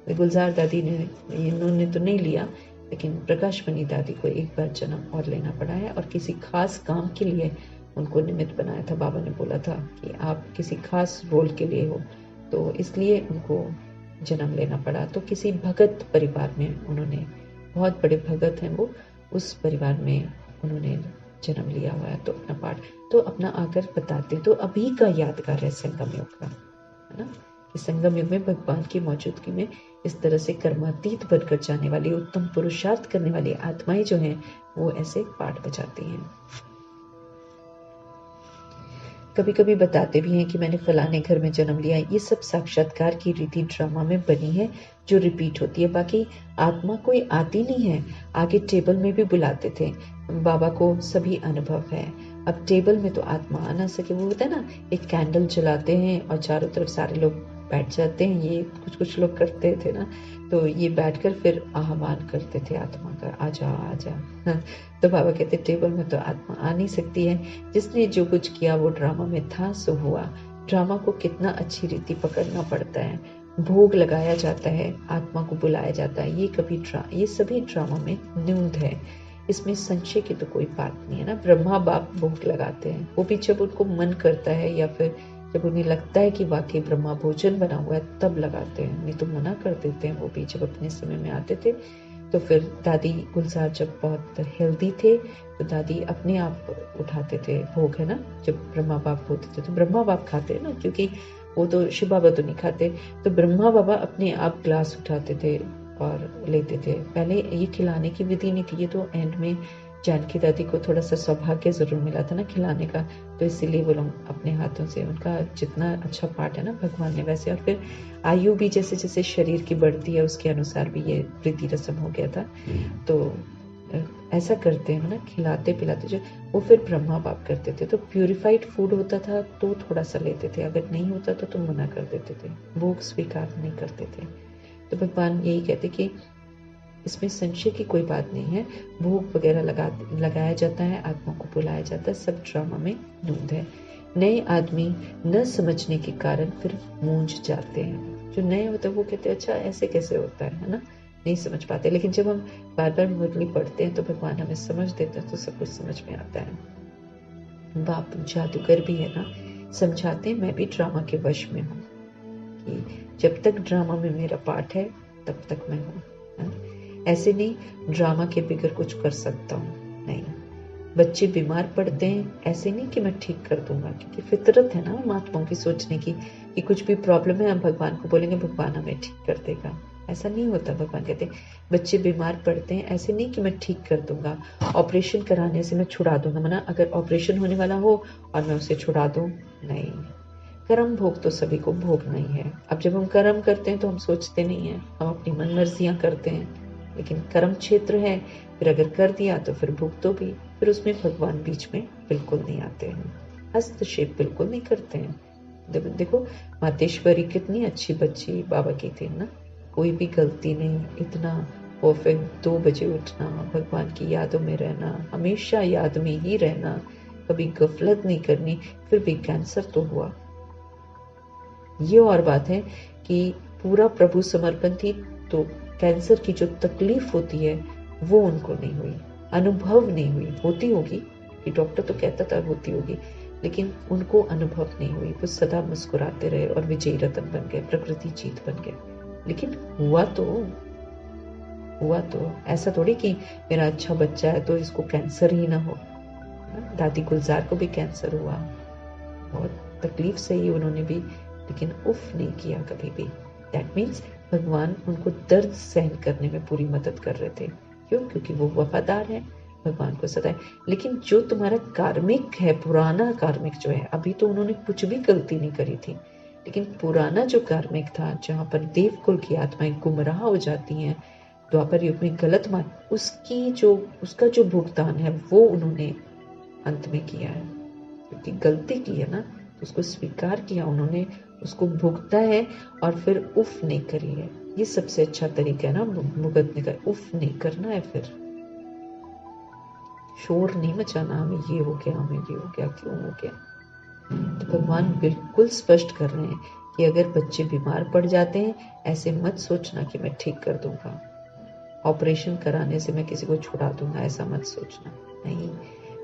गुलजार दादी ने, इन्होंने तो नहीं लिया, लेकिन प्रकाशमणि दादी को एक बार जन्म और लेना पड़ा है, और किसी खास काम के लिए उनको निमित्त बनाया था। बाबा ने बोला था कि आप किसी खास रोल के लिए हो, तो इसलिए उनको जन्म लेना पड़ा। तो किसी भगत परिवार में उन्होंने, बहुत बड़े भगत हैं वो, उस परिवार में उन्होंने जन्म लिया हुआ है। तो अपना पाठ तो अपना आकर बताते, तो अभी का यादगार है संगम युग का, है ना, कि संगम युग में भगवान की मौजूदगी में इस तरह से कर्मातीत बनकर जाने वाली, उत्तम पुरुषार्थ करने वाली आत्माएं जो हैं, वो ऐसे पाठ बजाती हैं। कभी कभी बताते भी हैं कि मैंने फलाने घर में जन्म लिया। ये सब साक्षात्कार की रीति ड्रामा में बनी है, जो रिपीट होती है। बाकी आत्मा कोई आती नहीं है। आगे टेबल में भी बुलाते थे, बाबा को सभी अनुभव है। अब टेबल में तो आत्मा आ ना सके, वो होता है ना, एक कैंडल जलाते हैं और चारों तरफ सारे लोग बैठ जाते हैं। ये कुछ लोग करते थे ना, तो ये बैठकर फिर आह्वान करते थे आत्मा का, आजा आजा। तो बाबा कहते टेबल में तो आत्मा आ नहीं सकती है। जिसने जो कुछ किया वो ड्रामा में था, सो हुआ। ड्रामा को कितना अच्छी रीति पकड़ना पड़ता है। भोग लगाया जाता है, आत्मा को बुलाया जाता है। ये सभी ड्रामा में न्यूनद है। इसमें संशय की तो कोई बात नहीं है ना। ब्रह्मा बाप भोग लगाते हैं, वो भी जब उनको मन करता है, या फिर जब उन्हें लगता है कि वाकई ब्रह्मा भोजन बना हुआ है, तब लगाते हैं, नहीं तो मना कर देते हैं। वो भी जब अपने समय में आते थे, तो फिर दादी गुलजार जब बहुत हेल्दी थे, तो दादी अपने आप उठाते थे भोग, है ना। जब ब्रह्मा बाप होते थे तो ब्रह्मा बाप खाते हैं ना, क्योंकि वो तो शिव बाबा तो नहीं खाते, तो ब्रह्मा बाबा अपने आप ग्लास उठाते थे और लेते थे। पहले ये खिलाने की विधि नहीं थी, ये तो एंड में जानकी दादी को थोड़ा सा सौभाग्य जरूर मिला था ना खिलाने का, तो इसीलिए वो लोग अपने हाथों से, उनका जितना अच्छा पाठ है ना भगवान ने वैसे। और फिर आयु भी जैसे जैसे शरीर की बढ़ती है, उसके अनुसार भी ये रीति रस्म हो गया था। तो ऐसा करते हैं ना, खिलाते पिलाते जो, वो फिर ब्रह्मा बाप करते थे। तो प्यूरिफाइड फूड होता था तो थोड़ा सा लेते थे, अगर नहीं होता तो मना कर देते थे, भोग स्वीकार नहीं करते थे। तो भगवान यही कहते कि इसमें संशय की कोई बात नहीं है, भोग वगैरह लगाया जाता है, आत्मा को बुलाया जाता है, सब ड्रामा में नूंद है। नए आदमी न समझने के कारण फिर मूंझ जाते हैं। जो नए होते हैं वो कहते हैं अच्छा ऐसे कैसे होता है ना, नहीं समझ पाते। लेकिन जब हम बार बार मुरली पढ़ते हैं तो भगवान हमें समझ देते हैं, तो सब कुछ समझ में आता है। बाप जादूगर भी है ना, समझाते हैं मैं भी ड्रामा के वश में हूँ, कि जब तक ड्रामा में मेरा पार्ट है तब तक मैं हूँ। ऐसे नहीं ड्रामा के बगैर कुछ कर सकता हूँ, नहीं। बच्चे बीमार पड़ते हैं, ऐसे नहीं कि मैं ठीक कर दूंगा, क्योंकि फितरत है ना महात्माओं की सोचने की कि कुछ भी प्रॉब्लम है हम भगवान को बोलेंगे, भगवान हमें ठीक कर देगा। ऐसा नहीं होता। भगवान कहते हैं बच्चे बीमार पड़ते हैं, ऐसे नहीं कि मैं ठीक कर दूंगा, ऑपरेशन कराने से मैं छुड़ा दूंगा। मना अगर ऑपरेशन होने वाला हो और मैं उसे छुड़ा दूं, नहीं। कर्म भोग तो सभी को भोगना ही है। अब जब हम कर्म करते हैं तो हम सोचते नहीं है, हम अपनी मन मर्जियां करते हैं। लेकिन कर्म क्षेत्र है, फिर अगर कर दिया तो फिर भुगतो भी, फिर उसमें भगवान बीच में बिल्कुल नहीं आते हैं, हस्तक्षेप बिल्कुल नहीं करते हैं। देखो मातेश्वरी कितनी अच्छी बच्ची बाबा की थी ना, कोई भी गलती नहीं, इतना परफेक्ट, 2 बजे उठना, भगवान की यादों में रहना, हमेशा याद में ही रहना, कभी गफलत नहीं करनी, फिर भी कैंसर तो हुआ। ये और बात है कि पूरा प्रभु समर्पण थी, तो कैंसर की जो तकलीफ होती है वो उनको नहीं हुई, अनुभव नहीं हुई। होती होगी कि डॉक्टर तो कहता था होती होगी, लेकिन उनको अनुभव नहीं हुई। वो सदा मुस्कुराते रहे और विजयी रतन बन गए, प्रकृति जीत बन गए। लेकिन हुआ तो ऐसा थोड़ी कि मेरा अच्छा बच्चा है तो इसको कैंसर ही ना हो। दादी गुलजार को भी कैंसर हुआ, बहुत तकलीफ से ही उन्होंने भी, लेकिन उफ नहीं किया कभी भी। दैट मीन्स भगवान उनको दर्द सहन करने में पूरी मदद कर रहे थे। क्यों? क्योंकि वो वफादार है, भगवान को सदा है। लेकिन जो तुम्हारा कार्मिक है, पुराना कार्मिक जो है, अभी तो उन्होंने कुछ भी गलती नहीं करी थी, लेकिन पुराना जो कार्मिक था, जहाँ पर देवकुल की आत्माएं गुमराह हो जाती हैं, द्वापर युग में गलत मान, उसका जो भुगतान है वो उन्होंने अंत में किया है। क्योंकि गलती की है ना, तो उसको स्वीकार किया उन्होंने, उसको भुगता है और फिर उफ नहीं करी है। ये सबसे अच्छा तरीका है ना भुगतने का, उफ नहीं करना है, फिर शोर नहीं मचाना, हमें ये हो गया, हमें ये हो गया, क्यों हो गया। तो भगवान बिल्कुल स्पष्ट कर रहे हैं कि अगर बच्चे बीमार पड़ जाते हैं, ऐसे मत सोचना कि मैं ठीक कर दूंगा, ऑपरेशन कराने से मैं किसी को छुड़ा दूंगा, ऐसा मत सोचना। नहीं,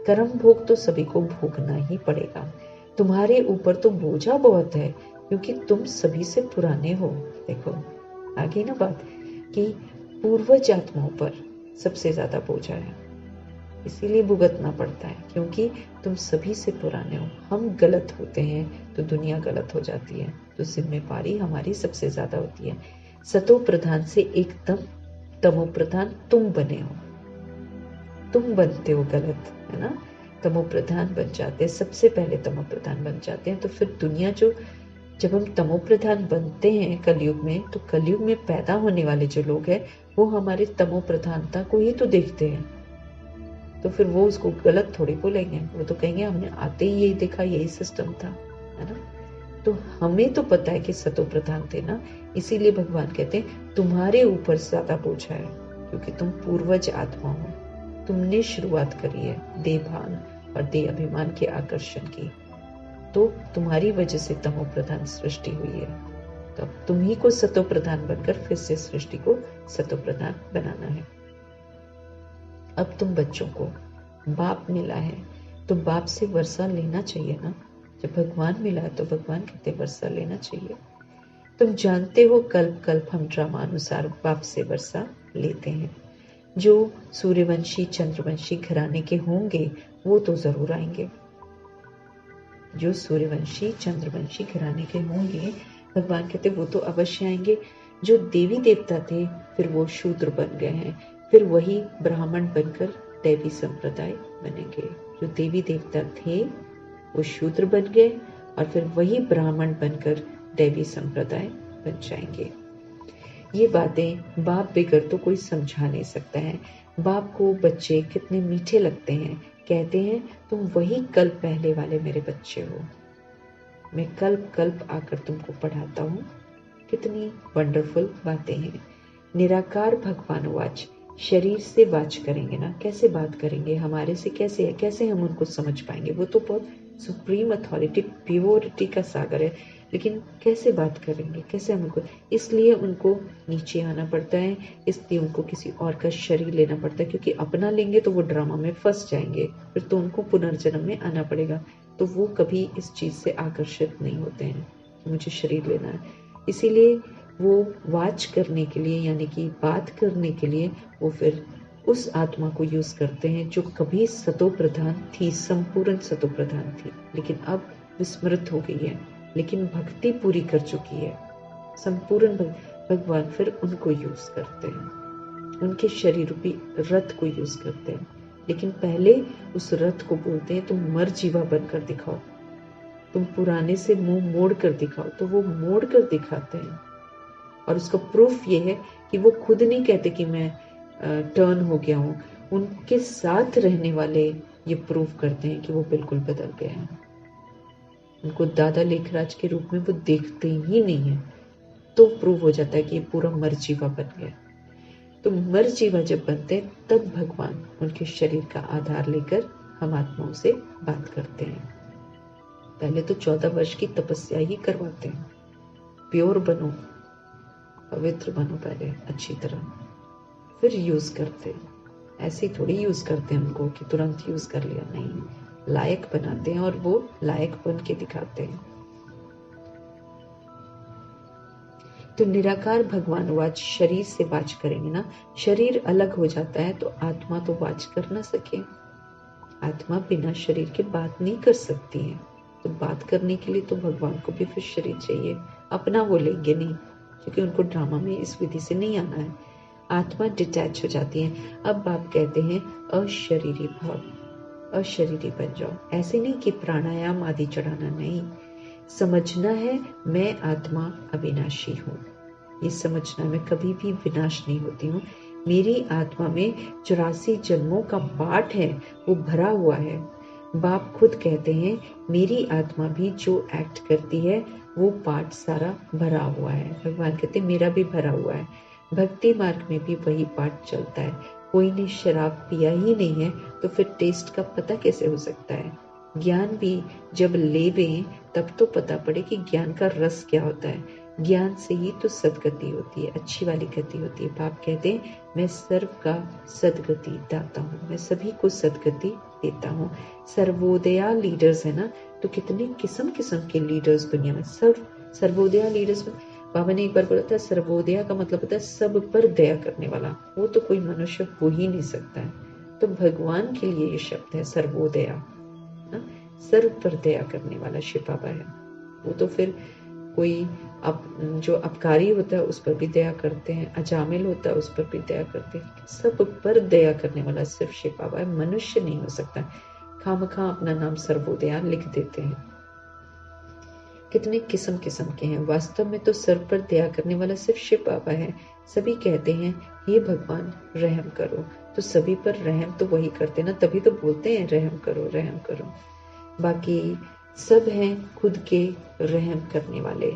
कर्म भोग तो सभी को भोगना ही पड़ेगा। तुम्हारे ऊपर तो बोझा बहुत है, क्योंकि तुम सभी से पुराने हो। देखो आगे ना बात कि पूर्वज आत्माओं पर सबसे ज्यादा बोझा है, इसीलिए भुगतना पड़ता है, क्योंकि तुम सभी से पुराने हो। हम गलत होते हैं तो दुनिया गलत हो जाती है, तो जिम्मेदारी हमारी सबसे ज्यादा होती है। सतो प्रधान से एकदम तमो प्रधान तुम बने हो, तुम बनते हो गलत, है ना। तमो प्रधान बन जाते हैं, सबसे पहले तमो प्रधान बन जाते हैं। तो फिर दुनिया जब हम तमो प्रधान बनते हैं कलयुग में, तो कलयुग में पैदा होने वाले जो लोग हैं वो हमारे तमो प्रधानता को ही तो देखते हैं। तो फिर वो उसको गलत थोड़ी बोलेंगे, वो तो कहेंगे हमने आते ही यही देखा, यही सिस्टम था, है ना। तो हमें तो पता है कि सतो प्रधान थे ना, इसीलिए भगवान कहते हैं तुम्हारे ऊपर ज्यादा बोझा है, क्योंकि तुम पूर्वज आत्मा हो, तुमने शुरुआत करी है देहभान और देह अभिमान के आकर्षण की, तो तुम्हारी वजह से तमो प्रधान सृष्टि हुई है। तो अब तुम ही को सतो प्रधान बनकर फिर से सृष्टि को सतो प्रधान बनाना है। अब तुम बच्चों को बाप मिला है तो बाप से वर्षा लेना चाहिए ना। जब भगवान मिला है तो भगवान कहते वर्षा लेना चाहिए। तुम जानते हो कल्प कल्प हम ड्रामा अनुसार बाप से वर्षा लेते हैं। जो सूर्यवंशी चंद्रवंशी घराने के होंगे वो तो जरूर आएंगे, जो सूर्यवंशी चंद्रवंशी घराने के होंगे भगवान कहते वो तो अवश्य आएंगे। जो देवी देवता थे फिर वो शूद्र बन गए हैं, फिर वही ब्राह्मण बनकर दैवी संप्रदाय बनेंगे। जो देवी देवता थे वो शूद्र बन गए और फिर वही ब्राह्मण बनकर दैवी संप्रदाय बन जाएंगे। ये बातें बाप बेगर तो कोई समझा नहीं सकता है। बाप को बच्चे कितने मीठे लगते हैं, कहते हैं तुम वही कल पहले वाले मेरे बच्चे हो, मैं कल्प कल्प आकर तुमको पढ़ाता हूँ। कितनी वंडरफुल बातें हैं। निराकार भगवान वाच, शरीर से वाच करेंगे ना, कैसे बात करेंगे हमारे से, कैसे है, कैसे हम उनको समझ पाएंगे। वो तो बहुत सुप्रीम अथॉरिटी, प्योरिटी का सागर है, लेकिन कैसे बात करेंगे, कैसे हम उनको, इसलिए उनको नीचे आना पड़ता है, इसलिए उनको किसी और का शरीर लेना पड़ता है, क्योंकि अपना लेंगे तो वो ड्रामा में फंस जाएंगे, फिर तो उनको पुनर्जन्म में आना पड़ेगा। तो वो कभी इस चीज से आकर्षित नहीं होते हैं कि मुझे शरीर लेना है। इसीलिए वो वाच करने के लिए, यानी कि बात करने के लिए, वो फिर उस आत्मा को यूज करते हैं जो कभी सतो प्रधान थी, संपूर्ण सतो प्रधान थी, लेकिन अब विस्मृत हो गई है, लेकिन भक्ति पूरी कर चुकी है संपूर्ण। भगवान फिर उनको यूज करते हैं, उनके शरीर रूपी रथ को यूज करते हैं, लेकिन पहले उस रथ को बोलते हैं तुम मर जीवा बनकर दिखाओ, तुम पुराने से मुंह मोड़ कर दिखाओ। तो वो मोड़ कर दिखाते हैं, और उसका प्रूफ ये है कि वो खुद नहीं कहते कि मैं टर्न हो गया हूँ, उनके साथ रहने वाले ये प्रूफ करते हैं कि वो बिल्कुल बदल गए हैं। उनको दादा लेखराज के रूप में वो देखते ही नहीं है, तो प्रूव हो जाता है कि ये पूरा मरजीवा बन गया। तो मरजीवा जब बनते हैं तब भगवान उनके शरीर का आधार लेकर हम आत्माओं से बात करते हैं। पहले तो 14 वर्ष की तपस्या ही करवाते हैं, प्योर बनो, पवित्र बनो पहले अच्छी तरह, फिर यूज करते हैं। ऐसे थोड़ी यूज करते हैं उनको कि तुरंत यूज कर लिया, नहीं, लायक बनाते हैं और वो लायक बन के दिखाते हैं। तो निराकार भगवान वाच, शरीर से वाच करेंगे ना, शरीर अलग हो जाता है तो आत्मा तो वाच कर ना सके, आत्मा बिना शरीर के बात नहीं कर सकती है। तो बात करने के लिए तो भगवान को भी फिर शरीर चाहिए, अपना वो लेंगे नहीं, क्योंकि उनको ड्रामा में इस विधि से नहीं आना है। आत्मा डिटैच हो जाती है। अब बाप कहते हैं अशरीरी भाव, अशरीरी बन जाओ। ऐसे नहीं कि प्राणायाम आदि चढ़ाना, नहीं, समझना है मैं आत्मा अविनाशी हूँ, ये समझना मैं कभी भी विनाश नहीं होती हूँ। मेरी आत्मा में 84 जन्मों का पाठ है, वो भरा हुआ है। बाप खुद कहते हैं मेरी आत्मा भी जो एक्ट करती है वो पाठ सारा भरा हुआ है। भगवान कहते हैं मेरा भी भरा हुआ है। भक्ति मार्ग में भी वही पाठ चलता है। कोई ने शराब पिया ही नहीं है तो फिर टेस्ट का पता कैसे हो सकता है। ज्ञान भी जब लेवे तब तो पता पड़े कि ज्ञान का रस क्या होता है। ज्ञान से ही तो सदगति होती है, अच्छी वाली गति होती है। बाप कहते हैं मैं सर्व का सदगति दाता हूँ, मैं सभी को सदगति देता हूँ। सर्वोदया लीडर्स है ना, तो कितने किस्म किस्म के लीडर्स दुनिया में, सर्वोदया लीडर्स में। बाबा ने एक बार बोला था सर्वोदया का मतलब होता है सब पर दया करने वाला, वो तो कोई मनुष्य हो ही नहीं सकता है। तो भगवान के लिए ये शब्द है सर्वोदया, सर्व पर दया करने वाला शिव बाबा है। वो तो फिर कोई जो अपकारी होता है उस पर भी दया करते हैं, अजामिल होता है उस पर भी दया करते हैं, सब पर दया करने वाला सिर्फ शिव बाबा है, मनुष्य नहीं हो सकता। खामखा अपना नाम सर्वोदया लिख देते हैं। कितने किस्म किस्म के हैं, वास्तव में तो सर्व पर दया करने वाला सिर्फ शिव बाबा है। सभी कहते हैं हे भगवान रहम करो, तो सभी पर रहम तो वही करते ना, तभी तो बोलते हैं रहम करो रहम करो। बाकी सब हैं खुद के रहम करने वाले।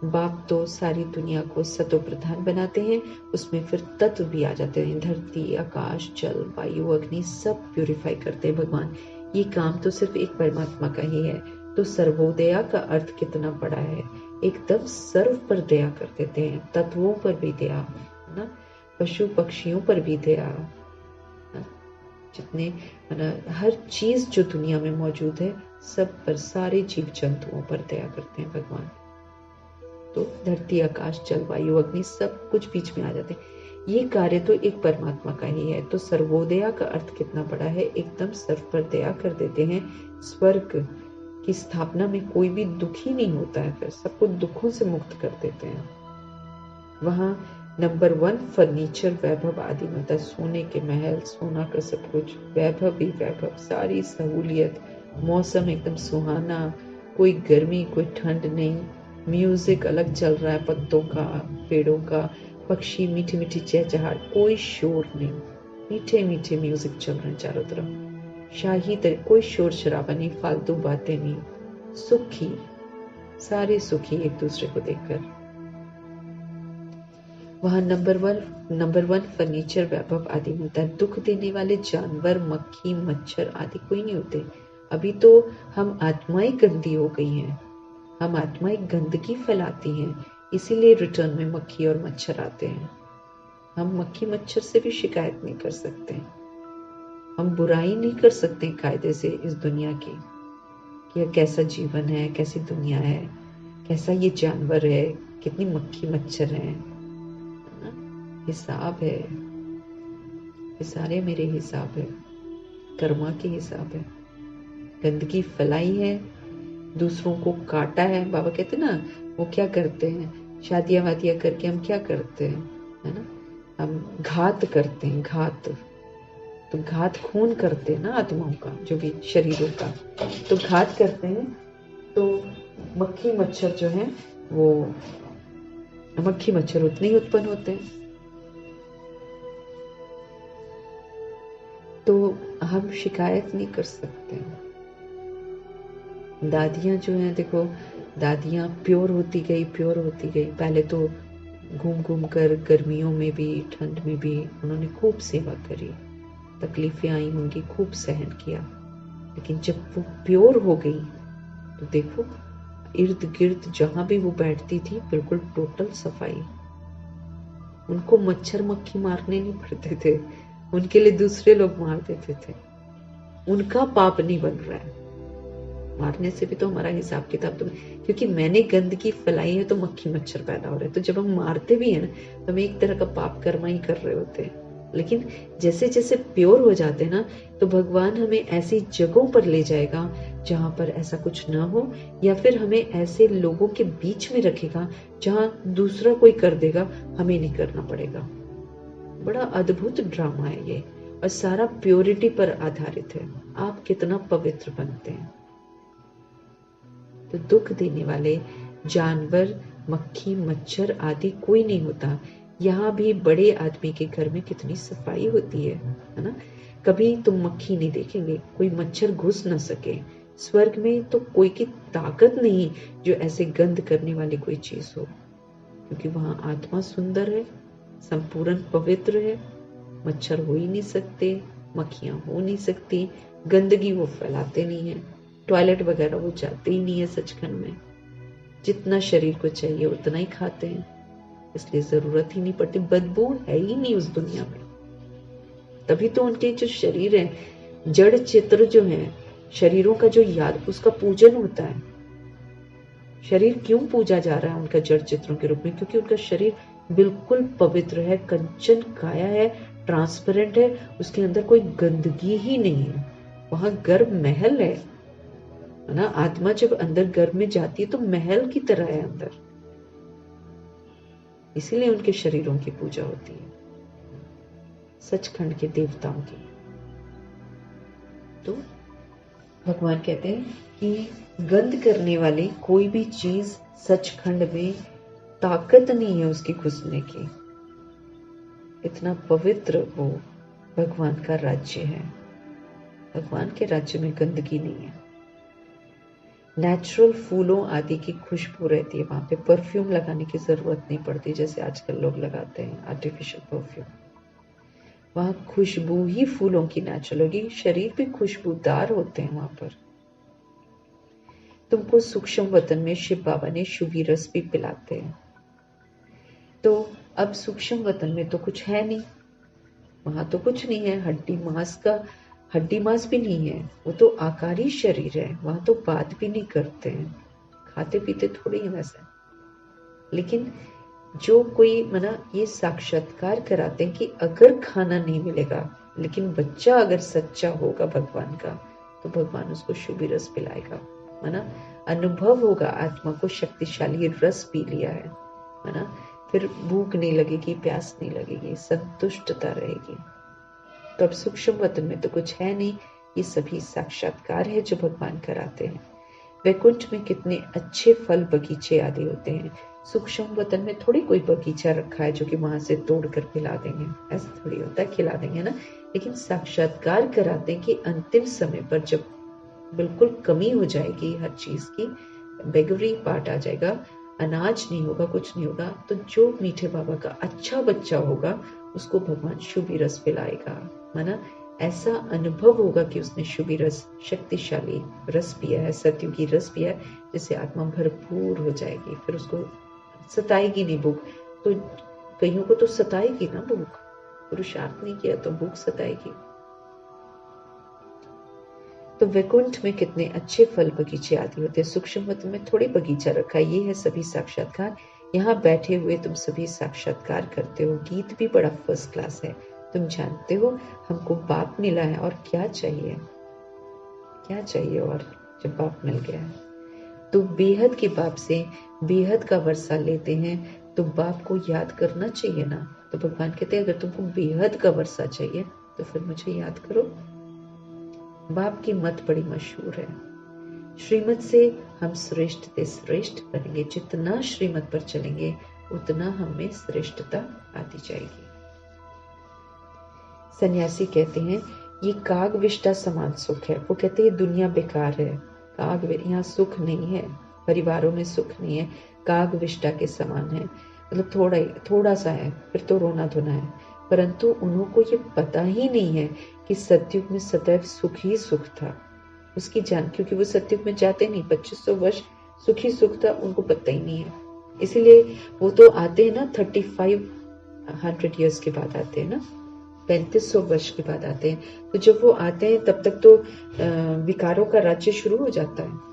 बाप तो सारी दुनिया को सतो प्रधान बनाते हैं, उसमें फिर तत्व भी आ जाते हैं, धरती आकाश जल वायु अग्नि सब प्यूरिफाई करते हैं भगवान। ये काम तो सिर्फ एक परमात्मा का ही है। तो सर्वोदया का अर्थ कितना बड़ा है, एकदम सर्व पर दया कर देते हैं, तत्वों पर भी दया ना, पशु पक्षियों पर भी दया, जितने हर चीज जो दुनिया में मौजूद है सब पर, सारे जीव जंतुओं पर दया करते हैं भगवान। तो धरती आकाश जल वायु अग्नि सब कुछ बीच में आ जाते हैं। ये कार्य तो एक परमात्मा का ही है। तो सर्वोदया का अर्थ कितना बड़ा है, एकदम सर्व पर दया कर देते हैं। स्वर्ग की स्थापना में कोई भी दुखी नहीं होता है, फिर सबको दुखों से मुक्त कर देते हैं। वहां नंबर 1 फर्नीचर वैभव आदि होता है, सोने के महल, सोना का सब कुछ, वैभव ही वैभव, सारी सहूलियत, मौसम एकदम सुहाना, कोई गर्मी कोई ठंड नहीं, म्यूजिक अलग चल रहा है, पत्तों का पेड़ों का, पक्षी मीठी मीठी चहचहाट, कोई शोर नहीं, मीठे मीठे म्यूजिक चल रहे हैं चारों तरफ, शाही तरह, कोई शोर शराबा नहीं, फालतू बातें नहीं, सुखी, सारे सुखी एक दूसरे को देखकर। वहां नंबर वन फर्नीचर वैभव आदि होता है। दुख देने वाले जानवर, मक्खी, मच्छर आदि कोई नहीं होते। अभी तो हम आत्माएं गंदी हो गई हैं, हम आत्माएं गंदगी फैलाती हैं, इसीलिए रिटर्न में मक्खी और मच्छर आते हैं। हम मक्खी मच्छर से भी शिकायत नहीं कर सकते, हम बुराई नहीं कर सकते कायदे से इस दुनिया की, कि यह कैसा जीवन है, कैसी दुनिया है, कैसा ये जानवर है, कितनी मक्खी मच्छर है। हिसाब है, ये सारे मेरे हिसाब है, कर्मा के हिसाब है। गंदगी फैलाई है, दूसरों को काटा है। बाबा कहते ना, वो क्या करते हैं, शादियां वादियां करके हम क्या करते हैं, है ना, हम घात करते हैं, घात। तो घात खून करते हैं ना आत्माओं का, जो भी शरीरों का, तो घात करते हैं। तो मक्खी मच्छर जो है वो, मक्खी मच्छर उतने ही उत्पन्न होते हैं। तो हम शिकायत नहीं कर सकते। दादियां जो हैं, देखो दादियां प्योर होती गई, प्योर होती गई। पहले तो घूम घूम कर गर्मियों में भी, ठंड में भी उन्होंने खूब सेवा करी, तकलीफें आई होंगी, खूब सहन किया। लेकिन जब वो प्योर हो गई तो देखो इर्द गिर्द जहां भी वो बैठती थी बिल्कुल टोटल सफाई। उनको मच्छर मक्खी मारने नहीं पड़ते थे, उनके लिए दूसरे लोग मार देते थे। उनका पाप नहीं बन रहा है, मारने से भी तो हमारा हिसाब किताब तो, क्योंकि मैंने गंदगी फैलाई है तो मक्खी मच्छर पैदा हो रहे हैं। तो जब हम मारते भी हैं ना, तो हम एक तरह का पाप कर्मा ही कर रहे होते हैं। लेकिन जैसे जैसे प्योर हो जाते हैं ना, तो भगवान हमें ऐसी जगहों पर ले जाएगा जहां पर ऐसा कुछ ना हो, या फिर हमें ऐसे लोगों के बीच में रखेगा जहां दूसरा कोई कर देगा, हमें नहीं करना पड़ेगा। बड़ा अद्भुत ड्रामा है ये, और सारा प्योरिटी पर आधारित है। आप कितना पवित्र बनते हैं। तो दुख देने वाले जानवर, मक्खी मच्छर आदि कोई नहीं होता। यहाँ भी बड़े आदमी के घर में कितनी सफाई होती है ना। कभी तुम मक्खी नहीं देखेंगे, कोई मच्छर घुस न सके। स्वर्ग में तो कोई की ताकत नहीं जो ऐसे गंध करने वाली कोई चीज हो, क्योंकि वहां आत्मा सुंदर है, संपूर्ण पवित्र है। मच्छर हो ही नहीं सकते, मक्खियां हो नहीं सकती, गंदगी वो फैलाते नहीं है, टॉयलेट वगैरह वो जाते ही नहीं है सचखंड में। जितना शरीर को चाहिए उतना ही खाते हैं, इसलिए जरूरत ही नहीं पड़ती, बदबू है ही नहीं उस दुनिया में। तभी तो उनके जो शरीर है, जड़ चित्र जो है, शरीरों का जो याद, उसका पूजन होता है। शरीर क्यों पूजा जा रहा है उनका जड़ चित्रों के रूप में? क्योंकि उनका शरीर बिल्कुल पवित्र है, कंचन काया है, ट्रांसपेरेंट है, उसके अंदर कोई गंदगी ही नहीं है। वहां गर्भ महल है ना। आत्मा जब अंदर गर्भ में जाती है तो महल की तरह है अंदर, इसीलिए उनके शरीरों की पूजा होती है, सचखंड के देवताओं की। तो भगवान कहते हैं कि गंध करने वाली कोई भी चीज सचखंड में ताकत नहीं है उसकी घुसने की। इतना पवित्र वो भगवान का राज्य है। भगवान के राज्य में गंदगी नहीं है। नेचुरल फूलों आदि की खुशबू रहती है वहां पे, परफ्यूम लगाने की जरूरत नहीं पड़ती जैसे आजकल लोग लगाते हैं आर्टिफिशियल परफ्यूम। वहां खुशबू ही फूलों की नेचुरल होगी, शरीर भी खुशबूदार होते हैं वहां पर। तुमको सूक्ष्म वतन में शिव बाबा ने शुभी रस भी पिलाते हैं। तो अब सूक्ष्म वतन में तो कुछ है नहीं, वहां तो कुछ नहीं है, हड्डी मांस भी नहीं है, वो तो आकारी शरीर है। वहां तो बात भी नहीं करते हैं, खाते पीते थोड़ी है वैसे। लेकिन जो कोई मना ये साक्षात्कार कराते हैं कि अगर खाना नहीं मिलेगा, लेकिन बच्चा अगर सच्चा होगा भगवान का, तो भगवान उसको शुभी रस पिलाएगा। मना अनुभव होगा, आत्मा को शक्तिशाली रस पी लिया है ना। फिर भूख नहीं लगेगी, प्यास नहीं लगेगी, संतुष्टता रहेगी। तो अब सूक्ष्म वतन में तो कुछ है नहीं, ये सभी साक्षात्कार है जो भगवान कराते हैं। वैकुंठ में कितने अच्छे फल बगीचे आदि होते हैं, सूक्ष्म वतन में थोड़ी कोई बगीचा रखा है जो कि वहां से तोड़ कर पिला देंगे, ऐसा थोड़ी होता है, खिला देंगे ना। लेकिन साक्षात्कार कराते हैं कि अंतिम समय पर जब बिल्कुल कमी हो जाएगी हर चीज की, बेगरी पार्ट आ जाएगा, अनाज नहीं होगा, कुछ नहीं होगा, तो जो मीठे बाबा का अच्छा बच्चा होगा उसको भगवान शुभी रस पिलाएगा। माना ऐसा अनुभव होगा कि उसने शुभी रस, शक्तिशाली रस पिया है, सत्युगी रस पिया है, जिससे आत्मा भरपूर हो जाएगी। फिर उसको सताएगी नहीं भूख। तो कईयों को तो सताएगी ना भूख, पुरुषार्थ नहीं किया तो भूख सताएगी। तो वैकुंठ में कितने अच्छे फल बगीचे आदि होते हैं। सूक्ष्म वतन में थोड़ी बगीचा रखा है, ये है सभी साक्षात्कार। यहाँ बैठे हुए तुम सभी साक्षात्कार करते हो। गीत भी बड़ा फर्स्ट क्लास है। तुम जानते हो हमको बाप मिला है, और क्या चाहिए, क्या चाहिए और जब बाप मिल गया है। तो बेहद के बाप से बेहद का वर्षा लेते हैं, तो बाप को याद करना चाहिए ना। तो भगवान कहते हैं अगर तुमको बेहद का वर्षा चाहिए तो फिर मुझे याद करो। बाप की मत बड़ी मशहूर है, श्रीमत से हम श्रेष्ठ से श्रेष्ठ बनेंगे। जितना श्रीमत पर चलेंगे उतना हमें श्रेष्ठता आती जाएगी। सन्यासी कहते हैं ये काग विष्टा समान सुख है। वो कहते हैं दुनिया बेकार है, काग, यहाँ सुख नहीं है, परिवारों में सुख नहीं है, काग विष्टा के समान है। मतलब थोड़ा सा है, फिर तो रोना धोना है। परंतु उनको ये पता ही नहीं है कि सतयुग में सदैव सुख ही सुख था। उसकी जान, क्योंकि वो सतयुग में जाते नहीं, 2500 वर्ष सुख ही सुख था, उनको पता ही नहीं है। इसीलिए वो तो आते हैं ना 3500 ईयर्स के बाद आते हैं ना, 3500 वर्ष के बाद आते हैं। तो जब वो आते हैं तब तक तो विकारों का राज्य शुरू हो जाता है,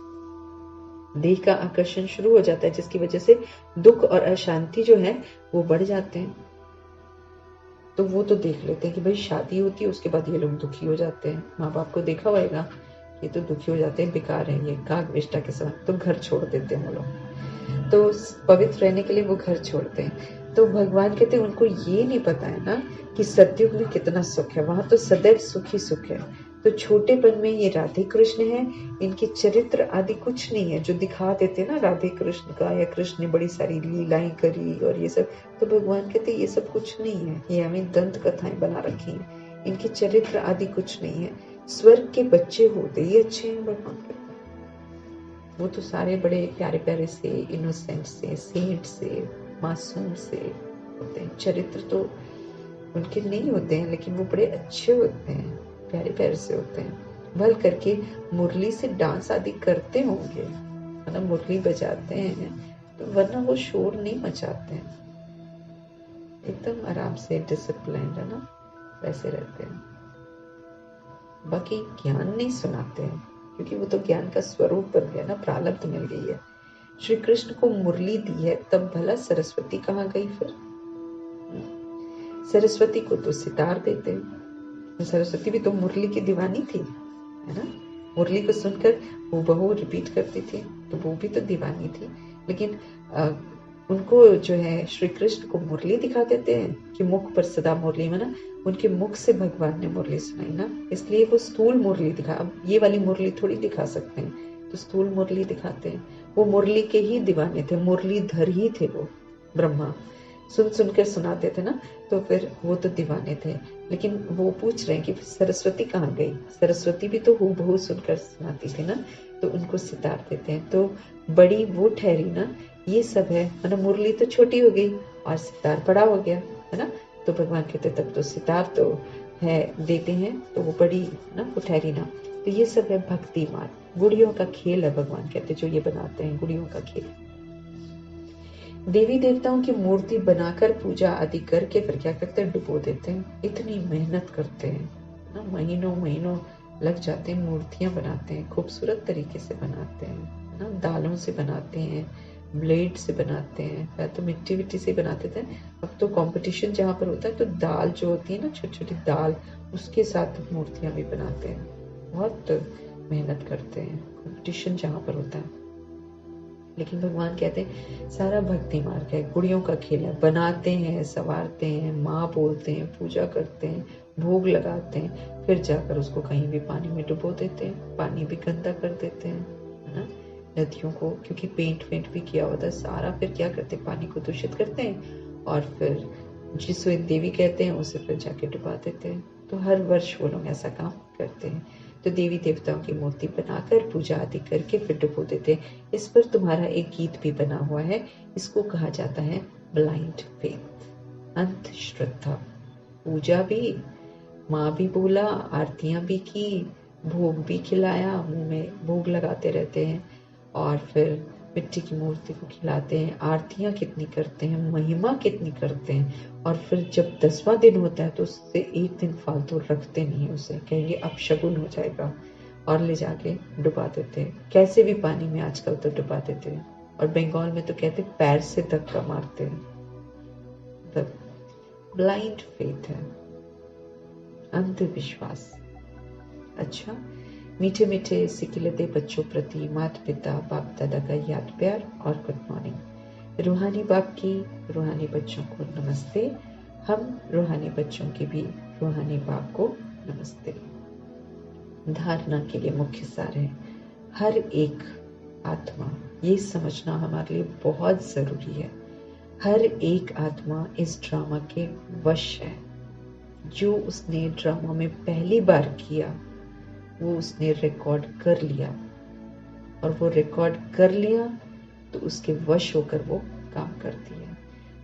देह का आकर्षण शुरू हो जाता है, जिसकी वजह से दुख और अशांति जो है वो बढ़ जाते हैं। तो वो तो देख लेते हैं कि भाई शादी होती है, उसके बाद ये लोग दुखी हो जाते हैं। माँ बाप को देखा होगा, ये तो दुखी हो जाते हैं, बेकार है ये, काग विष्टा के समान। तो घर छोड़ देते हैं वो लोग, तो पवित्र रहने के लिए वो घर छोड़ते हैं। तो भगवान कहते हैं उनको ये नहीं पता है ना कि सतयुग में कितना सुख है, वहां तो सदैव सुख ही सुख है। तो छोटेपन में ये राधे कृष्ण है, इनके चरित्र आदि कुछ नहीं है जो दिखा देते ना राधे कृष्ण का, या कृष्ण ने बड़ी सारी लीलाएं करी और ये सब। तो भगवान कहते ये सब कुछ नहीं है, ये हमें दंत कथाएं बना रखी हैं, इनके चरित्र आदि कुछ नहीं है। स्वर्ग के बच्चे होते ही अच्छे हैं, भगवान कहते हैं। वो तो सारे बड़े प्यारे प्यारे से, इनोसेंट से, सेंट से, मासूम से होते हैं। चरित्र तो उनके नहीं होते हैं, लेकिन वो बड़े अच्छे होते हैं, प्यारे प्यारे से होते हैं। भल करके मुरली से डांस आदि करते होंगे, मतलब मुरली बजाते हैं, तो वरना वो शोर नहीं मचाते हैं, एकदम आराम से डिसिप्लिन है ना, वैसे रहते हैं। बाकी ज्ञान नहीं सुनाते हैं, क्योंकि वो तो ज्ञान का स्वरूप बन गया ना, प्रारब्ध मिल गई है। श्री कृष्ण को मुरली दी है, तब भला सरस्वती कहाँ गई फिर? सरस्वती को तो सितार देते हैं। सरस्वती भी तो मुरली की दीवानी थी, है ना। मुरली को सुनकर वो बहू रिपीट करती थी, तो वो भी तो दीवानी थी। लेकिन उनको जो है श्री कृष्ण को मुरली दिखा देते हैं कि मुख पर सदा मुरली, में ना उनके मुख से भगवान ने मुरली सुनाई ना, इसलिए वो स्थूल मुरली दिखा। अब ये वाली मुरली थोड़ी दिखा सकते हैं, तो स्थूल मुरली दिखाते हैं। वो मुरली के ही दीवाने थे, मुरलीधर ही थे वो। ब्रह्मा सुन सुनकर सुनाते थे ना, तो फिर वो तो दीवाने थे। लेकिन वो पूछ रहे हैं कि सरस्वती कहाँ गई? सरस्वती भी तो हूबहू सुनकर सुनाती थी ना, तो उनको सितार देते हैं। तो बड़ी वो ठहरी ना, ये सब है, मतलब मुरली तो छोटी हो गई और सितार बड़ा हो गया, है ना। तो भगवान कहते तब तो सितार तो है देते हैं, तो वो बड़ी ना वो ठहरी ना। तो ये सब है भक्ति मार्ग, गुड़ियों का खेल है, भगवान कहते जो ये बनाते हैं गुड़ियों का खेल। देवी देवताओं की मूर्ति बनाकर पूजा आदि करके फिर क्या करते हैं, डुबो देते हैं। इतनी मेहनत करते हैं ना, महीनों महीनों लग जाते हैं, मूर्तियां बनाते हैं, खूबसूरत तरीके से बनाते हैं ना, दालों से बनाते हैं, ब्लेड से बनाते हैं, या तो मिट्टी विट्टी से बनाते थे। अब तो कंपटीशन जहाँ पर होता है तो दाल जो होती है ना, छोटी छोटी दाल, उसके साथ मूर्तियां भी बनाते हैं। बहुत मेहनत करते हैं, कंपटीशन जहाँ पर होता है। लेकिन भगवान कहते हैं सारा भक्ति मार्ग है, गुड़ियों का खेल है। बनाते हैं, संवारते हैं, माँ बोलते हैं, पूजा करते हैं, भोग लगाते हैं, फिर जाकर उसको कहीं भी पानी में डुबो देते हैं, पानी भी गंदा कर देते हैं, है ना। नदियों को, क्योंकि पेंट भी किया होता है सारा, फिर क्या करते हैं, पानी को दूषित करते हैं और फिर जिसे देवी कहते हैं उसे फिर जाके डुबा देते हैं। तो हर वर्ष वो लोग ऐसा काम करते हैं। तो देवी देवताओं की मूर्ति बनाकर पूजा आदि करके फिर डुबो देते हैं। इस पर तुम्हारा एक गीत भी बना हुआ है, इसको कहा जाता है ब्लाइंड फेथ, अंधश्रद्धा। पूजा भी, माँ भी बोला, आरतियां भी की, भोग भी खिलाया, मुंह में भोग लगाते रहते हैं और फिर मिट्टी की मूर्ति को खिलाते हैं, आरतियां कितनी करते हैं, महिमा कितनी करते हैं, और फिर जब 10वां दिन होता है तो उससे एक दिन फालतू रखते नहीं, उसे कहेंगे अब शगुन हो जाएगा और ले जाके डुबा देते हैं। कैसे भी पानी में आजकल तो डुबा देते हैं, और बंगाल में तो कहते पैर से धक्का मारते हैं। ब्लाइंड फेथ है, अंधविश्वास। अच्छा, मीठे मीठे सिकिलते बच्चों प्रति माता पिता बाप दादा का याद प्यार और गुड मॉर्निंग। रूहानी बाप की रूहानी बच्चों को नमस्ते। हम रूहानी बच्चों की भी रूहानी बाप को नमस्ते। धारणा के लिए मुख्य सार है, हर एक आत्मा, ये समझना हमारे लिए बहुत जरूरी है, हर एक आत्मा इस ड्रामा के वश है। जो उसने ड्रामा में पहली बार किया वो उसने रिकॉर्ड कर लिया, और वो रिकॉर्ड कर लिया तो उसके वश होकर वो काम करती है।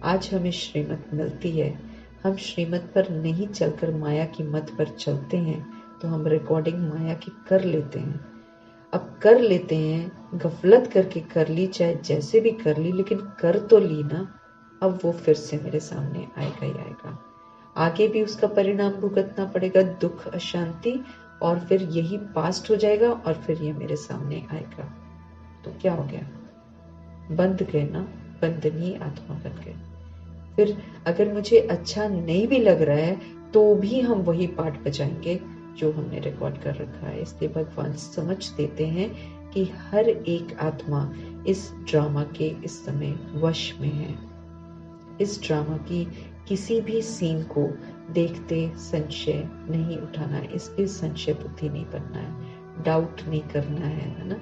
आज हमें श्रीमत मिलती है, हम श्रीमत पर नहीं चलकर माया की मत पर चलते हैं, तो हम रिकॉर्डिंग माया की कर लेते हैं। अब कर लेते हैं, गफलत करके कर ली, चाहे जैसे भी कर ली, लेकिन कर तो ली ना। अब वो फिर से मेरे सामने आएगा ही आएगा, आगे भी उसका परिणाम भुगतना पड़ेगा, दुख, अशांति, और फिर यही पास्ट हो जाएगा और फिर ये मेरे सामने आएगा। तो क्या हो गया, बंध गए ना, बंधनीय आत्मा बन गए। फिर अगर मुझे अच्छा नहीं भी लग रहा है तो भी हम वही पाठ बजाएंगे जो हमने रिकॉर्ड कर रखा है। इसलिए भगवान समझ देते हैं कि हर एक आत्मा इस ड्रामा के इस समय वश में है। इस ड्रामा की किसी भी सीन को देखते संशय नहीं उठाना है, इस पे संशय बुद्धि नहीं बनना है, डाउट नहीं करना है ना,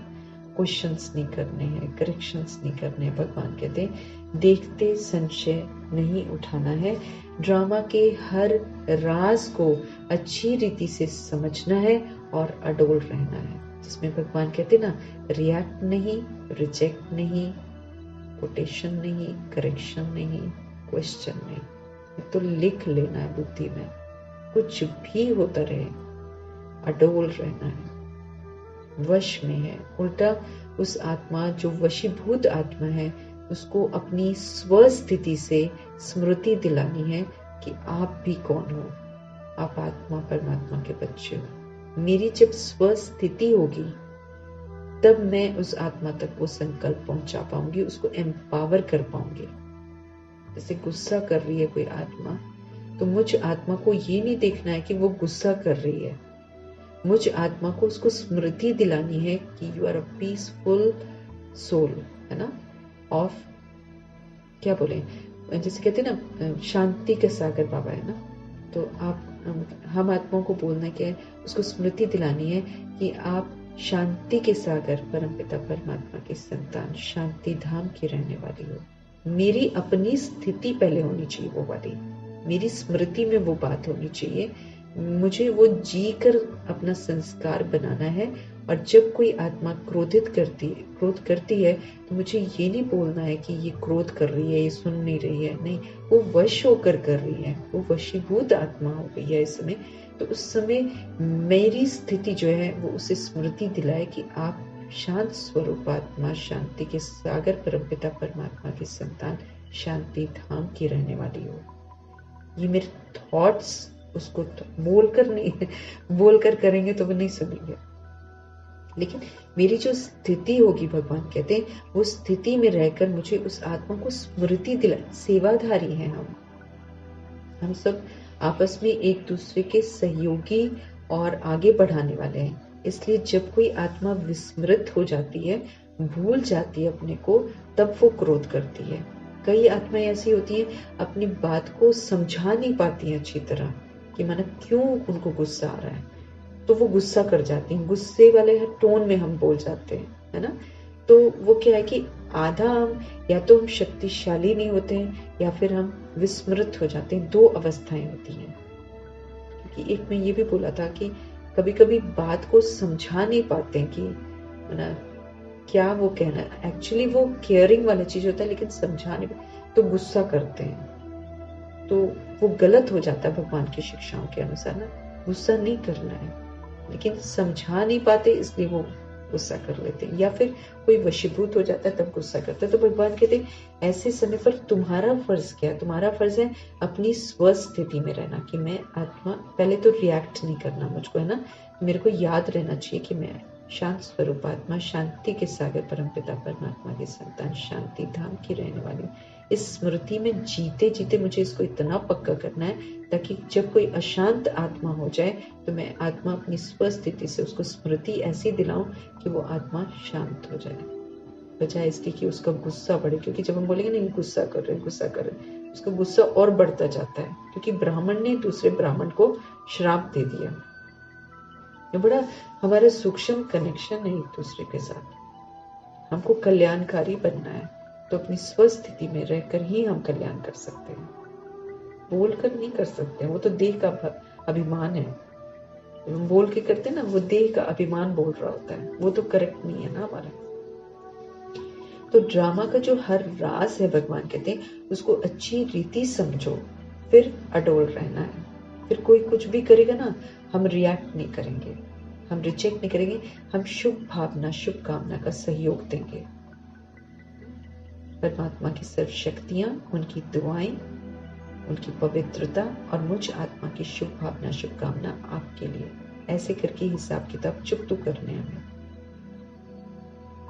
क्वेश्चंस नहीं करने हैं, करेक्शंस नहीं करने हैं। भगवान कहते हैं देखते संशय नहीं उठाना है, ड्रामा के हर राज को अच्छी रीति से समझना है और अडोल रहना है। जिसमें भगवान कहते ना, रिएक्ट नहीं, रिजेक्ट नहीं, कोटेशन नहीं, करेक्शन नहीं, क्वेश्चन नहीं, तो लिख लेना है बुद्धि में, कुछ भी होता रहे अडोल रहना है, वश में है। उल्टा उस आत्मा जो वशीभूत आत्मा है उसको अपनी स्वस्थिति से स्मृति दिलानी है कि आप भी कौन हो, आप आत्मा परमात्मा के बच्चे हो। मेरी जब स्वस्थिति होगी तब मैं उस आत्मा तक वो संकल्प पहुंचा पाऊंगी, उसको एम्पावर कर पाऊंगी। जैसे गुस्सा कर रही है कोई आत्मा, तो मुझ आत्मा को ये नहीं देखना है कि वो गुस्सा कर रही है, मुझ आत्मा को उसको स्मृति दिलानी है कि you are a peaceful soul, है ना, ऑफ, क्या बोले, जैसे कहते हैं ना शांति का सागर बाबा है ना, तो आप हम आत्माओं को बोलना क्या है, उसको स्मृति दिलानी है कि आप शांति के सागर परमपिता परमात्मा की संतान, शांति धाम की रहने वाली हो। मेरी अपनी स्थिति पहले होनी चाहिए वो वाली, मेरी स्मृति में वो बात होनी चाहिए, मुझे वो जी कर अपना संस्कार बनाना है। और जब कोई आत्मा क्रोध करती है तो मुझे ये नहीं बोलना है कि ये क्रोध कर रही है, ये सुन नहीं रही है, नहीं, वो वश होकर कर रही है, वो वशीभूत आत्मा हो गई है इस समय। तो उस समय मेरी स्थिति जो है वो उसे स्मृति दिलाए कि आप शांत स्वरूप आत्मा, शांति के सागर परमपिता परमात्मा की संतान, शांति धाम की रहने वाली हो। ये मेरे थॉट्स उसको बोलकर करेंगे तो वो नहीं सुनेंगे, लेकिन मेरी जो स्थिति होगी, भगवान कहते हैं वो स्थिति में रहकर मुझे उस आत्मा को स्मृति दिला। सेवाधारी हैं हम सब आपस में एक दूसरे के सहयोगी और आगे बढ़ाने वाले हैं। इसलिए जब कोई आत्मा विस्मृत हो जाती है, भूल जाती है अपने को, तब वो क्रोध करती है। कई आत्माएं ऐसी होती हैं अपनी बात को समझा नहीं पाती हैं अच्छी तरह कि माना क्यों उनको गुस्सा आ रहा है, तो वो गुस्सा कर जाती हैं, गुस्से वाले टोन में हम बोल जाते हैं, है ना, तो वो क्या है कि आधा हम या तो हम शक्तिशाली नहीं होते हैं या फिर हम विस्मृत हो जाते हैं। 2 अवस्थाएं होती हैं। क्योंकि एक मैं ये भी बोला था कि कभी कभी बात को समझा नहीं पाते हैं कि ना क्या वो कहना है। एक्चुअली वो केयरिंग वाला चीज होता है, लेकिन समझाने तो गुस्सा करते हैं, तो वो गलत हो जाता है भगवान की शिक्षाओं के अनुसार ना। गुस्सा नहीं करना है, लेकिन समझा नहीं पाते इसलिए वो गुस्सा कर लेते हैं, या फिर कोई वशीभूत हो जाता है तब गुस्सा करते हैं। तो भगवान कहते हैं ऐसे समय पर तुम्हारा फर्ज क्या है? तुम्हारा फर्ज है अपनी स्वस्थिति में रहना, कि मैं आत्मा, पहले तो रिएक्ट नहीं करना मुझको, है ना। मेरे को याद रहना चाहिए कि मैं शांत स्वरूप आत्मा, शांति के सागर परमपिता परमात्मा की संतान, शांति धाम की रहने वाली हूँ। इस स्मृति में जीते जीते मुझे इसको इतना पक्का करना है ताकि जब कोई अशांत आत्मा हो जाए तो मैं आत्मा अपनी स्वस्थिति से उसको स्मृति ऐसी दिलाऊं कि वो आत्मा शांत हो जाए, बजाय इसके कि उसका गुस्सा बढ़े। क्योंकि जब हम बोलेंगे नहीं गुस्सा कर रहे, उसका गुस्सा और बढ़ता जाता है, क्योंकि ब्राह्मण ने दूसरे ब्राह्मण को श्राप दे दिया। ये बड़ा हमारा सूक्ष्म कनेक्शन है एक दूसरे के साथ। हमको कल्याणकारी बनना है तो अपनी स्वस्थिति में रहकर ही हम कल्याण कर सकते हैं, बोलकर नहीं कर सकते। वो तो देह का अभिमान है, हम बोल के करते ना, वो देह का अभिमान बोल रहा होता है, वो तो करेक्ट नहीं है ना हमारा। तो ड्रामा का जो हर राज है, भगवान कहते हैं उसको अच्छी रीति समझो, फिर अडोल रहना है। फिर कोई कुछ भी करेगा ना, हम रिएक्ट नहीं करेंगे, हम रिजेक्ट नहीं करेंगे, हम शुभ भावना, शुभ कामना का सहयोग देंगे। परमात्मा की सर्व शक्तियां, उनकी दुआएं, उनकी पवित्रता और मुझ आत्मा की शुभ भावना, शुभ कामना आपके लिए। ऐसे करके हिसाब किताब चुप तो करने हमें।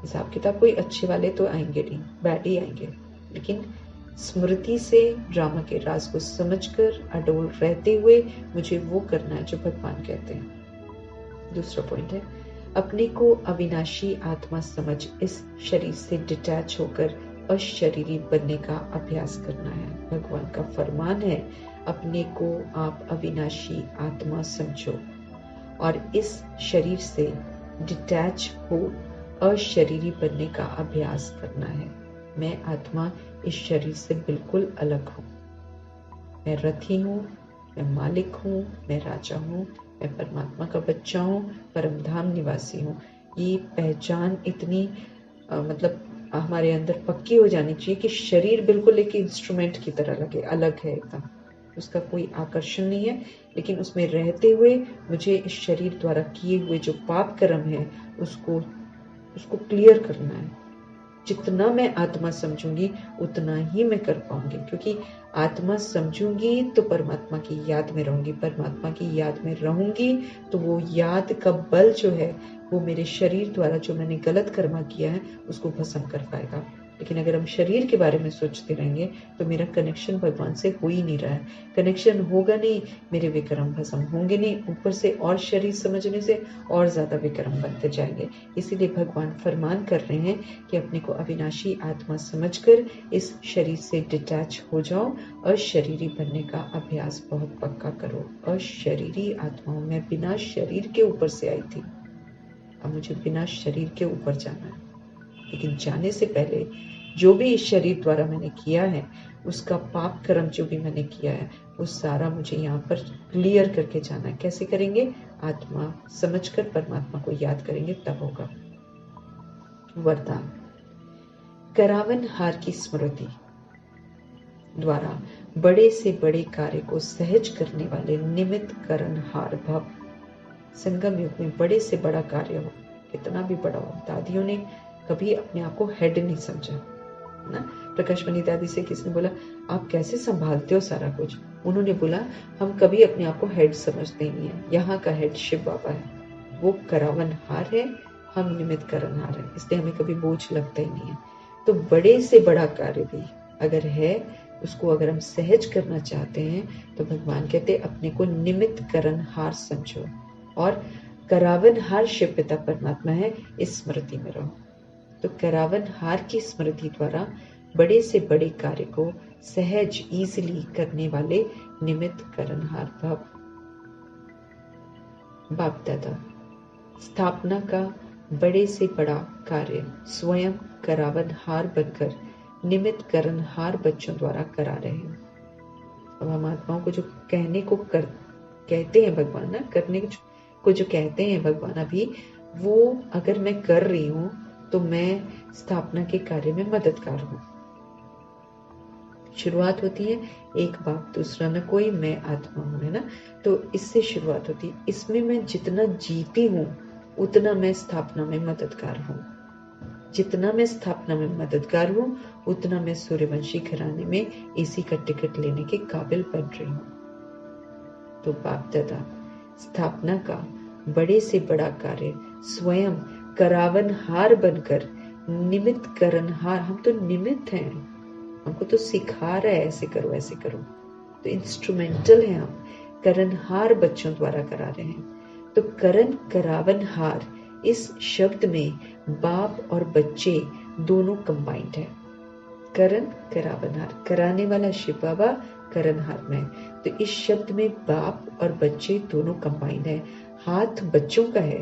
हिसाब किताब कोई अच्छे वाले तो आएंगे नहीं, बैड ही आएंगे, लेकिन स्मृति से ड्रामा के राज को समझकर अडोल रहते हुए मुझे वो करना है जो भगवान कहते हैं। दूसरा पॉइंट है, अपने को अविनाशी आत्मा समझ इस शरीर से डिटैच होकर अशरीरी बनने का अभ्यास करना है। भगवान का फरमान है, अपने को आप अविनाशी आत्मा समझो और इस शरीर से डिटैच हो अशरीरी बनने का अभ्यास करना है। मैं आत्मा इस शरीर से बिल्कुल अलग हूँ। मैं रथी हूँ, मैं मालिक हूँ, मैं राजा हूँ, मैं परमात्मा का बच्चा हूँ, परमधाम निवासी हूँ। ये पहचान इतनी मतलब हमारे अंदर पक्की हो जानी चाहिए कि शरीर बिल्कुल एक इंस्ट्रूमेंट की तरह लगे, अलग है एकदम, उसका कोई आकर्षण नहीं है, लेकिन उसमें रहते हुए मुझे इस शरीर द्वारा किए हुए जो पाप कर्म है उसको क्लियर करना है। जितना मैं आत्मा समझूंगी उतना ही मैं कर पाऊंगी, क्योंकि आत्मा समझूंगी तो परमात्मा की याद में रहूंगी, परमात्मा की याद में रहूंगी तो वो याद का बल जो है वो मेरे शरीर द्वारा जो मैंने गलत कर्मा किया है उसको भस्म कर पाएगा। लेकिन अगर हम शरीर के बारे में सोचते रहेंगे तो मेरा कनेक्शन भगवान से हो ही नहीं रहा है, कनेक्शन होगा नहीं, मेरे विक्रम भस्म होंगे नहीं, ऊपर से और शरीर समझने से और ज्यादा विक्रम बनते जाएंगे। इसीलिए भगवान फरमान कर रहे हैं कि अपने को अविनाशी आत्मा समझकर इस शरीर से डिटैच हो जाओ, अशरीरी बनने का अभ्यास बहुत पक्का करो। अशरीरी आत्माओं, मैं बिना शरीर के ऊपर से आई थी, अब मुझे बिना शरीर के ऊपर जाना है, लेकिन जाने से पहले जो भी इस शरीर द्वारा मैंने किया है उसका पाप कर्म जो भी मैंने किया है वो सारा मुझे यहाँ पर क्लियर करके जाना है। कैसे करेंगे? आत्मा समझकर परमात्मा को याद करेंगे तब होगा। वरदान, करावन हार की स्मृति द्वारा बड़े से बड़े कार्य को सहज करने वाले निमित्त करण हार भव। संगम युग में बड़े से बड़ा कार्य हो, कितना भी बड़ा हो, दादियों ने कभी अपने आप को हेड नहीं समझा ना। प्रकाशमणि दादी से किसने बोला आप कैसे संभालते हो सारा कुछ? उन्होंने बोला हम कभी अपने आप को हेड समझते नहीं है, यहाँ का हेड शिव बाबा है, वो करावन हार है, हम निमित्त करण हार है, इसलिए हमें कभी बोझ लगता ही नहीं है। तो बड़े से बड़ा कार्य भी अगर है उसको अगर हम सहज करना चाहते हैं तो भगवान कहते अपने को निमित्त करण हार समझो और करावन हार शिव पिता परमात्मा है, इस स्मृति में रहो। तो करावन हार की स्मृति द्वारा बड़े से बड़े कार्य को सहज इजीली करने वाले निमित्त करण हार भव। बाप दादा स्थापना का बड़े से बड़ा कार्य स्वयं करावनहार बनकर निमित्त करनहार बच्चों द्वारा करा रहे हैं। अब हम आत्माओं को जो कहते हैं भगवान ना, करने को जो कहते हैं भगवान अभी, वो अगर मैं कर रही हूँ तो मैं स्थापना के कार्य में मददगार हूँ। शुरुआत होती है एक बाप दूसरा न कोई, मैं आत्मा हूँ, है ना। तो इससे शुरुआत होती है। इसमें मैं जितना जीती हूँ उतना मैं स्थापना में मददगार हूँ। जितना मैं स्थापना में मददगार हूँ उतना मैं सूर्यवंशी घराने में एसी का टिकट लेने के काबिल बन रही हूँ। तो बाप दादा स्थापना का बड़े से बड़ा कार्य स्वयं करावनहार बनकर निमित्त करनहार, हम तो निमित्त हैं, हमको तो सिखा रहा है ऐसे करो ऐसे करो, तो इंस्ट्रूमेंटल है हम, करनहार बच्चों द्वारा करा रहे हैं। तो करण करावनहार, इस शब्द में बाप और बच्चे दोनों कंबाइंड है। करण करावनहार, कराने वाला शिव बाबा, करनहार में। तो इस शब्द में बाप और बच्चे दोनों कंबाइंड है। हाथ बच्चों का है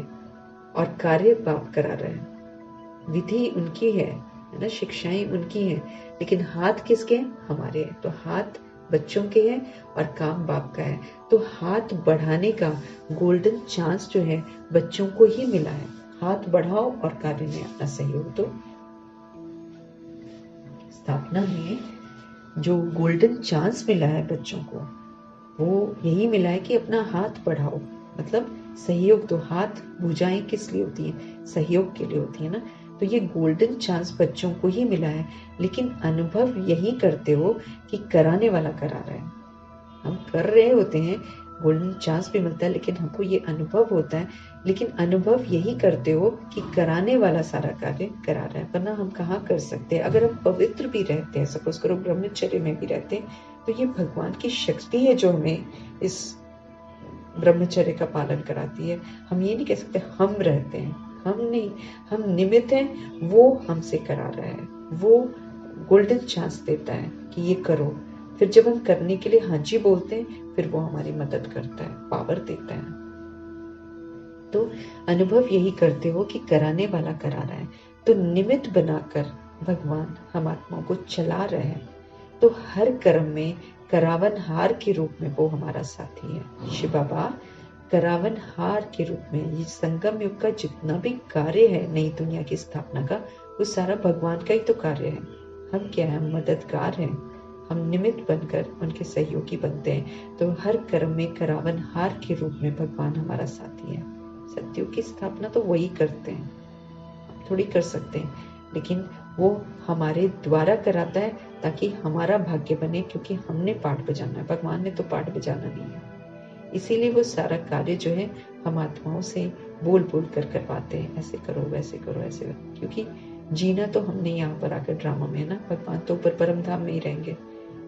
और कार्य बाप करा रहे हैं। विधि उनकी है ना, शिक्षाएं उनकी हैं, लेकिन हाथ किसके हैं? हमारे हैं। तो हाथ बच्चों के हैं और काम बाप का है। तो हाथ बढ़ाने का गोल्डन चांस जो है बच्चों को ही मिला है। हाथ बढ़ाओ और कार्य में अपना सहयोग दो। स्थापना में जो गोल्डन चांस मिला है बच्चों को, वो यही मिला है कि अपना हाथ बढ़ाओ, मतलब सहयोग दो। हाथ भुजाएं किस लिए होती है? सहयोग के लिए होती है ना। तो ये गोल्डन चांस बच्चों को ही मिला है, लेकिन अनुभव यही करते हो कि कराने वाला करा रहा है। हम कर रहे होते हैं, गोल्डन चांस भी मिलता है, लेकिन हमको ये अनुभव होता है, लेकिन अनुभव यही करते हो कि कराने वाला सारा कार्य करा रहा है। वरना हम कहाँ कर सकते हैं? अगर हम पवित्र भी रहते हैं, सपोज करो ब्रह्मचर्य में भी रहते हैं, तो ये भगवान की शक्ति है जो हमें इस ब्रह्मचर्य का पालन कराती है। हम ये नहीं कह सकते हम रहते हैं, हम नहीं, हम निमित्त हैं, वो हमसे करा रहा है। वो गोल्डन चांस देता है कि ये करो। फिर जब हम करने के लिए हाँ जी बोलते हैं, फिर वो हमारी मदद करता है, पावर देता है। तो अनुभव यही करते हो कि कराने वाला करा रहा है, तो निमित्त बनाकर भगवान हम आत्माओं को चला रहे हैं। तो हर कर्म में करावनहार के रूप में वो हमारा साथी है। शिव बाबा करावनहार के रूप में ये संगम युग का जितना भी कार्य है नई दुनिया की स्थापना का, वो सारा भगवान का ही तो कार्य है। हम क्या है? मददगार हैं। हम निमित्त बनकर उनके सहयोगी बनते हैं। तो हर कर्म में करावनहार के रूप में भगवान हमारा साथी है। सत्युग की स्थापना तो वही करते हैं, हम थोड़ी कर सकते हैं, लेकिन वो हमारे द्वारा कराता है ताकि हमारा भाग्य बने, क्योंकि हमने पाठ बजाना है, भगवान ने तो पाठ बजाना नहीं है। इसीलिए वो सारा कार्य जो है हम आत्माओं से बोल बोल कर करवाते हैं, ऐसे करो वैसे करो ऐसे, क्योंकि जीना तो हमने यहाँ पर आकर ड्रामा में है ना। भगवान तो ऊपर परम धाम में ही रहेंगे,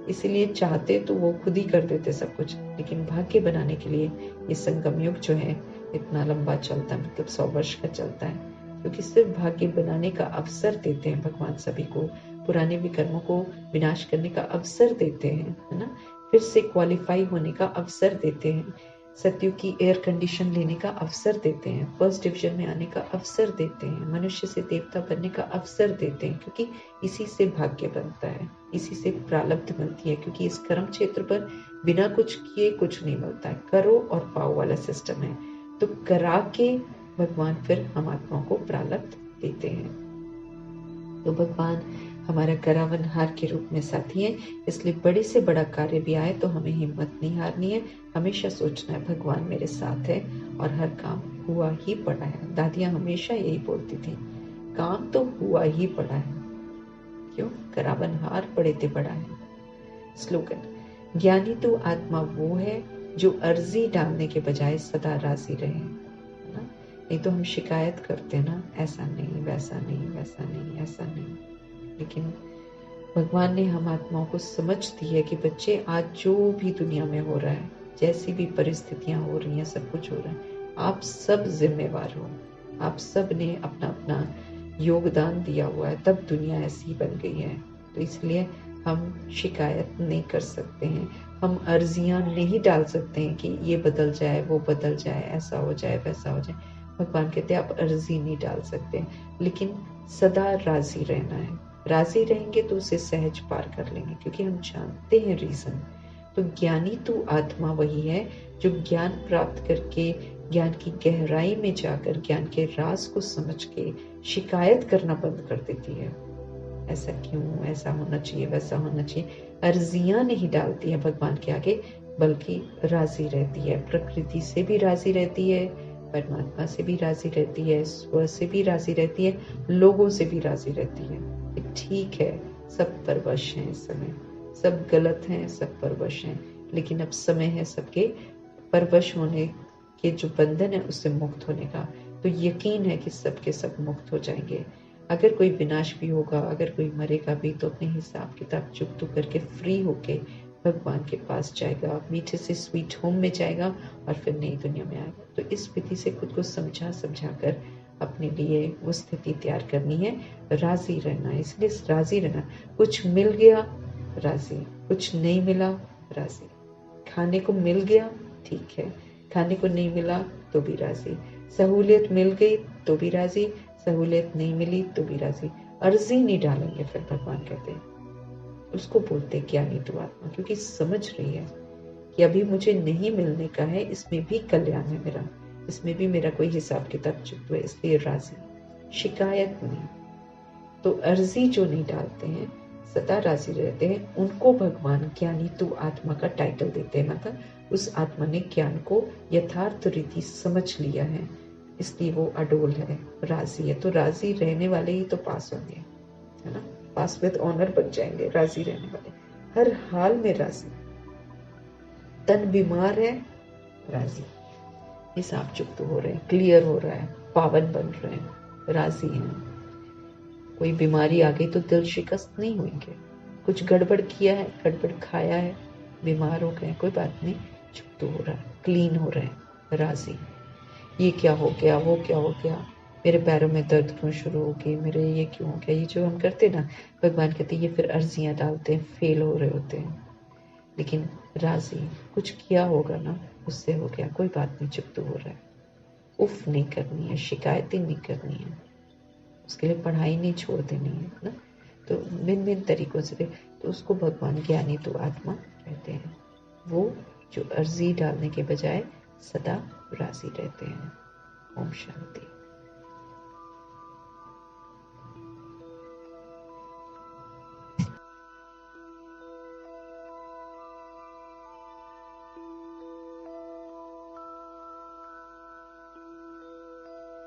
इसीलिए चाहते तो वो खुद ही कर देते सब कुछ, लेकिन भाग्य बनाने के लिए ये संगम युग जो है इतना लंबा चलता है, मतलब 100 वर्ष का चलता है, क्योंकि सिर्फ भाग्य बनाने का अवसर देते हैं भगवान सभी को, पुराने विकर्मों को विनाश करने का अवसर देते हैं, है ना। फिर से क्वालिफाई होने का अवसर देते हैं, सत्युग की एयर कंडीशन लेने का अवसर देते हैं, फर्स्ट डिवीजन में आने का अवसर देते हैं, मनुष्य से देवता बनने का अवसर देते हैं, क्योंकि इसी से भाग्य बनता है, इसी से प्रारब्ध मिलती है। क्योंकि इस कर्म क्षेत्र पर बिना कुछ किए कुछ नहीं मिलता है, करो और पाओ वाला सिस्टम है। तो करा के भगवान फिर हम आत्माओं को प्रारब्ध देते हैं। तो भगवान हमारा करावनहार के रूप में साथी है, इसलिए बड़े से बड़ा कार्य भी आए तो हमें हिम्मत नहीं हारनी है। हमेशा सोचना है भगवान मेरे साथ है और हर काम हुआ ही पड़ा है। दादियाँ हमेशा यही बोलती थी, काम तो हुआ ही पड़ा है, क्यों? करावनहार पड़े थे बड़ा है। स्लोगन, ज्ञानी तो आत्मा वो है जो अर्जी डालने के बजाय सदा राजी रहे, ना। नहीं तो हम शिकायत करते ना, ऐसा नहीं वैसा नहीं वैसा नहीं ऐसा नहीं, लेकिन भगवान ने हम आत्माओं को समझ दी है कि बच्चे आज जो भी दुनिया में हो रहा है, जैसी भी परिस्थितियां हो रही हैं, सब कुछ हो रहा है, आप सब जिम्मेवार हो। आप सब ने अपना अपना योगदान दिया हुआ है, तब दुनिया ऐसी बन गई है। तो इसलिए हम शिकायत नहीं कर सकते हैं, हम अर्जियां नहीं डाल सकते हैं कि ये बदल जाए वो बदल जाए, ऐसा हो जाए वैसा हो जाए। भगवान कहते हैं आप अर्जी नहीं डाल सकते, लेकिन सदा राजी रहना है। राजी रहेंगे तो उसे सहज पार कर लेंगे, क्योंकि हम जानते हैं रीजन। तो ज्ञानी तो आत्मा वही है जो ज्ञान प्राप्त करके, ज्ञान की गहराई में जाकर ज्ञान के राज को समझ के शिकायत करना बंद कर देती है। ऐसा क्यों, ऐसा होना चाहिए, वैसा होना चाहिए, अर्जियां नहीं डालती है भगवान के आगे, बल्कि राजी रहती है। प्रकृति से भी राजी रहती है, परमात्मा से भी राजी रहती है, स्व से भी राजी रहती है, लोगों से भी राजी रहती है। ठीक है, सब परवश हैं इस समय, सब गलत हैं, सब परवश हैं, लेकिन अब समय है सबके परवश होने के जो बंधन है उससे मुक्त होने का। तो यकीन है कि सबके सब मुक्त हो जाएंगे। अगर कोई विनाश भी होगा, अगर कोई मरेगा भी, तो अपने हिसाब किताब चुप करके फ्री होके भगवान के पास जाएगा, मीठे से स्वीट होम में जाएगा और फिर नई दुनिया में आएगा। तो इस विधि से खुद को समझा कर अपने लिए वो स्थिति तैयार करनी है। राजी रहना, इसलिए राजी रहना। कुछ मिल गया राजी, कुछ नहीं मिला राजी। खाने को मिल गया ठीक है, खाने को नहीं मिला तो भी राजी। सहूलियत मिल गई तो भी राजी, सहूलियत नहीं मिली तो भी राजी। अर्जी नहीं डालेंगे फिर भगवान कहते हैं। उसको बोलते ज्ञानी तो आत्मा, क्योंकि समझ रही है कि अभी मुझे नहीं मिलने का है, इसमें भी कल्याण है मेरा, इसमें भी मेरा कोई हिसाब किताब चुप है, इसलिए राजी, शिकायत नहीं। तो अर्जी जो नहीं डालते हैं, सदा राजी रहते हैं, उनको भगवान ज्ञानी तो आत्मा का टाइटल देते हैं। मतलब उस आत्मा ने ज्ञान को यथार्थ रीति समझ लिया है, इसलिए वो अडोल है, राजी है। तो राजी रहने वाले ही तो पास होंगे, है ना, पास विद ऑनर बन जाएंगे। राजी रहने वाले हर हाल में राजी। तन बीमार है राजी, हिसाब चुप हो रहे हैं, क्लियर हो रहा है, पावन बन रहे हैं, राजी हैं। कोई बीमारी आ गई तो दिल शिकस्त नहीं होंगे। कुछ गड़बड़ किया है, गड़बड़ खाया है, बीमार हो गए, कोई बात नहीं, चुप हो रहा है, क्लीन हो रहे हैं, राजी। ये क्या हो गया, वो क्या हो गया, मेरे पैरों में दर्द क्यों शुरू हो गई, मेरे ये क्यों हो गया, ये जो हम करते ना, भगवान कहते ये फिर अर्जियां डालते हैं, फेल हो रहे होते हैं। लेकिन राजी, कुछ किया होगा ना, उससे हो गया, कोई बात नहीं, चुप हो रहा है। उफ नहीं करनी है, शिकायतें नहीं करनी है, उसके लिए पढ़ाई नहीं छोड़ देनी है ना। तो भिन्न तरीकों से, तो उसको भगवान ज्ञानी तो आत्मा कहते हैं, वो जो अर्जी डालने के बजाय सदा राजी रहते हैं। ओम शांति।